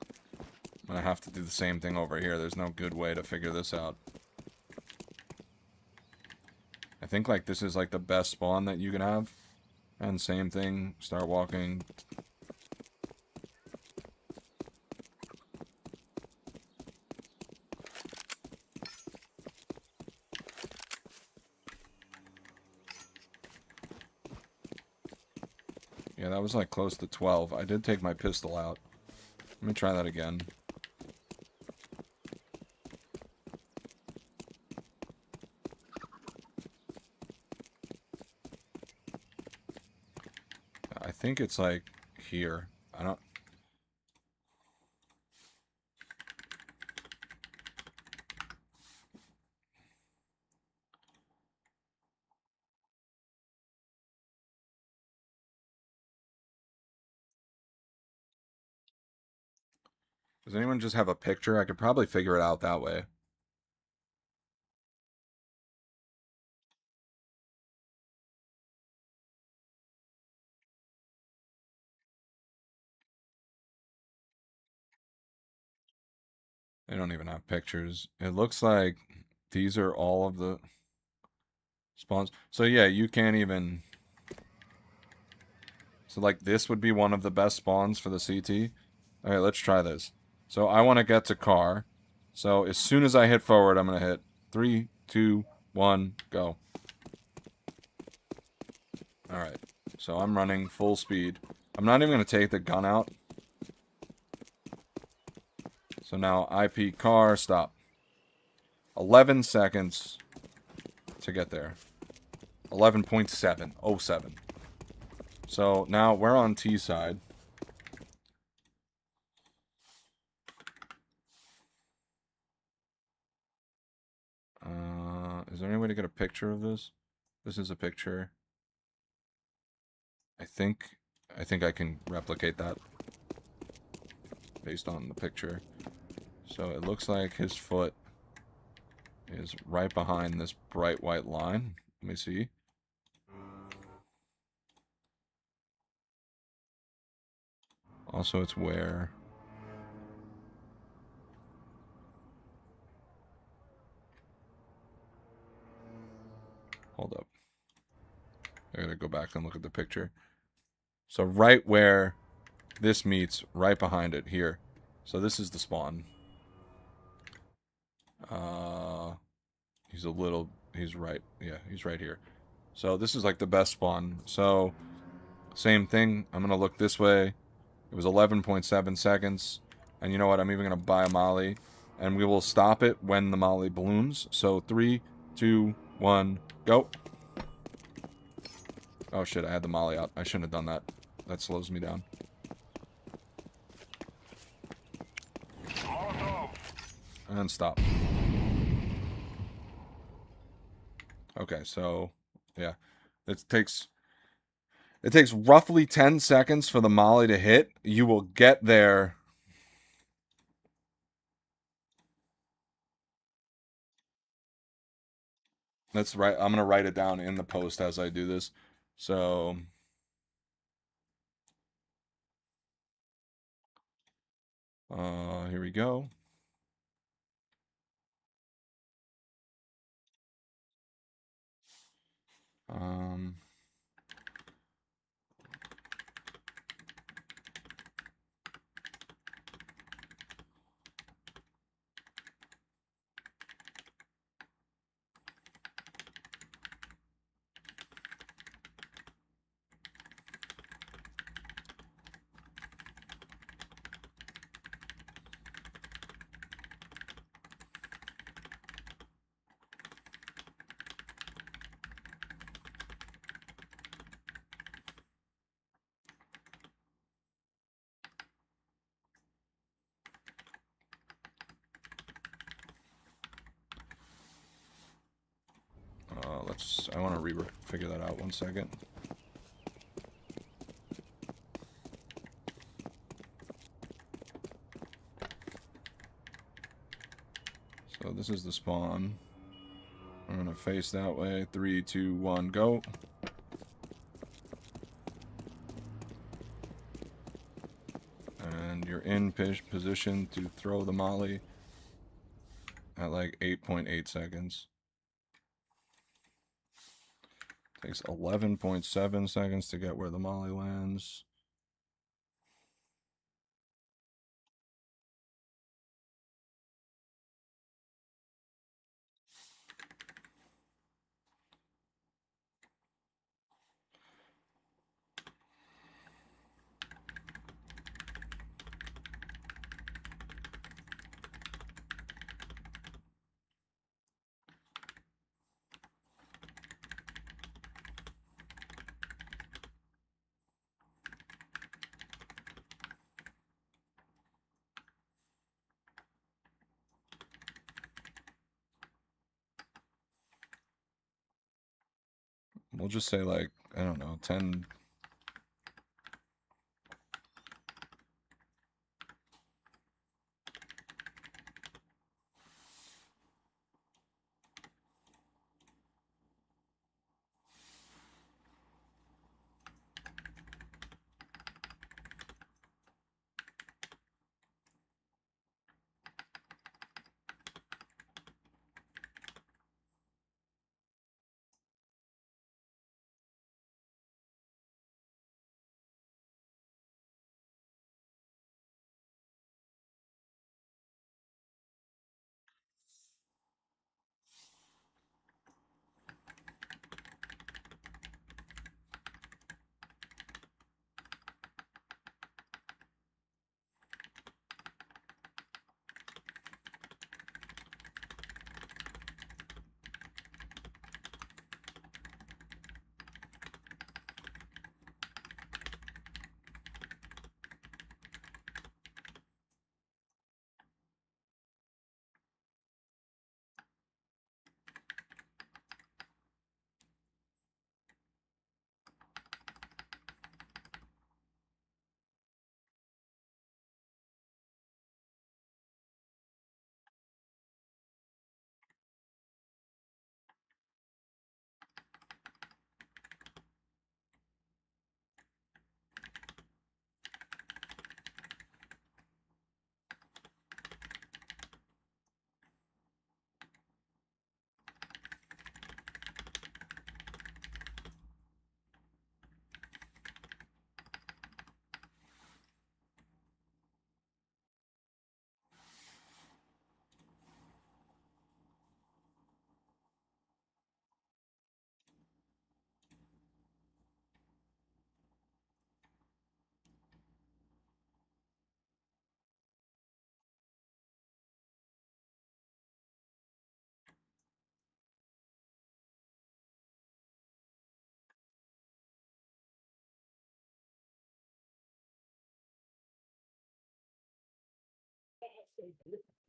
I'm gonna have to do the same thing over here. There's no good way to figure this out. I think, like, this is, like, the best spawn that you can have. And same thing, start walking. Yeah, that was, like, close to 12. I did take my pistol out. Let me try that again. I think it's, like, here. I don't... Does anyone just have a picture? I could probably figure it out that way. They don't even have pictures. It looks like these are all of the spawns. So yeah, you can't even... So, like, this would be one of the best spawns for the CT. Alright, let's try this. So I want to get to car. So as soon as I hit forward, I'm going to hit 3, 2, 1, go. Alright, so I'm running full speed. I'm not even going to take the gun out. So now IP car, stop. 11 seconds to get there. 11.707. So now we're on T side. Is there any way to get a picture of this? This is a picture. I think I can replicate that based on the picture. So it looks like his foot is right behind this bright white line. Let me see. Also, it's where... Hold up. I gotta go back and look at the picture. So right where this meets, right behind it, here. So this is the spawn. He's right. Yeah, he's right here. So this is like the best spawn. So, same thing. I'm gonna look this way. It was 11.7 seconds. And you know what? I'm even gonna buy a molly. And we will stop it when the molly blooms. So 3, 2, 1, go. Oh shit, I had the molly out. I shouldn't have done that. That slows me down. And stop. Okay, so yeah. It takes roughly 10 seconds for the molly to hit. You will get there. That's right. I'm going to write it down in the post as I do this. So here we go. Um I want to figure that out 1 second. So this is the spawn. I'm going to face that way. 3, 2, 1, go. And you're in position to throw the molly at like 8.8 seconds. Takes 11.7 seconds to get where the molly lands. We'll just say like, I don't know, 10,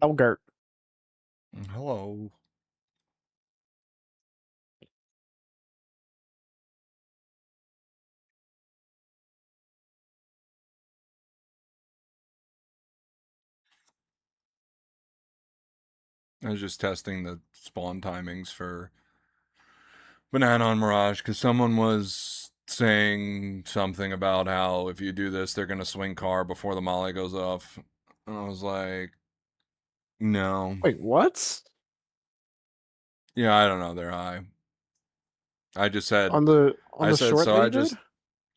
Elgert. Hello. I was just testing the spawn timings for Banana on Mirage because someone was saying something about how if you do this, they're going to swing car before the molly goes off. And I was like, no. Wait, what? Yeah, I don't know. They're high. I just said, On the I said, short so that I you just, did?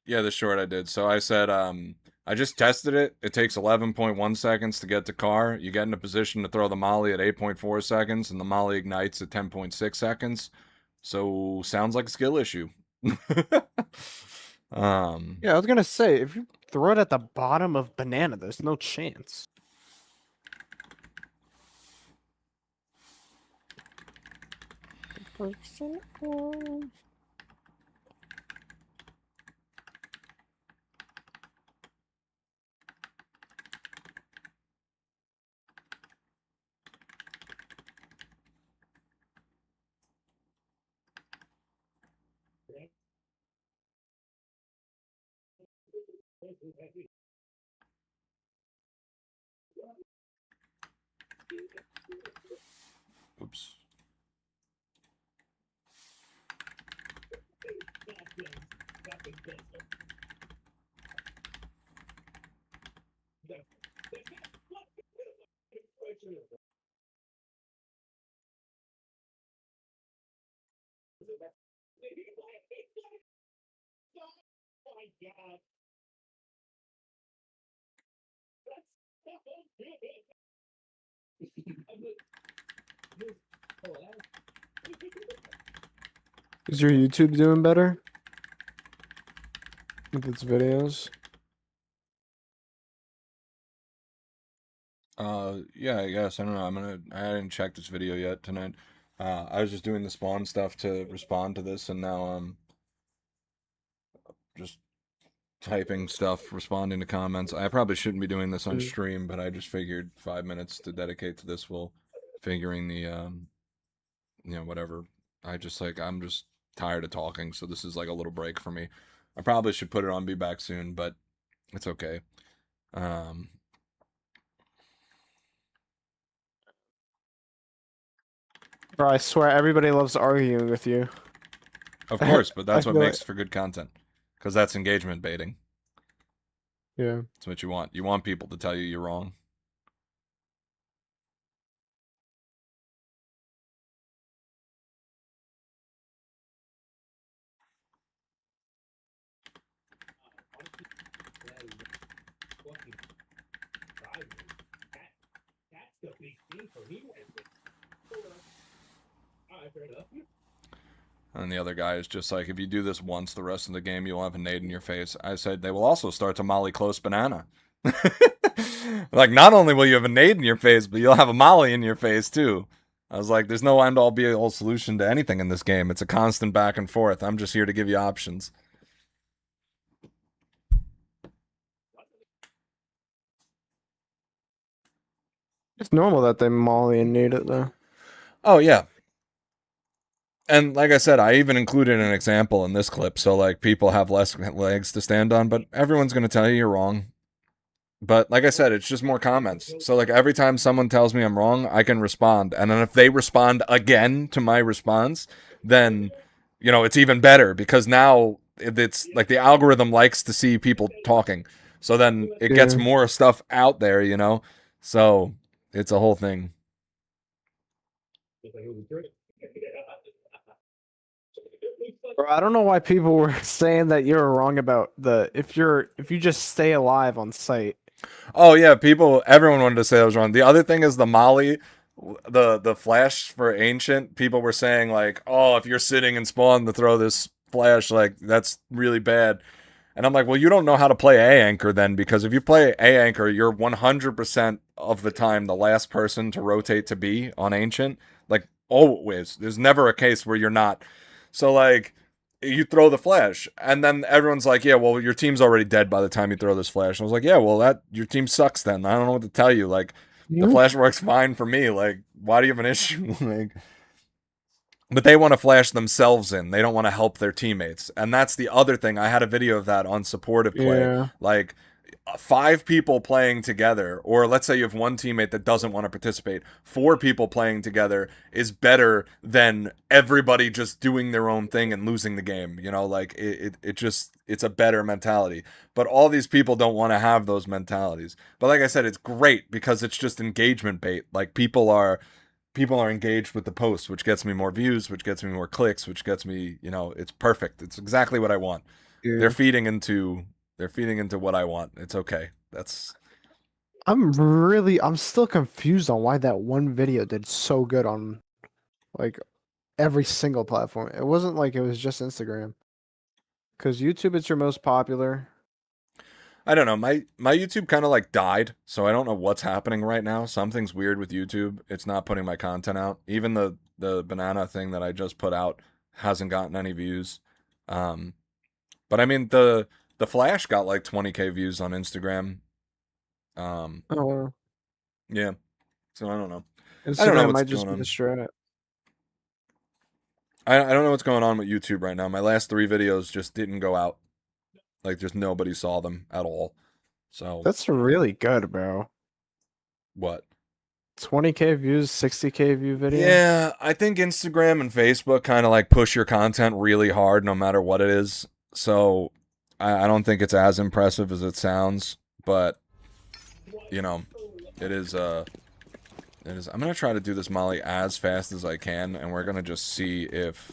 yeah, the short I did. So I said, I just tested it. It takes 11.1 seconds to get to car. You get in a position to throw the molly at 8.4 seconds, and the molly ignites at 10.6 seconds. So sounds like a skill issue. Yeah, I was gonna say if you throw it at the bottom of banana, there's no chance. Oops. Is your YouTube doing better with its videos? Yeah, I guess. I don't know. I didn't check this video yet tonight. I was just doing the spawn stuff to respond to this, and now I'm just typing stuff, responding to comments. I probably shouldn't be doing this on stream, but I just figured 5 minutes to dedicate to this will figuring the whatever. I'm just tired of talking, so this is like a little break for me. I probably should put it on Be Back Soon, but it's okay. Bro, I swear everybody loves arguing with you. Of course, but that's I what feel makes for good content. Because that's engagement baiting. Yeah. That's what you want. You want people to tell you you're wrong. And the other guy is just like, if you do this once, the rest of the game, you'll have a nade in your face. I said, they will also start to molly close banana. Like, not only will you have a nade in your face, but you'll have a molly in your face, too. I was like, there's no end-all be-all solution to anything in this game. It's a constant back and forth. I'm just here to give you options. It's normal that they molly and need it though. Oh, yeah. And like I said, I even included an example in this clip, so like people have less legs to stand on, but everyone's going to tell you you're wrong. But like I said, it's just more comments. So like every time someone tells me I'm wrong, I can respond. And then if they respond again to my response, then it's even better because now it's like the algorithm likes to see people talking. So then it gets more stuff out there, So it's a whole thing. Bro, I don't know why people were saying that you're wrong about if you just stay alive on site. Oh yeah, everyone wanted to say I was wrong. The other thing is the molly, the flash for ancient. People were saying like, oh, if you're sitting and spawn to throw this flash, like that's really bad. And I'm like, well, you don't know how to play A anchor then, because if you play A anchor, you're 100% of the time the last person to rotate to B on ancient. Like always, there's never a case where you're not. So like, you throw the flash, and then everyone's like, yeah, well, your team's already dead by the time you throw this flash. And I was like, yeah, well, your team sucks then. I don't know what to tell you. Like, The flash works fine for me. Like, why do you have an issue? Like, but they want to flash themselves in. They don't want to help their teammates. And that's the other thing. I had a video of that on supportive play. Yeah. Like, 5 people playing together, or let's say you have one teammate that doesn't want to participate, 4 people playing together is better than everybody just doing their own thing and losing the game. You know, like it's a better mentality. But all these people don't want to have those mentalities. But like I said, it's great because it's just engagement bait. Like people are engaged with the post, which gets me more views, which gets me more clicks, which gets me, you know, it's perfect. It's exactly what I want. Yeah. They're feeding into what I want. It's okay. I'm still confused on why that one video did so good on like every single platform. It wasn't like it was just Instagram. Because YouTube is your most popular. I don't know. My YouTube kind of like died, so I don't know what's happening right now. Something's weird with YouTube. It's not putting my content out. Even the banana thing that I just put out hasn't gotten any views. But I mean the Flash got like 20K views on Instagram. Oh, Yeah. So I don't know. Instagram what's might just going be the on. strat. I don't know what's going on with YouTube right now. My last 3 videos just didn't go out. Like just nobody saw them at all. So That's really good, bro. what? 20K views, 60K view video. Yeah, I think Instagram and Facebook kind of like push your content really hard no matter what it is. So I don't think it's as impressive as it sounds, but you know, it is I'm gonna try to do this Molly as fast as I can, and we're gonna just see if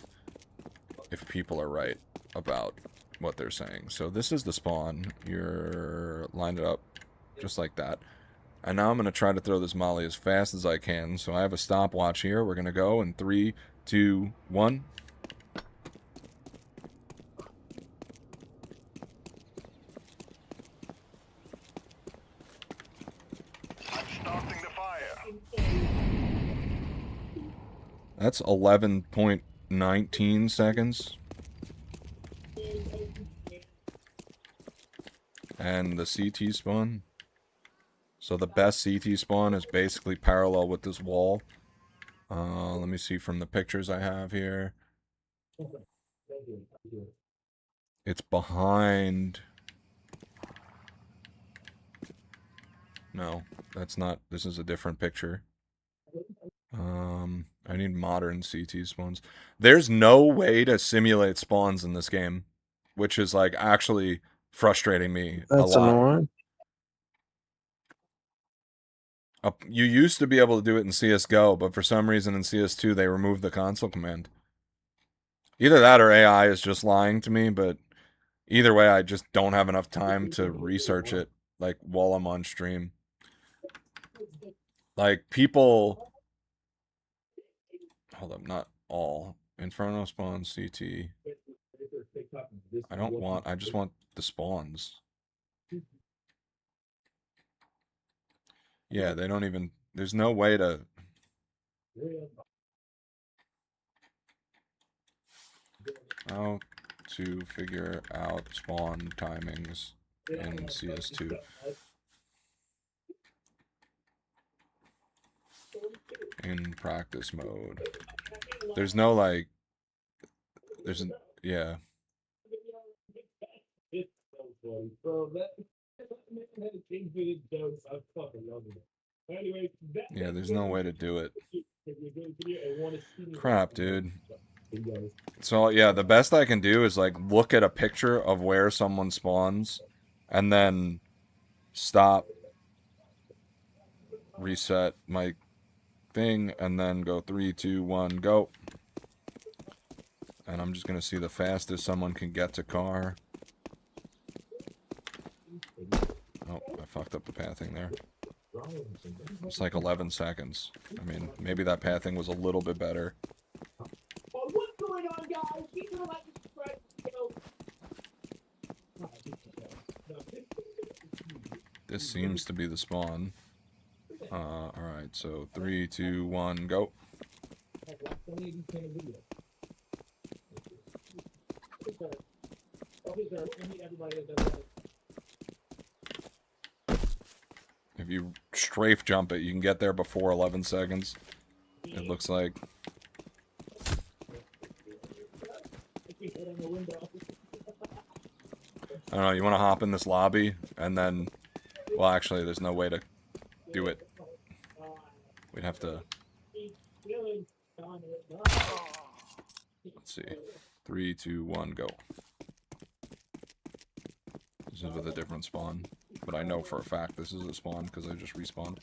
people are right about what they're saying. So this is the spawn. You're lined it up just like that. And now I'm going to try to throw this Molly as fast as I can. So I have a stopwatch here. We're going to go in 3, 2, 1. I'm starting the fire. That's 11.19 seconds. And the CT spawn. So the best CT spawn is basically parallel with this wall. Let me see from the pictures I have here. It's behind... No, that's not... This is a different picture. I need modern CT spawns. There's no way to simulate spawns in this game, which is like actually frustrating me a That's lot. annoying. You used to be able to do it in CSGO, but for some reason in CS2 they removed the console command. Either that or AI is just lying to me, but either way I just don't have enough time to research it like while I'm on stream. Like people... Hold up, not all. Inferno spawn, CT. I just want the spawns. Yeah, they don't even... There's no way to... How to figure out spawn timings in CS2. In practice mode. There's no like... There's an... Yeah. Yeah, there's no way to do it. Crap, dude. So, yeah, the best I can do is, like, look at a picture of where someone spawns, and then stop, reset my thing, and then go 3, 2, 1, go. And I'm just gonna see the fastest someone can get to car. Oh, I fucked up the pathing there. It's like 11 seconds. I mean, maybe that pathing was a little bit better. What's going on, guys? Keep it like This seems to be the spawn. Alright, so 3, 2, 1, go. If you strafe jump it, you can get there before 11 seconds. It looks like. I don't know, you want to hop in this lobby, and then... Well, actually, there's no way to do it. We'd have to... Let's see. 3, 2, 1, go. This is with a different spawn. But I know for a fact this is a spawn, because I just respawned.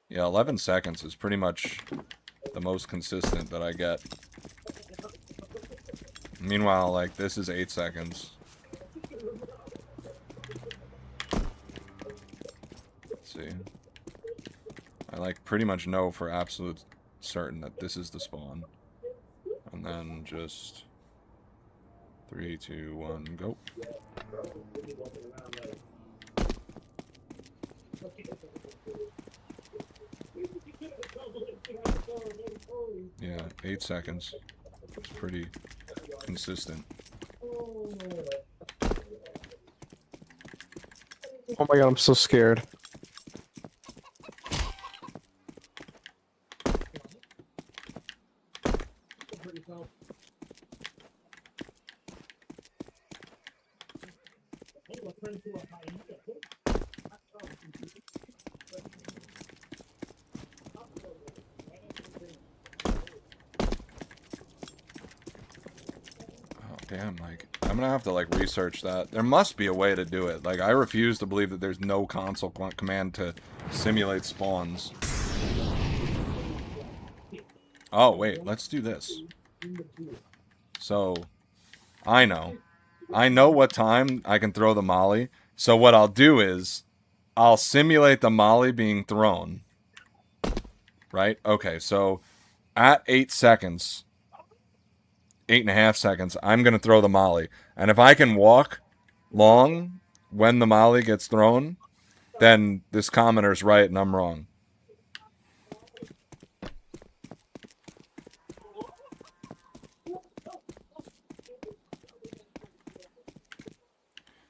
Yeah, 11 seconds is pretty much the most consistent that I get. Meanwhile, like, this is 8 seconds. Let's see. I, like, pretty much know for absolute certain that this is the spawn. And then just... 3, 2, 1, go. Yeah, 8 seconds. It's pretty consistent. Oh my god, I'm so scared. Damn, like, I'm gonna have to, like, research that. There must be a way to do it. Like, I refuse to believe that there's no console command to simulate spawns. Oh, wait, let's do this. So, I know. I know what time I can throw the molly. So what I'll do is, I'll simulate the molly being thrown. Right? Okay, so, at 8 seconds... 8.5 seconds, I'm going to throw the molly. And if I can walk long when the molly gets thrown, then this commenter's right and I'm wrong.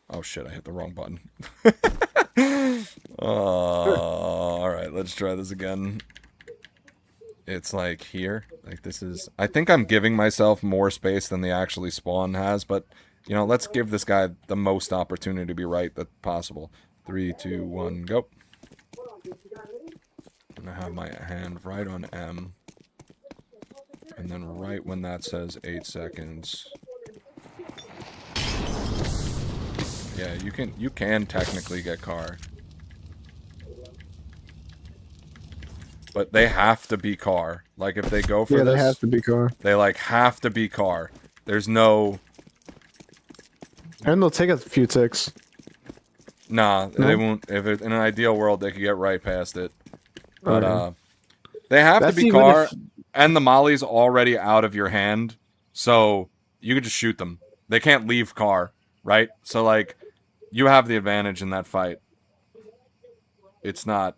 Oh shit, I hit the wrong button. Alright, let's try this again. It's like here, like this is, I think I'm giving myself more space than the actually spawn has, but, you know, let's give this guy the most opportunity to be right that's possible. 3, 2, 1, go. And I have my hand right on M. And then right when that says 8 seconds. Yeah, you can technically get car. But they have to be car. Like, if they go for this... Yeah, they have to be car. They, like, have to be car. There's no... And they'll take a few ticks. Nah, No? they won't. If it, in an ideal world, they could get right past it. But, Okay. they have That's to be even car, if- and the molly's already out of your hand, so you could just shoot them. They can't leave car, right? So, like, you have the advantage in that fight. It's not...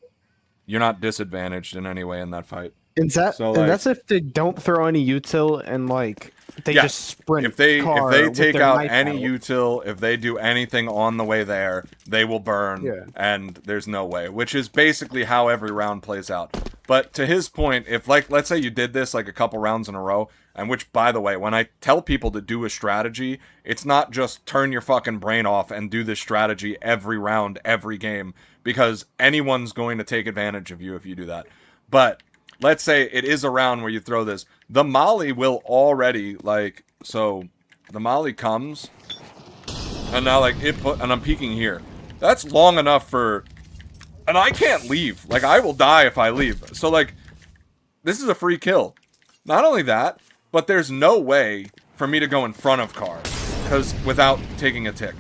You're not disadvantaged in any way in that fight. Is that, So, and like- that's if they don't throw any util and, like, they Yeah, just sprint If they with take their out knife any out. util, if they do anything on the way there, they will burn, Yeah. and there's no way. Which is basically how every round plays out. But to his point, if, like, let's say you did this like a couple rounds in a row, and which, by the way, when I tell people to do a strategy, it's not just turn your fucking brain off and do this strategy every round, every game, because anyone's going to take advantage of you if you do that. But let's say it is a round where you throw this. The molly will already, like, so the molly comes, and now, like, and I'm peeking here. That's long enough for, and I can't leave. Like, I will die if I leave. So, like, this is a free kill. Not only that, but there's no way for me to go in front of car, because without taking a tick.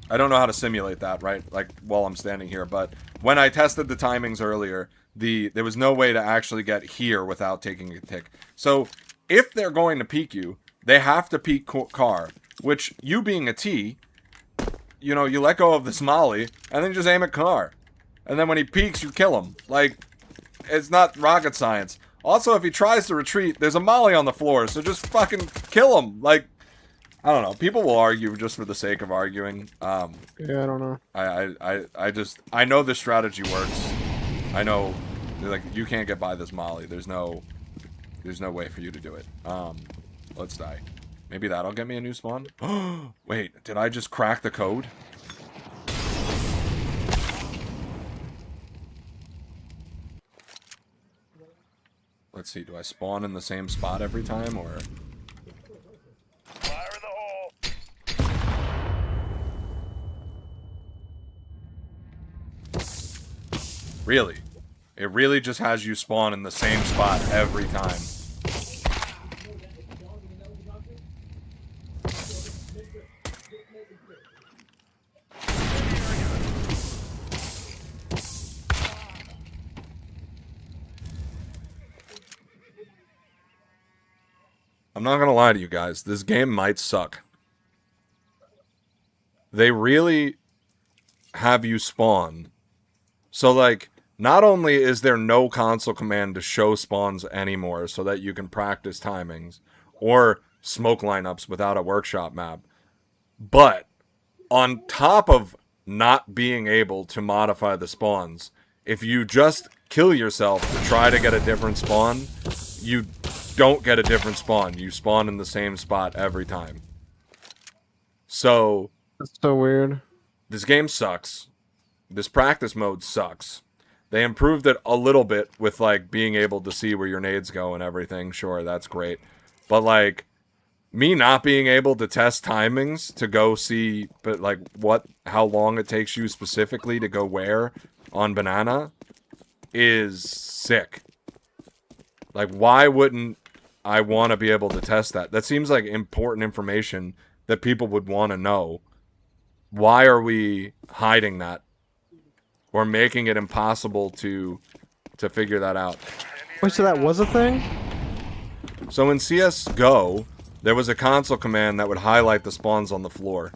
I don't know how to simulate that, right? Like, while I'm standing here, but when I tested the timings earlier, there was no way to actually get here without taking a tick. So, if they're going to peek you, they have to peek car, which, you being a T, you know, you let go of this molly, and then just aim at car. And then when he peeks, you kill him. Like, it's not rocket science. Also, if he tries to retreat, there's a molly on the floor, so just fucking kill him. Like, I don't know. People will argue just for the sake of arguing. Yeah, I don't know. I know this strategy works. I know, like, you can't get by this Molly. There's no way for you to do it. Let's die. Maybe that'll get me a new spawn. Wait, did I just crack the code? Let's see. Do I spawn in the same spot every time, or? Fire in the hole. Really? It really just has you spawn in the same spot every time. I'm not gonna lie to you guys. This game might suck. They really have you spawn. So, like, not only is there no console command to show spawns anymore so that you can practice timings or smoke lineups without a workshop map, but on top of not being able to modify the spawns, if you just kill yourself to try to get a different spawn, you don't get a different spawn. You spawn in the same spot every time. So, That's so weird. this game sucks. This practice mode sucks. They improved it a little bit with, like, being able to see where your nades go and everything. Sure, that's great. But, like, me not being able to test timings to go see, but, like, how long it takes you specifically to go where on Banana is sick. Like, why wouldn't I want to be able to test that? That seems like important information that people would want to know. Why are we hiding that? Or making it impossible to figure that out? Wait, so that was a thing? So in CSGO, there was a console command that would highlight the spawns on the floor.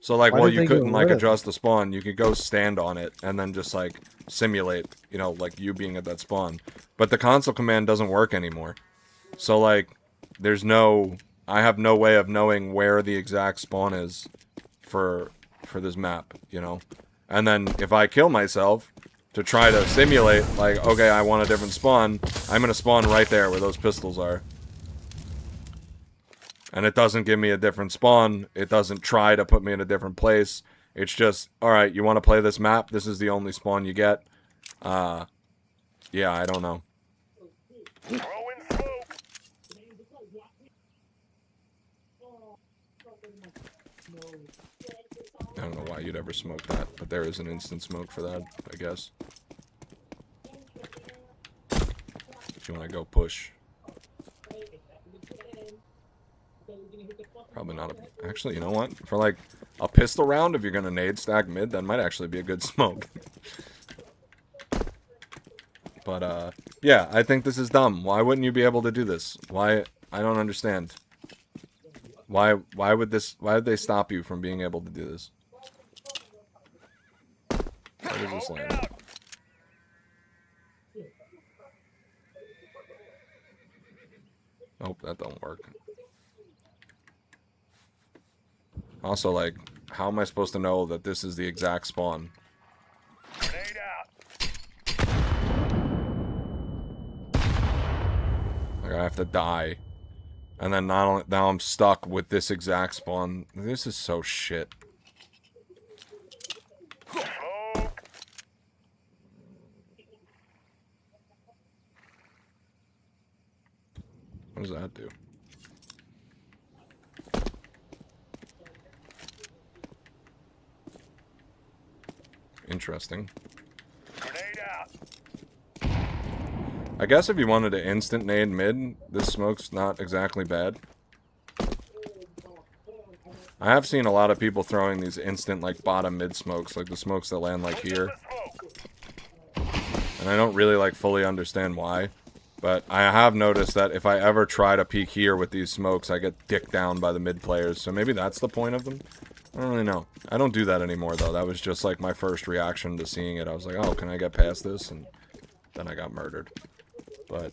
So, like, Why well, did you they get couldn't, like, rid of adjust the spawn. You could go stand on it and then just, like, simulate, you know, like, you being at that spawn. But the console command doesn't work anymore. So, like, I have no way of knowing where the exact spawn is for this map, you know? And then if I kill myself to try to simulate, like, okay, I want a different spawn, I'm going to spawn right there where those pistols are. And it doesn't give me a different spawn. It doesn't try to put me in a different place. It's just, alright, you want to play this map? This is the only spawn you get. Yeah, I don't know. Throwing smoke. I don't know why you'd ever smoke that, but there is an instant smoke for that, I guess. If you want to go push. Probably not a... Actually, you know what? For, like, a pistol round, if you're going to nade stack mid, that might actually be a good smoke. But, yeah, I think this is dumb. Why wouldn't you be able to do this? Why? I don't understand. Why would they stop you from being able to do this? What is this land? Nope, that don't work. Also, like, how am I supposed to know that this is the exact spawn? Grenade out. Like, I have to die. And then now I'm stuck with this exact spawn. This is so shit. Smoke. What does that do? Interesting. Grenade out. I guess if you wanted to instant nade mid, this smoke's not exactly bad. I have seen a lot of people throwing these instant, like, bottom mid smokes, like the smokes that land, like, here. And I don't really, like, fully understand why. But I have noticed that if I ever try to peek here with these smokes, I get dicked down by the mid players. So maybe that's the point of them? I don't really know. I don't do that anymore, though. That was just, like, my first reaction to seeing it. I was like, oh, can I get past this? And then I got murdered. But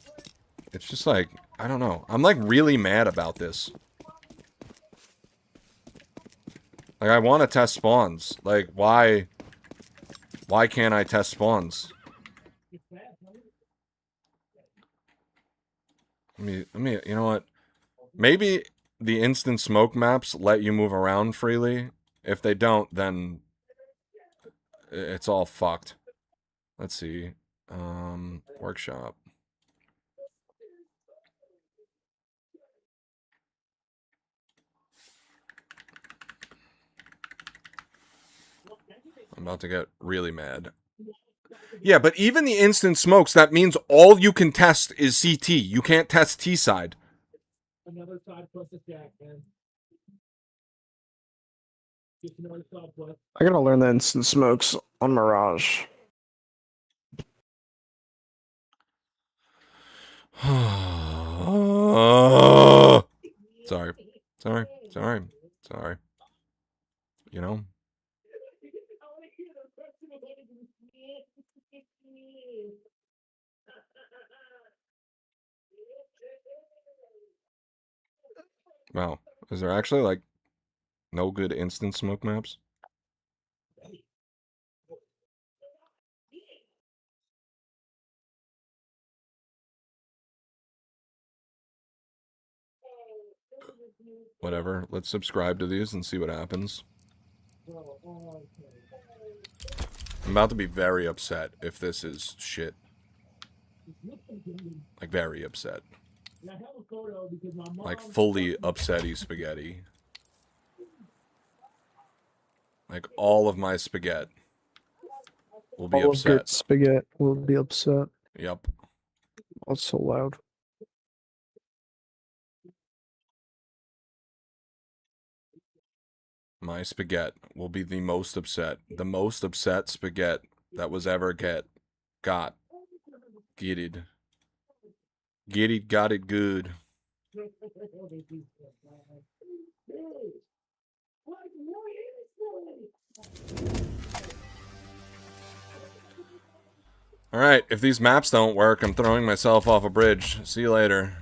it's just like, I don't know. I'm, like, really mad about this. Like, I want to test spawns. Like, why can't I test spawns? Let me, you know what? Maybe the instant smoke maps let you move around freely. If they don't, then it's all fucked. Let's see. Workshop. I'm about to get really mad. Yeah, but even the instant smokes, that means all you can test is CT. You can't test T side. Another side plus a jack, man. Just another side plus. I gotta learn the instant smokes on Mirage. Sorry. You know? Wow. Is there actually, like, no good instant smoke maps? Whatever. Let's subscribe to these and see what happens. I'm about to be very upset if this is shit. Like, very upset. Like, fully upsetty spaghetti. Like, all of my spaghetti will be All of good upset. spaghetti will be upset. Yep. That's so loud. My spaghetti will be the most upset. The most upset spaghetti that was ever got. Get it. Get it, got it good. Alright, if these maps don't work, I'm throwing myself off a bridge. See you later.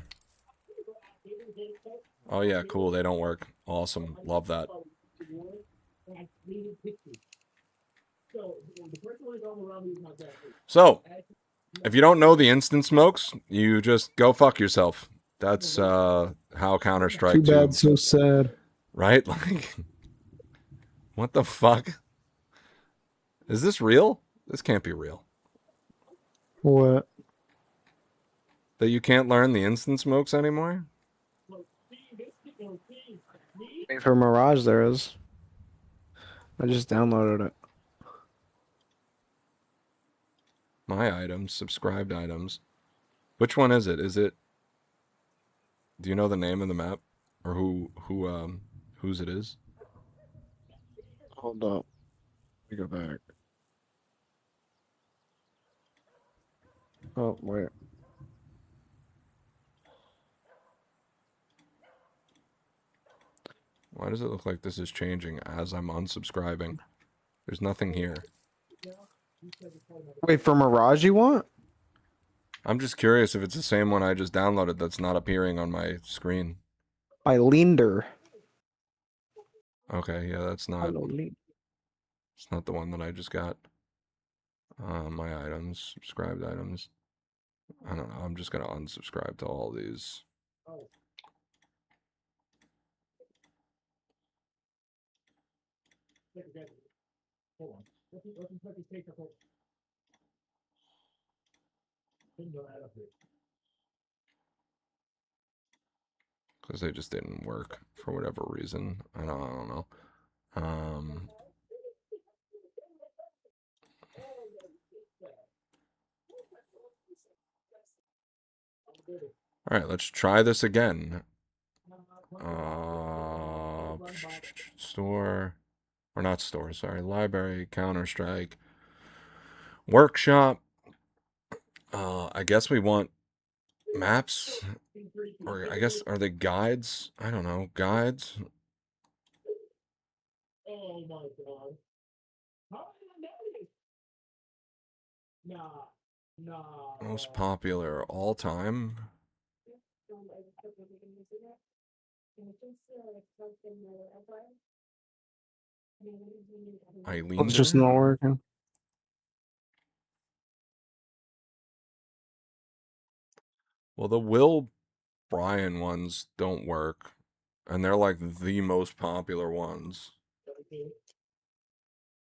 Oh yeah, cool, they don't work. Awesome, love that. So, if you don't know the instant smokes, you just go fuck yourself. That's how Counter-Strike 2... Too bad, so sad. Right? Like, what the fuck? Is this real? This can't be real. What? That you can't learn the instant smokes anymore? For Mirage, there is. I just downloaded it. My items, subscribed items. Which one is it? Is it... Do you know the name of the map? Or whose it is? Hold up. Let me go back. Oh, wait. Why does it look like this is changing as I'm unsubscribing? There's nothing here. Wait, for Mirage you want? I'm just curious if it's the same one I just downloaded that's not appearing on my screen. By Linder. Okay, yeah, that's not... It's not the one that I just got. My items, subscribed items. I don't know, I'm just gonna unsubscribe to all these. Because they just didn't work for whatever reason. I don't know. Alright, let's try this again. Store... Or not store, sorry. Library, Counter-Strike. Workshop. I guess we want maps. Or I guess, are they guides? I don't know. Guides? Oh my god. How did I know? Nah. Most popular all time. Eileen. It's just not working. Well, the Will Bryan ones don't work, and they're like the most popular ones.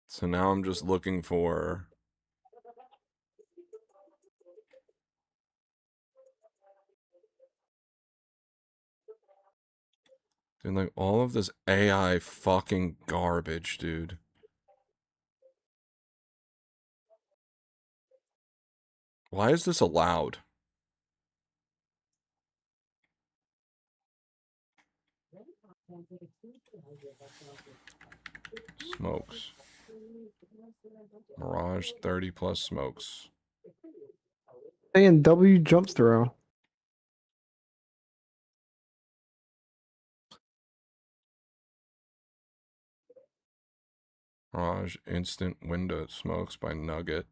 So now I'm just looking for. Dude, like all of this AI fucking garbage, dude. Why is this allowed? Smokes. Mirage 30 plus smokes. And W jump throw. Mirage instant window smokes by Nugget.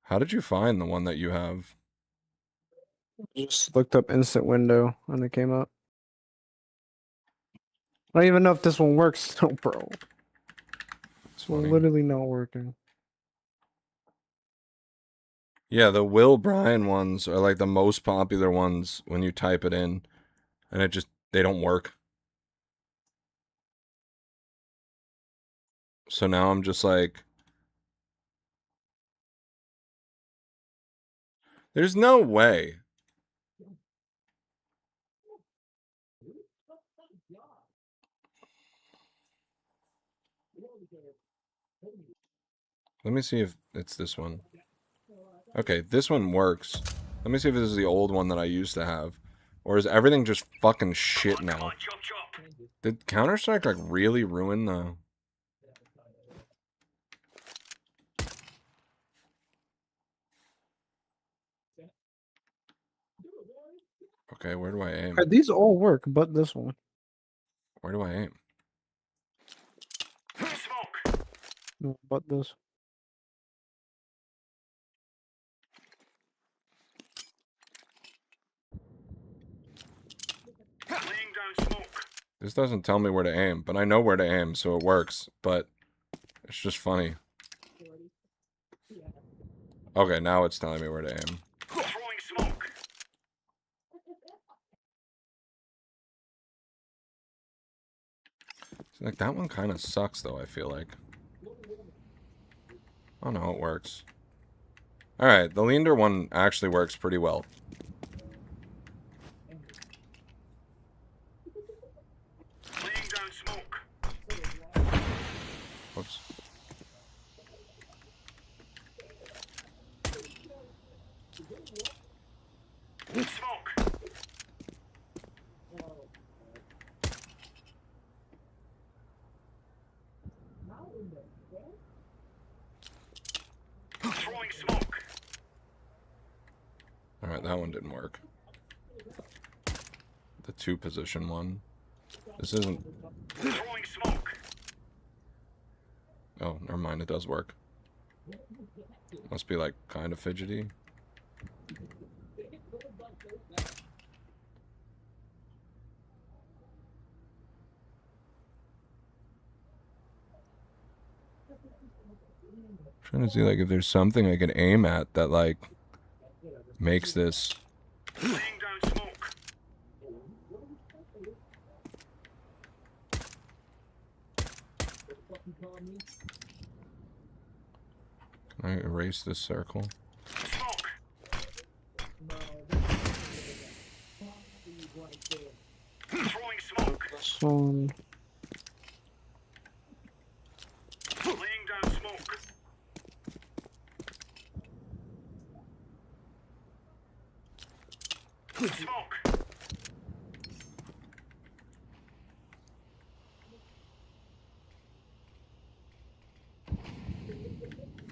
How did you find the one that you have? Just looked up instant window and it came up. I don't even know if this one works still, bro. It's It's funny. literally not working. Yeah, the Will Bryan ones are like the most popular ones when you type it in, and they don't work. So now I'm just like, there's no way. Let me see if it's this one. Okay, this one works. Let me see if this is the old one that I used to have. Or is everything just fucking shit now? Did Counter-Strike like really ruin the... Okay, where do I aim? These all work, but this one. Where do I aim? No, but this. This doesn't tell me where to aim, but I know where to aim, so it works. But it's just funny. Okay, now it's telling me where to aim. Like, that one kind of sucks, though, I feel like. Oh, no, it works. Alright, the Leander one actually works pretty well. Whoops. Alright, that one didn't work. The 2-position one. This isn't... Oh, never mind, it does work. Must be, like, kind of fidgety. Trying to see, like, if there's something I could aim at that, like, makes this... Can I erase this circle? This one.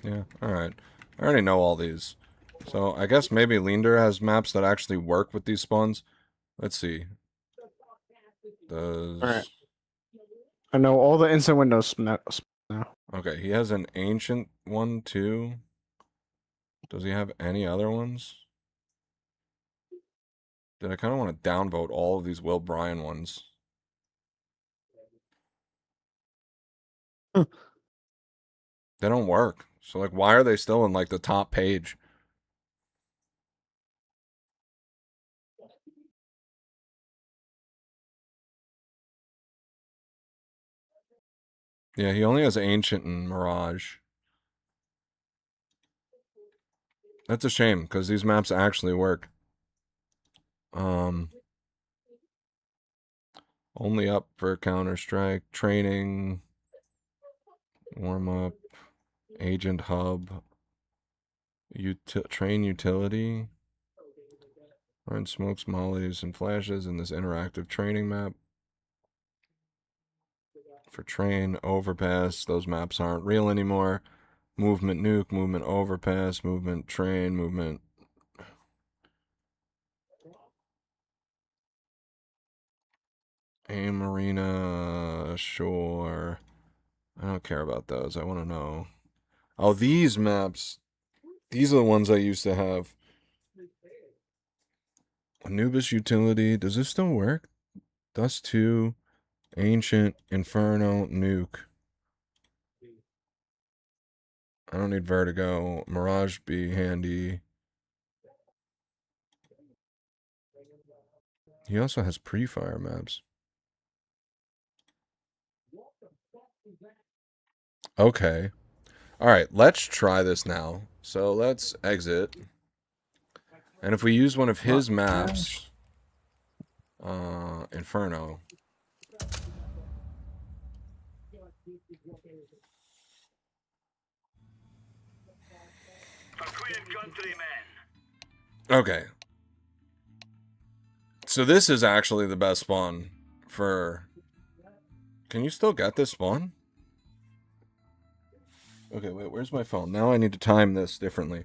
Yeah, alright. I already know all these. So, I guess maybe Leander has maps that actually work with these spawns. Let's see. Does... Alright. I know all the instant windows now. Okay, he has an ancient one, too. Does he have any other ones? Dude, I kind of want to downvote all of these Will Bryan ones. They don't work. So like, why are they still in like the top page? Yeah, he only has Ancient and Mirage. That's a shame because these maps actually work. Only up for Counter-Strike, training, warm-up, agent hub, train utility, learn smokes, mollies, and flashes in this interactive training map. For train, overpass, those maps aren't real anymore. Movement nuke, movement overpass, movement train, movement... Aim arena, shore. I don't care about those. I want to know. Oh, these maps. These are the ones I used to have. Anubis utility. Does this still work? Dust 2, Ancient, Inferno, Nuke. I don't need Vertigo. Mirage be handy. He also has pre-fire maps. Okay. Alright, let's try this now. So let's exit. And if we use one of his maps, Inferno. Okay. So this is actually the best spawn for... Can you still get this spawn? Okay, wait, where's my phone? Now I need to time this differently.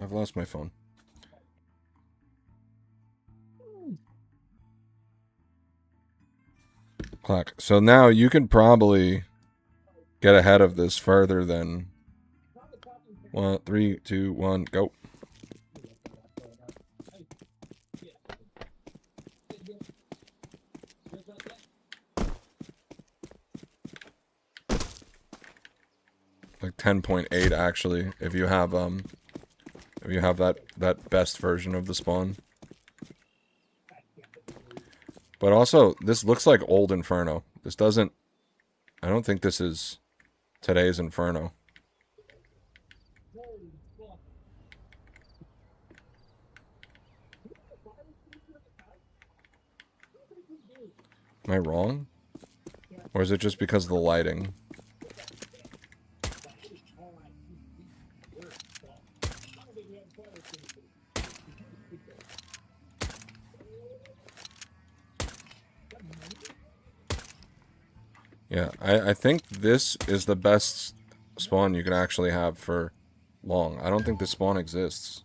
I've lost my phone. Clock. So now you can probably get ahead of this further than... 1, 3, 2, 1, go. Like 10.8 actually, if you have that best version of the spawn. But also, this looks like old Inferno. This doesn't... I don't think this is today's Inferno. Am I wrong? Or is it just because of the lighting? Yeah, I think this is the best spawn you can actually have for long. I don't think this spawn exists.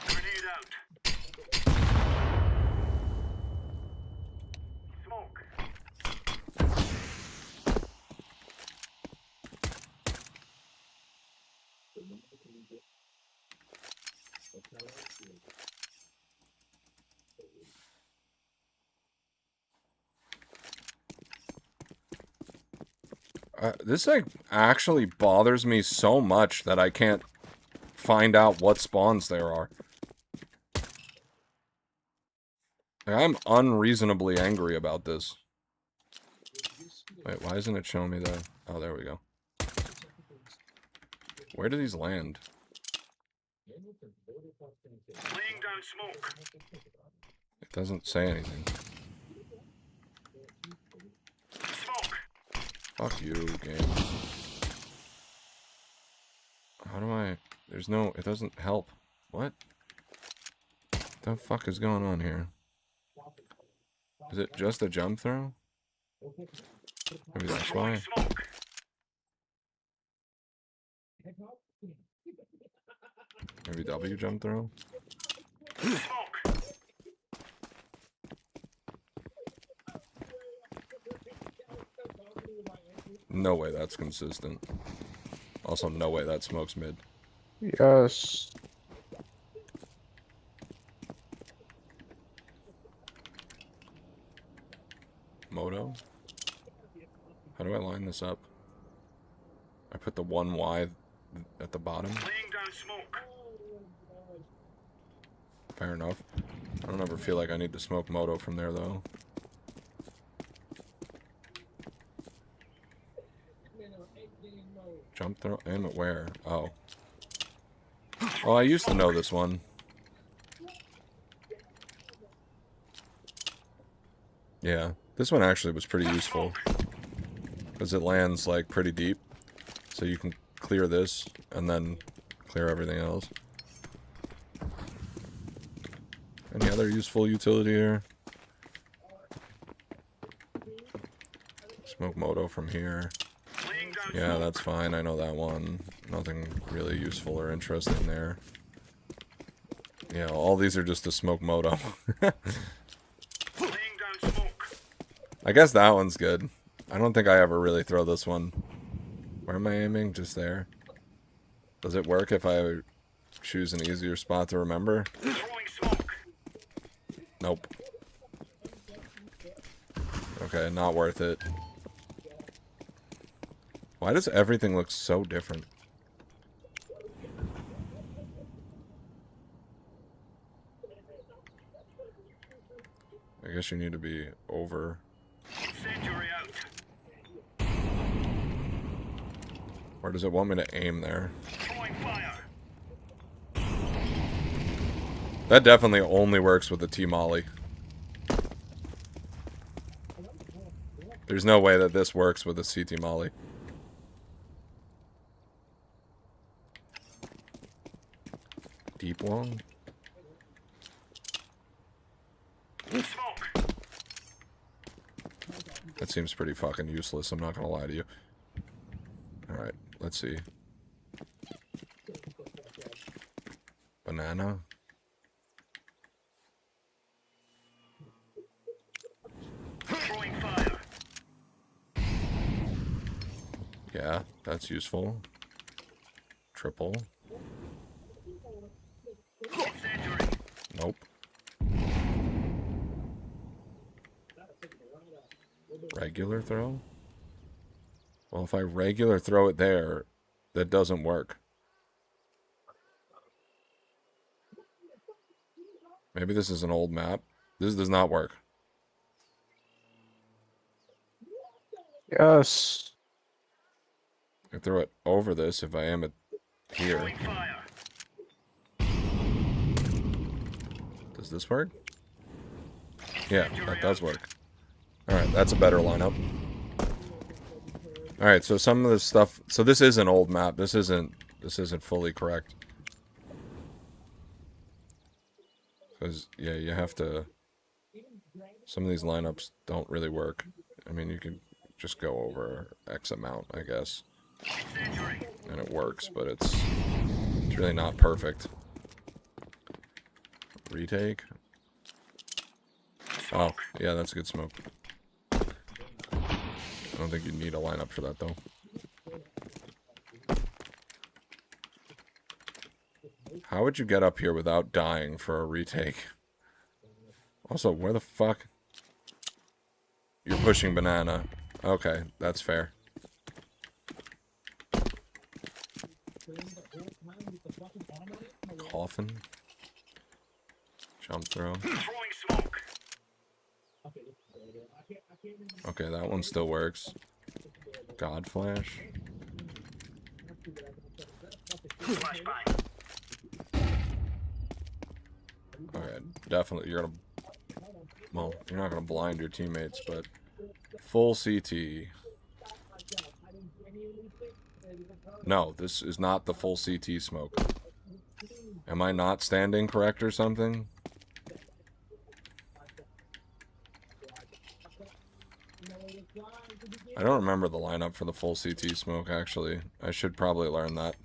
Grenade out. Smoke. This like actually bothers me so much that I can't find out what spawns there are. Like, I'm unreasonably angry about this. Wait, why isn't it showing me the... Oh, there we go. Where do these land? Laying down smoke. It doesn't say anything. Smoke. Fuck you, game. How do I... There's no... It doesn't help. What? The fuck is going on here? Is it just a jump throw? Maybe that's why. Smoke. Maybe W jump throw? Smoke. No way that's consistent. Also, no way that smokes mid. Yes. Moto? How do I line this up? I put the 1Y at the bottom. Laying down smoke. Fair enough. I don't ever feel like I need to smoke Moto from there, though. Jump throw? Aim at where? Oh. Oh, I used to know this one. Yeah, this one actually was pretty useful. Because it lands, like, pretty deep. So you can clear this, and then clear everything else. Any other useful utility here? Smoke Moto from here. Laying down Yeah, smoke. that's fine. I know that one. Nothing really useful or interesting there. Yeah, all these are just to smoke Moto. Laying down smoke. I guess that one's good. I don't think I ever really throw this one. Where am I aiming? Just there. Does it work if I choose an easier spot to remember? Throwing smoke. Nope. Okay, not worth it. Why does everything look so different? I guess you need to be over. Incendiary out. Or does it want me to aim there? Throwing fire. That definitely only works with the T-Molly. There's no way that this works with a CT Molly. Deep long? Smoke. That seems pretty fucking useless, I'm not gonna lie to you. Alright, let's see. Banana? Throwing fire. Yeah, that's useful. Triple? Incendiary. Nope. Regular throw? Well, if I regular throw it there, that doesn't work. Maybe this is an old map. This does not work. Yes. I throw it over this if I am at here. Throwing fire. Does this work? Yeah, that does work. Alright, that's a better lineup. Alright, so some of this stuff... So this is an old map. This isn't fully correct. Because, yeah, you have to... Some of these lineups don't really work. I mean, you can just go over X amount, I guess. Incendiary. And it works, but it's really not perfect. Retake? Oh, yeah, that's a good smoke. I don't think you need a lineup for that, though. How would you get up here without dying for a retake? Also, where the fuck? You're pushing banana. Okay, that's fair. Coffin. Jump throw. Throwing smoke. Okay, that one still works. God Flash. Flashbang. Okay, definitely. You're gonna. Well, you're not gonna blind your teammates, but full CT. No, this is not the full CT smoke. Am I not standing correct or something? I don't remember the lineup for the full CT smoke, actually. I should probably learn that.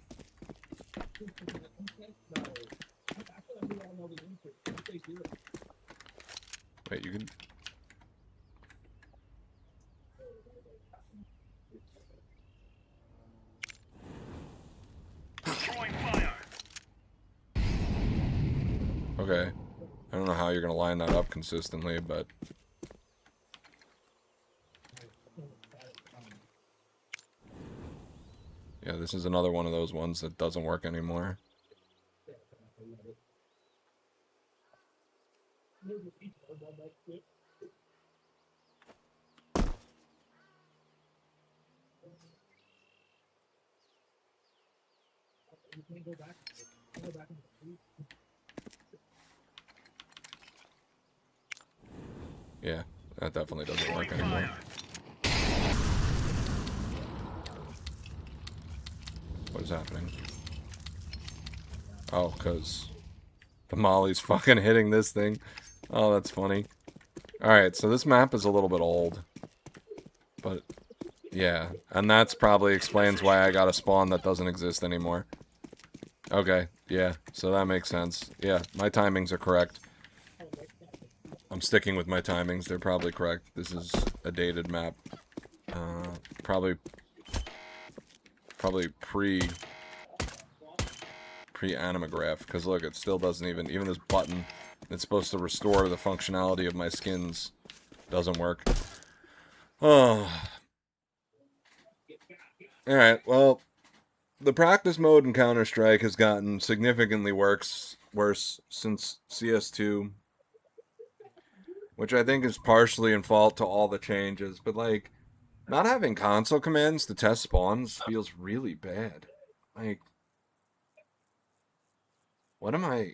Wait, you can... Throwing fire. Okay. I don't know how you're gonna line that up consistently, but... Yeah, this is another one of those ones that doesn't work anymore. Yeah, that definitely doesn't work anymore. What is happening? Oh, because the molly's fucking hitting this thing. Oh, that's funny. Alright, so this map is a little bit old. But, yeah. And that's probably explains why I got a spawn that doesn't exist anymore. Okay, yeah. So that makes sense. Yeah, my timings are correct. I'm sticking with my timings. They're probably correct. This is a dated map. Probably pre-animograph, because look, it still doesn't even this button that's supposed to restore the functionality of my skins doesn't work. Oh. Alright, well, the practice mode in Counter-Strike has gotten significantly worse since CS2, which I think is partially in fault to all the changes, but like, not having console commands to test spawns feels really bad. Like, what am I...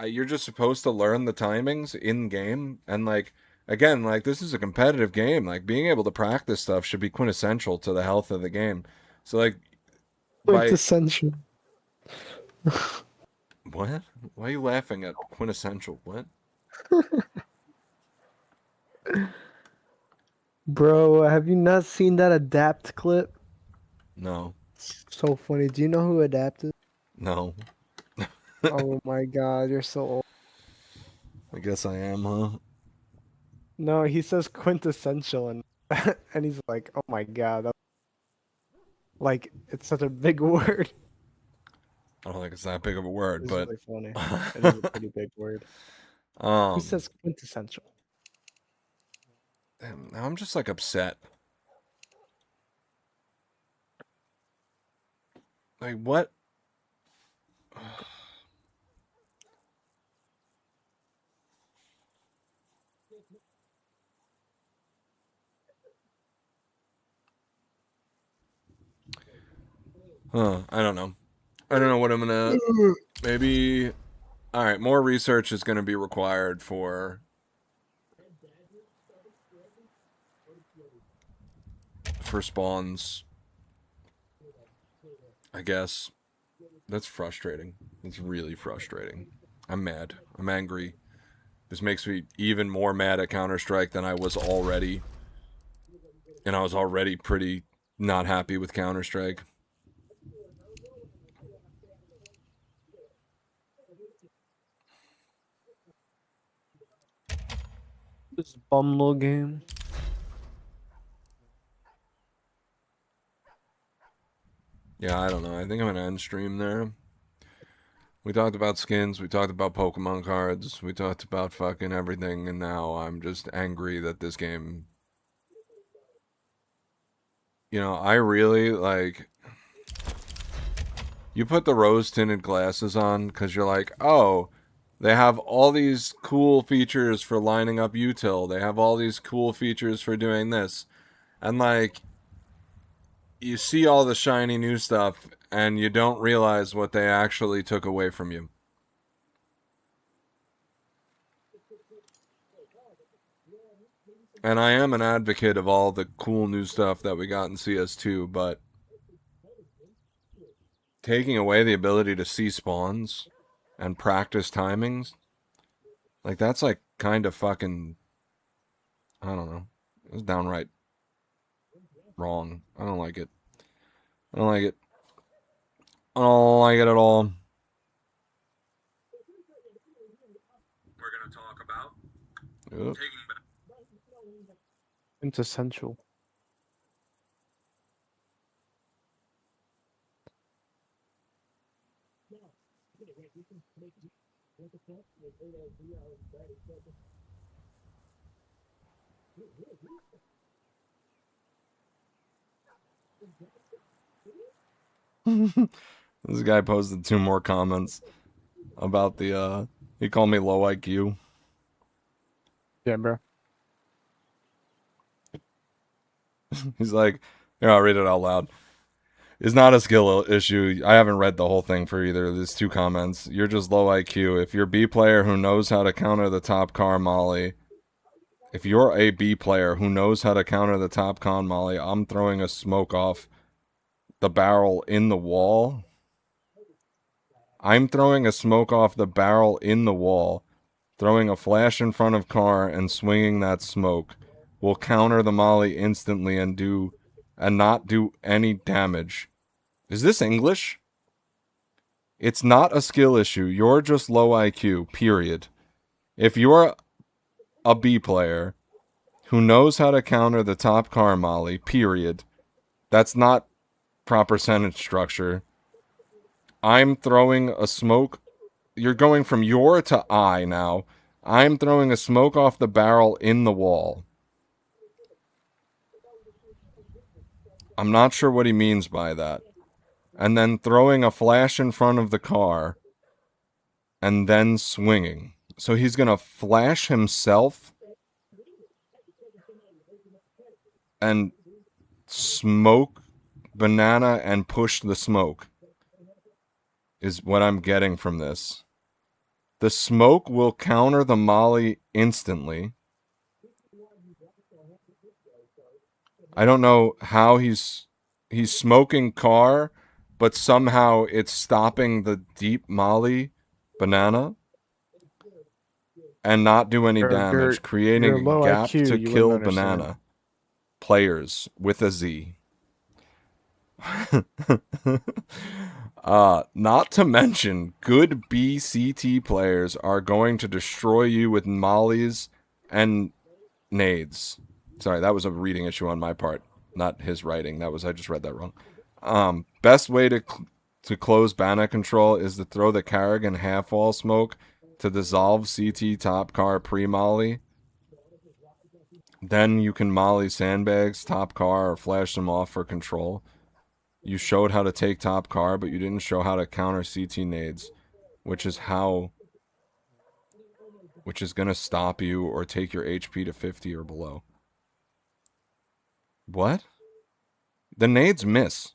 You're just supposed to learn the timings in-game, and like, again, like, this is a competitive game. Like, being able to practice stuff should be quintessential to the health of the game. So, like, Quintessential. What? Why are you laughing at quintessential? What? Bro, have you not seen that adapt clip? No. So funny. Do you know who adapted? No. Oh my god, you're so old. I guess I am, huh? No, he says quintessential and and he's like, "Oh my god." Like it's such a big word. I don't think it's that big of a word, It's but really funny. It is a pretty big word. Who says quintessential? damn, now I'm just like upset. Like what? Huh, I don't know. I don't know what I'm gonna maybe alright, more research is gonna be required for spawns. I guess. That's frustrating. It's really frustrating. I'm mad. I'm angry. This makes me even more mad at Counter-Strike than I was already. And I was already pretty not happy with Counter-Strike. This bum little game. Yeah, I don't know. I think I'm gonna end stream there. We talked about skins, we talked about Pokemon cards, we talked about fucking everything, and now I'm just angry that this game... You know, I really, like... You put the rose-tinted glasses on, because you're like, oh, they have all these cool features for lining up util, they have all these cool features for doing this. And, like... You see all the shiny new stuff, and you don't realize what they actually took away from you. And I am an advocate of all the cool new stuff that we got in CS2, but taking away the ability to see spawns and practice timings, like, that's, like, kind of fucking, I don't know. It's downright wrong. I don't like it. I don't like it. I don't like it at all. We're gonna talk about taking back. Quintessential. This guy posted 2 more comments about the he called me low IQ. Yeah, bro. He's like, here, I'll read it out loud. It's not a skill issue. I haven't read the whole thing for either. There's 2 comments. You're just low IQ. If you're a B player who knows how to counter the top car molly, if you're a B player who knows how to counter the top con molly, I'm throwing a smoke off the barrel in the wall. I'm throwing a smoke off the barrel in the wall, throwing a flash in front of car and swinging that smoke will counter the molly instantly and not do any damage. Is this English? It's not a skill issue. You're just low IQ, period. If you're a B player who knows how to counter the top car molly, period. That's not proper sentence structure. I'm throwing a smoke. You're going from your to I now. I'm throwing a smoke off the barrel in the wall. I'm not sure what he means by that. And then throwing a flash in front of the car. And then swinging. So he's going to flash himself and smoke banana and push the smoke. Is what I'm getting from this. The smoke will counter the molly instantly. I don't know how he's smoking car, but somehow it's stopping the deep molly banana and not do any You're- damage, creating you're a low gap IQ, to you kill wouldn't understand. banana players with a Z. Not to mention, good BCT players are going to destroy you with mollies and nades. Sorry, that was a reading issue on my part, not his writing. I just read that wrong. Best way to close banner control is to throw the Carrigan half-wall smoke to dissolve CT top car pre-molly. Then you can molly sandbags, top car, or flash them off for control. You showed how to take top car, but you didn't show how to counter CT nades, which is going to stop you or take your HP to 50 or below. What? The nades miss.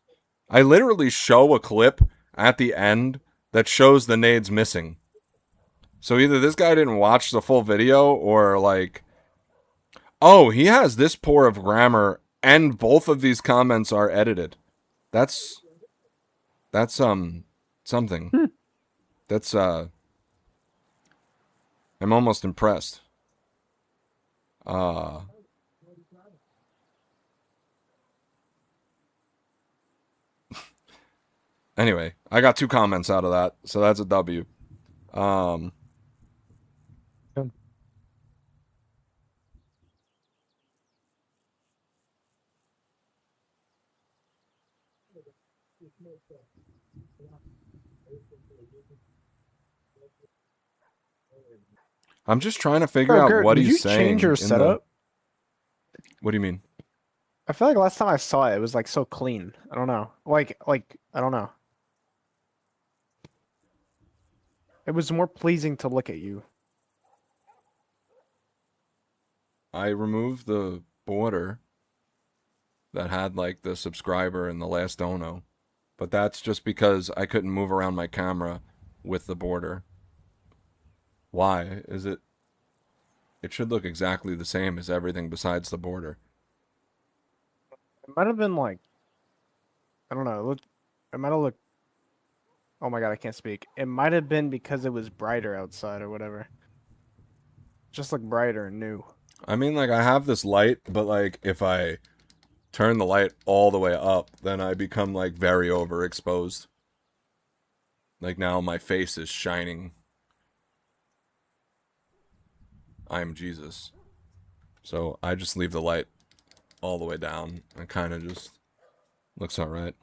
I literally show a clip at the end that shows the nades missing. So either this guy didn't watch the full video or like, oh, he has this poor of grammar and both of these comments are edited. That's something. That's I'm almost impressed. Anyway, I got 2 comments out of that, so that's a W. Good. I'm just trying to figure Bro, out Gert, what did he's you saying. change your setup? What do you mean? I feel like last time I saw it, it was like so clean. I don't know. Like I don't know. It was more pleasing to look at you. I removed the border that had like the subscriber and the last dono, but that's just because I couldn't move around my camera with the border. Why is it? It should look exactly the same as everything besides the border. It might have been like, I don't know. It might have looked. Oh my god, I can't speak. It might have been because it was brighter outside or whatever. Just looked brighter and new. I mean, like, I have this light, but like if I turn the light all the way up, then I become like very overexposed. Like now my face is shining. I am Jesus. So I just leave the light all the way down. It kind of just looks alright.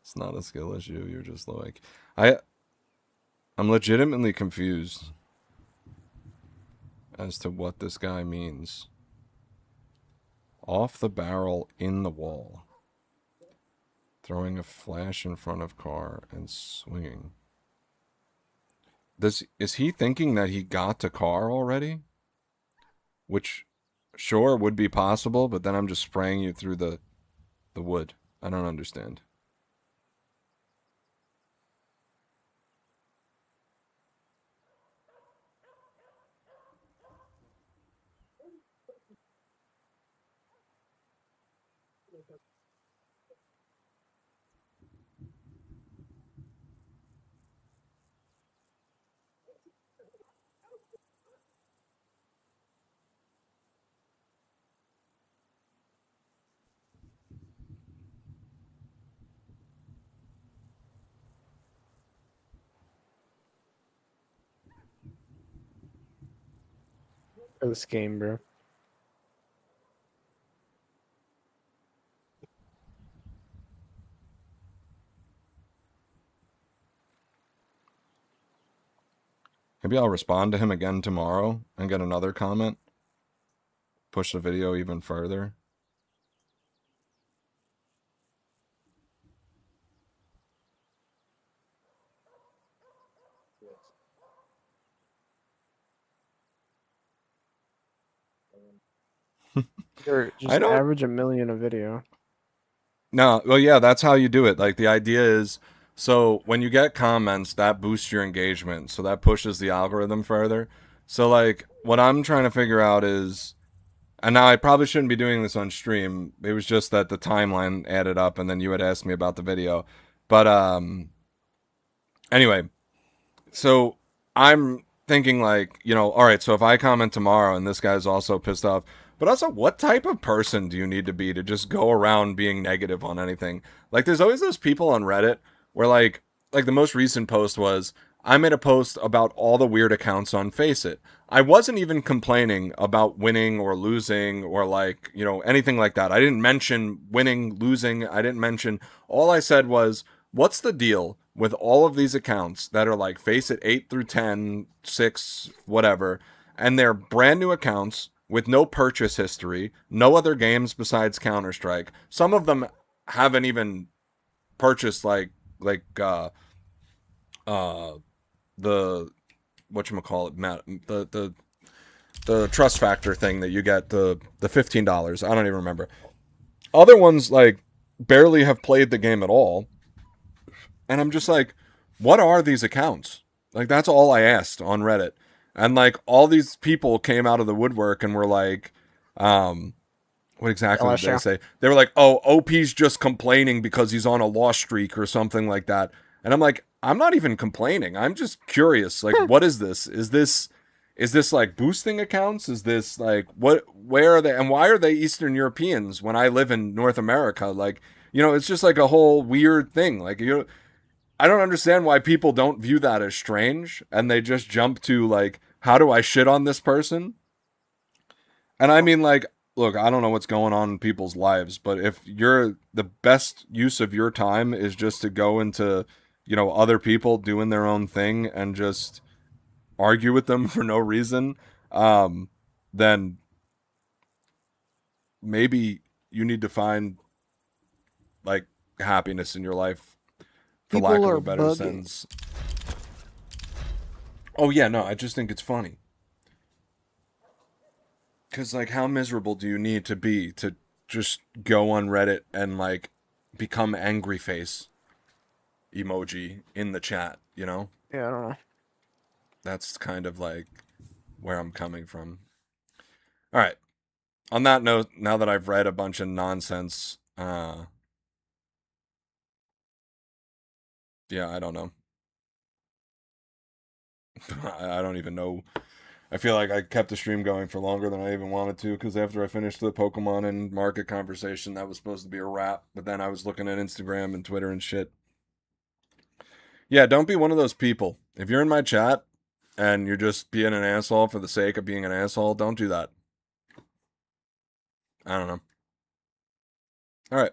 It's not a skill issue. You're just like, I'm legitimately confused as to what this guy means. Off the barrel in the wall. Throwing a flash in front of car and swinging. Is he thinking that he got to car already? Which, sure, would be possible, but then I'm just spraying you through the wood. I don't understand. For this game, bro. Maybe I'll respond to him again tomorrow and get another comment. Push the video even further. Or just I don't- average 1 million a video. No, well, yeah, that's how you do it. Like, the idea is, so when you get comments, that boosts your engagement. So that pushes the algorithm further. So, like, what I'm trying to figure out is, and now I probably shouldn't be doing this on stream. It was just that the timeline added up, and then you had asked me about the video. But, anyway, so I'm thinking, like, you know, all right, so if I comment tomorrow and this guy's also pissed off, but also, what type of person do you need to be to just go around being negative on anything? Like, there's always those people on Reddit where, like the most recent post was, I made a post about all the weird accounts on Faceit. I wasn't even complaining about winning or losing or, like, you know, anything like that. I didn't mention winning, losing. I didn't mention. All I said was, what's the deal with all of these accounts that are like Faceit 8 through 10, 6, whatever, and they're brand new accounts with no purchase history, no other games besides Counter-Strike. Some of them haven't even purchased the whatchamacallit, Matt, the trust factor thing that you get, the $15. I don't even remember. Other ones, like, barely have played the game at all. And I'm just like, what are these accounts? Like, that's all I asked on Reddit. And, like, all these people came out of the woodwork and were like, what exactly did they LSU. say? They were like, oh, OP's just complaining because he's on a loss streak or something like that. And I'm like, I'm not even complaining. I'm just curious. Like, what is this? Is this like boosting accounts? Is this like, where are they? And why are they Eastern Europeans when I live in North America? Like, you know, it's just like a whole weird thing. Like, I don't understand why people don't view that as strange and they just jump to, like, how do I shit on this person? And I mean, like, look, I don't know what's going on in people's lives, but if the best use of your time is just to go into, you know, other people doing their own thing and just argue with them for no reason, then maybe you need to find, like, happiness in your life, for People lack of are a better bugging. sense. Oh yeah, no, I just think it's funny. Because, like, how miserable do you need to be to just go on Reddit and, like, become angry face emoji in the chat, you know? Yeah, I don't know. That's kind of, like, where I'm coming from. All right. On that note, now that I've read a bunch of nonsense, yeah, I don't know. I don't even know. I feel like I kept the stream going for longer than I even wanted to, because after I finished the Pokemon and market conversation, that was supposed to be a wrap. But then I was looking at Instagram and Twitter and shit. Yeah, don't be one of those people. If you're in my chat and you're just being an asshole for the sake of being an asshole, don't do that. I don't know. All right.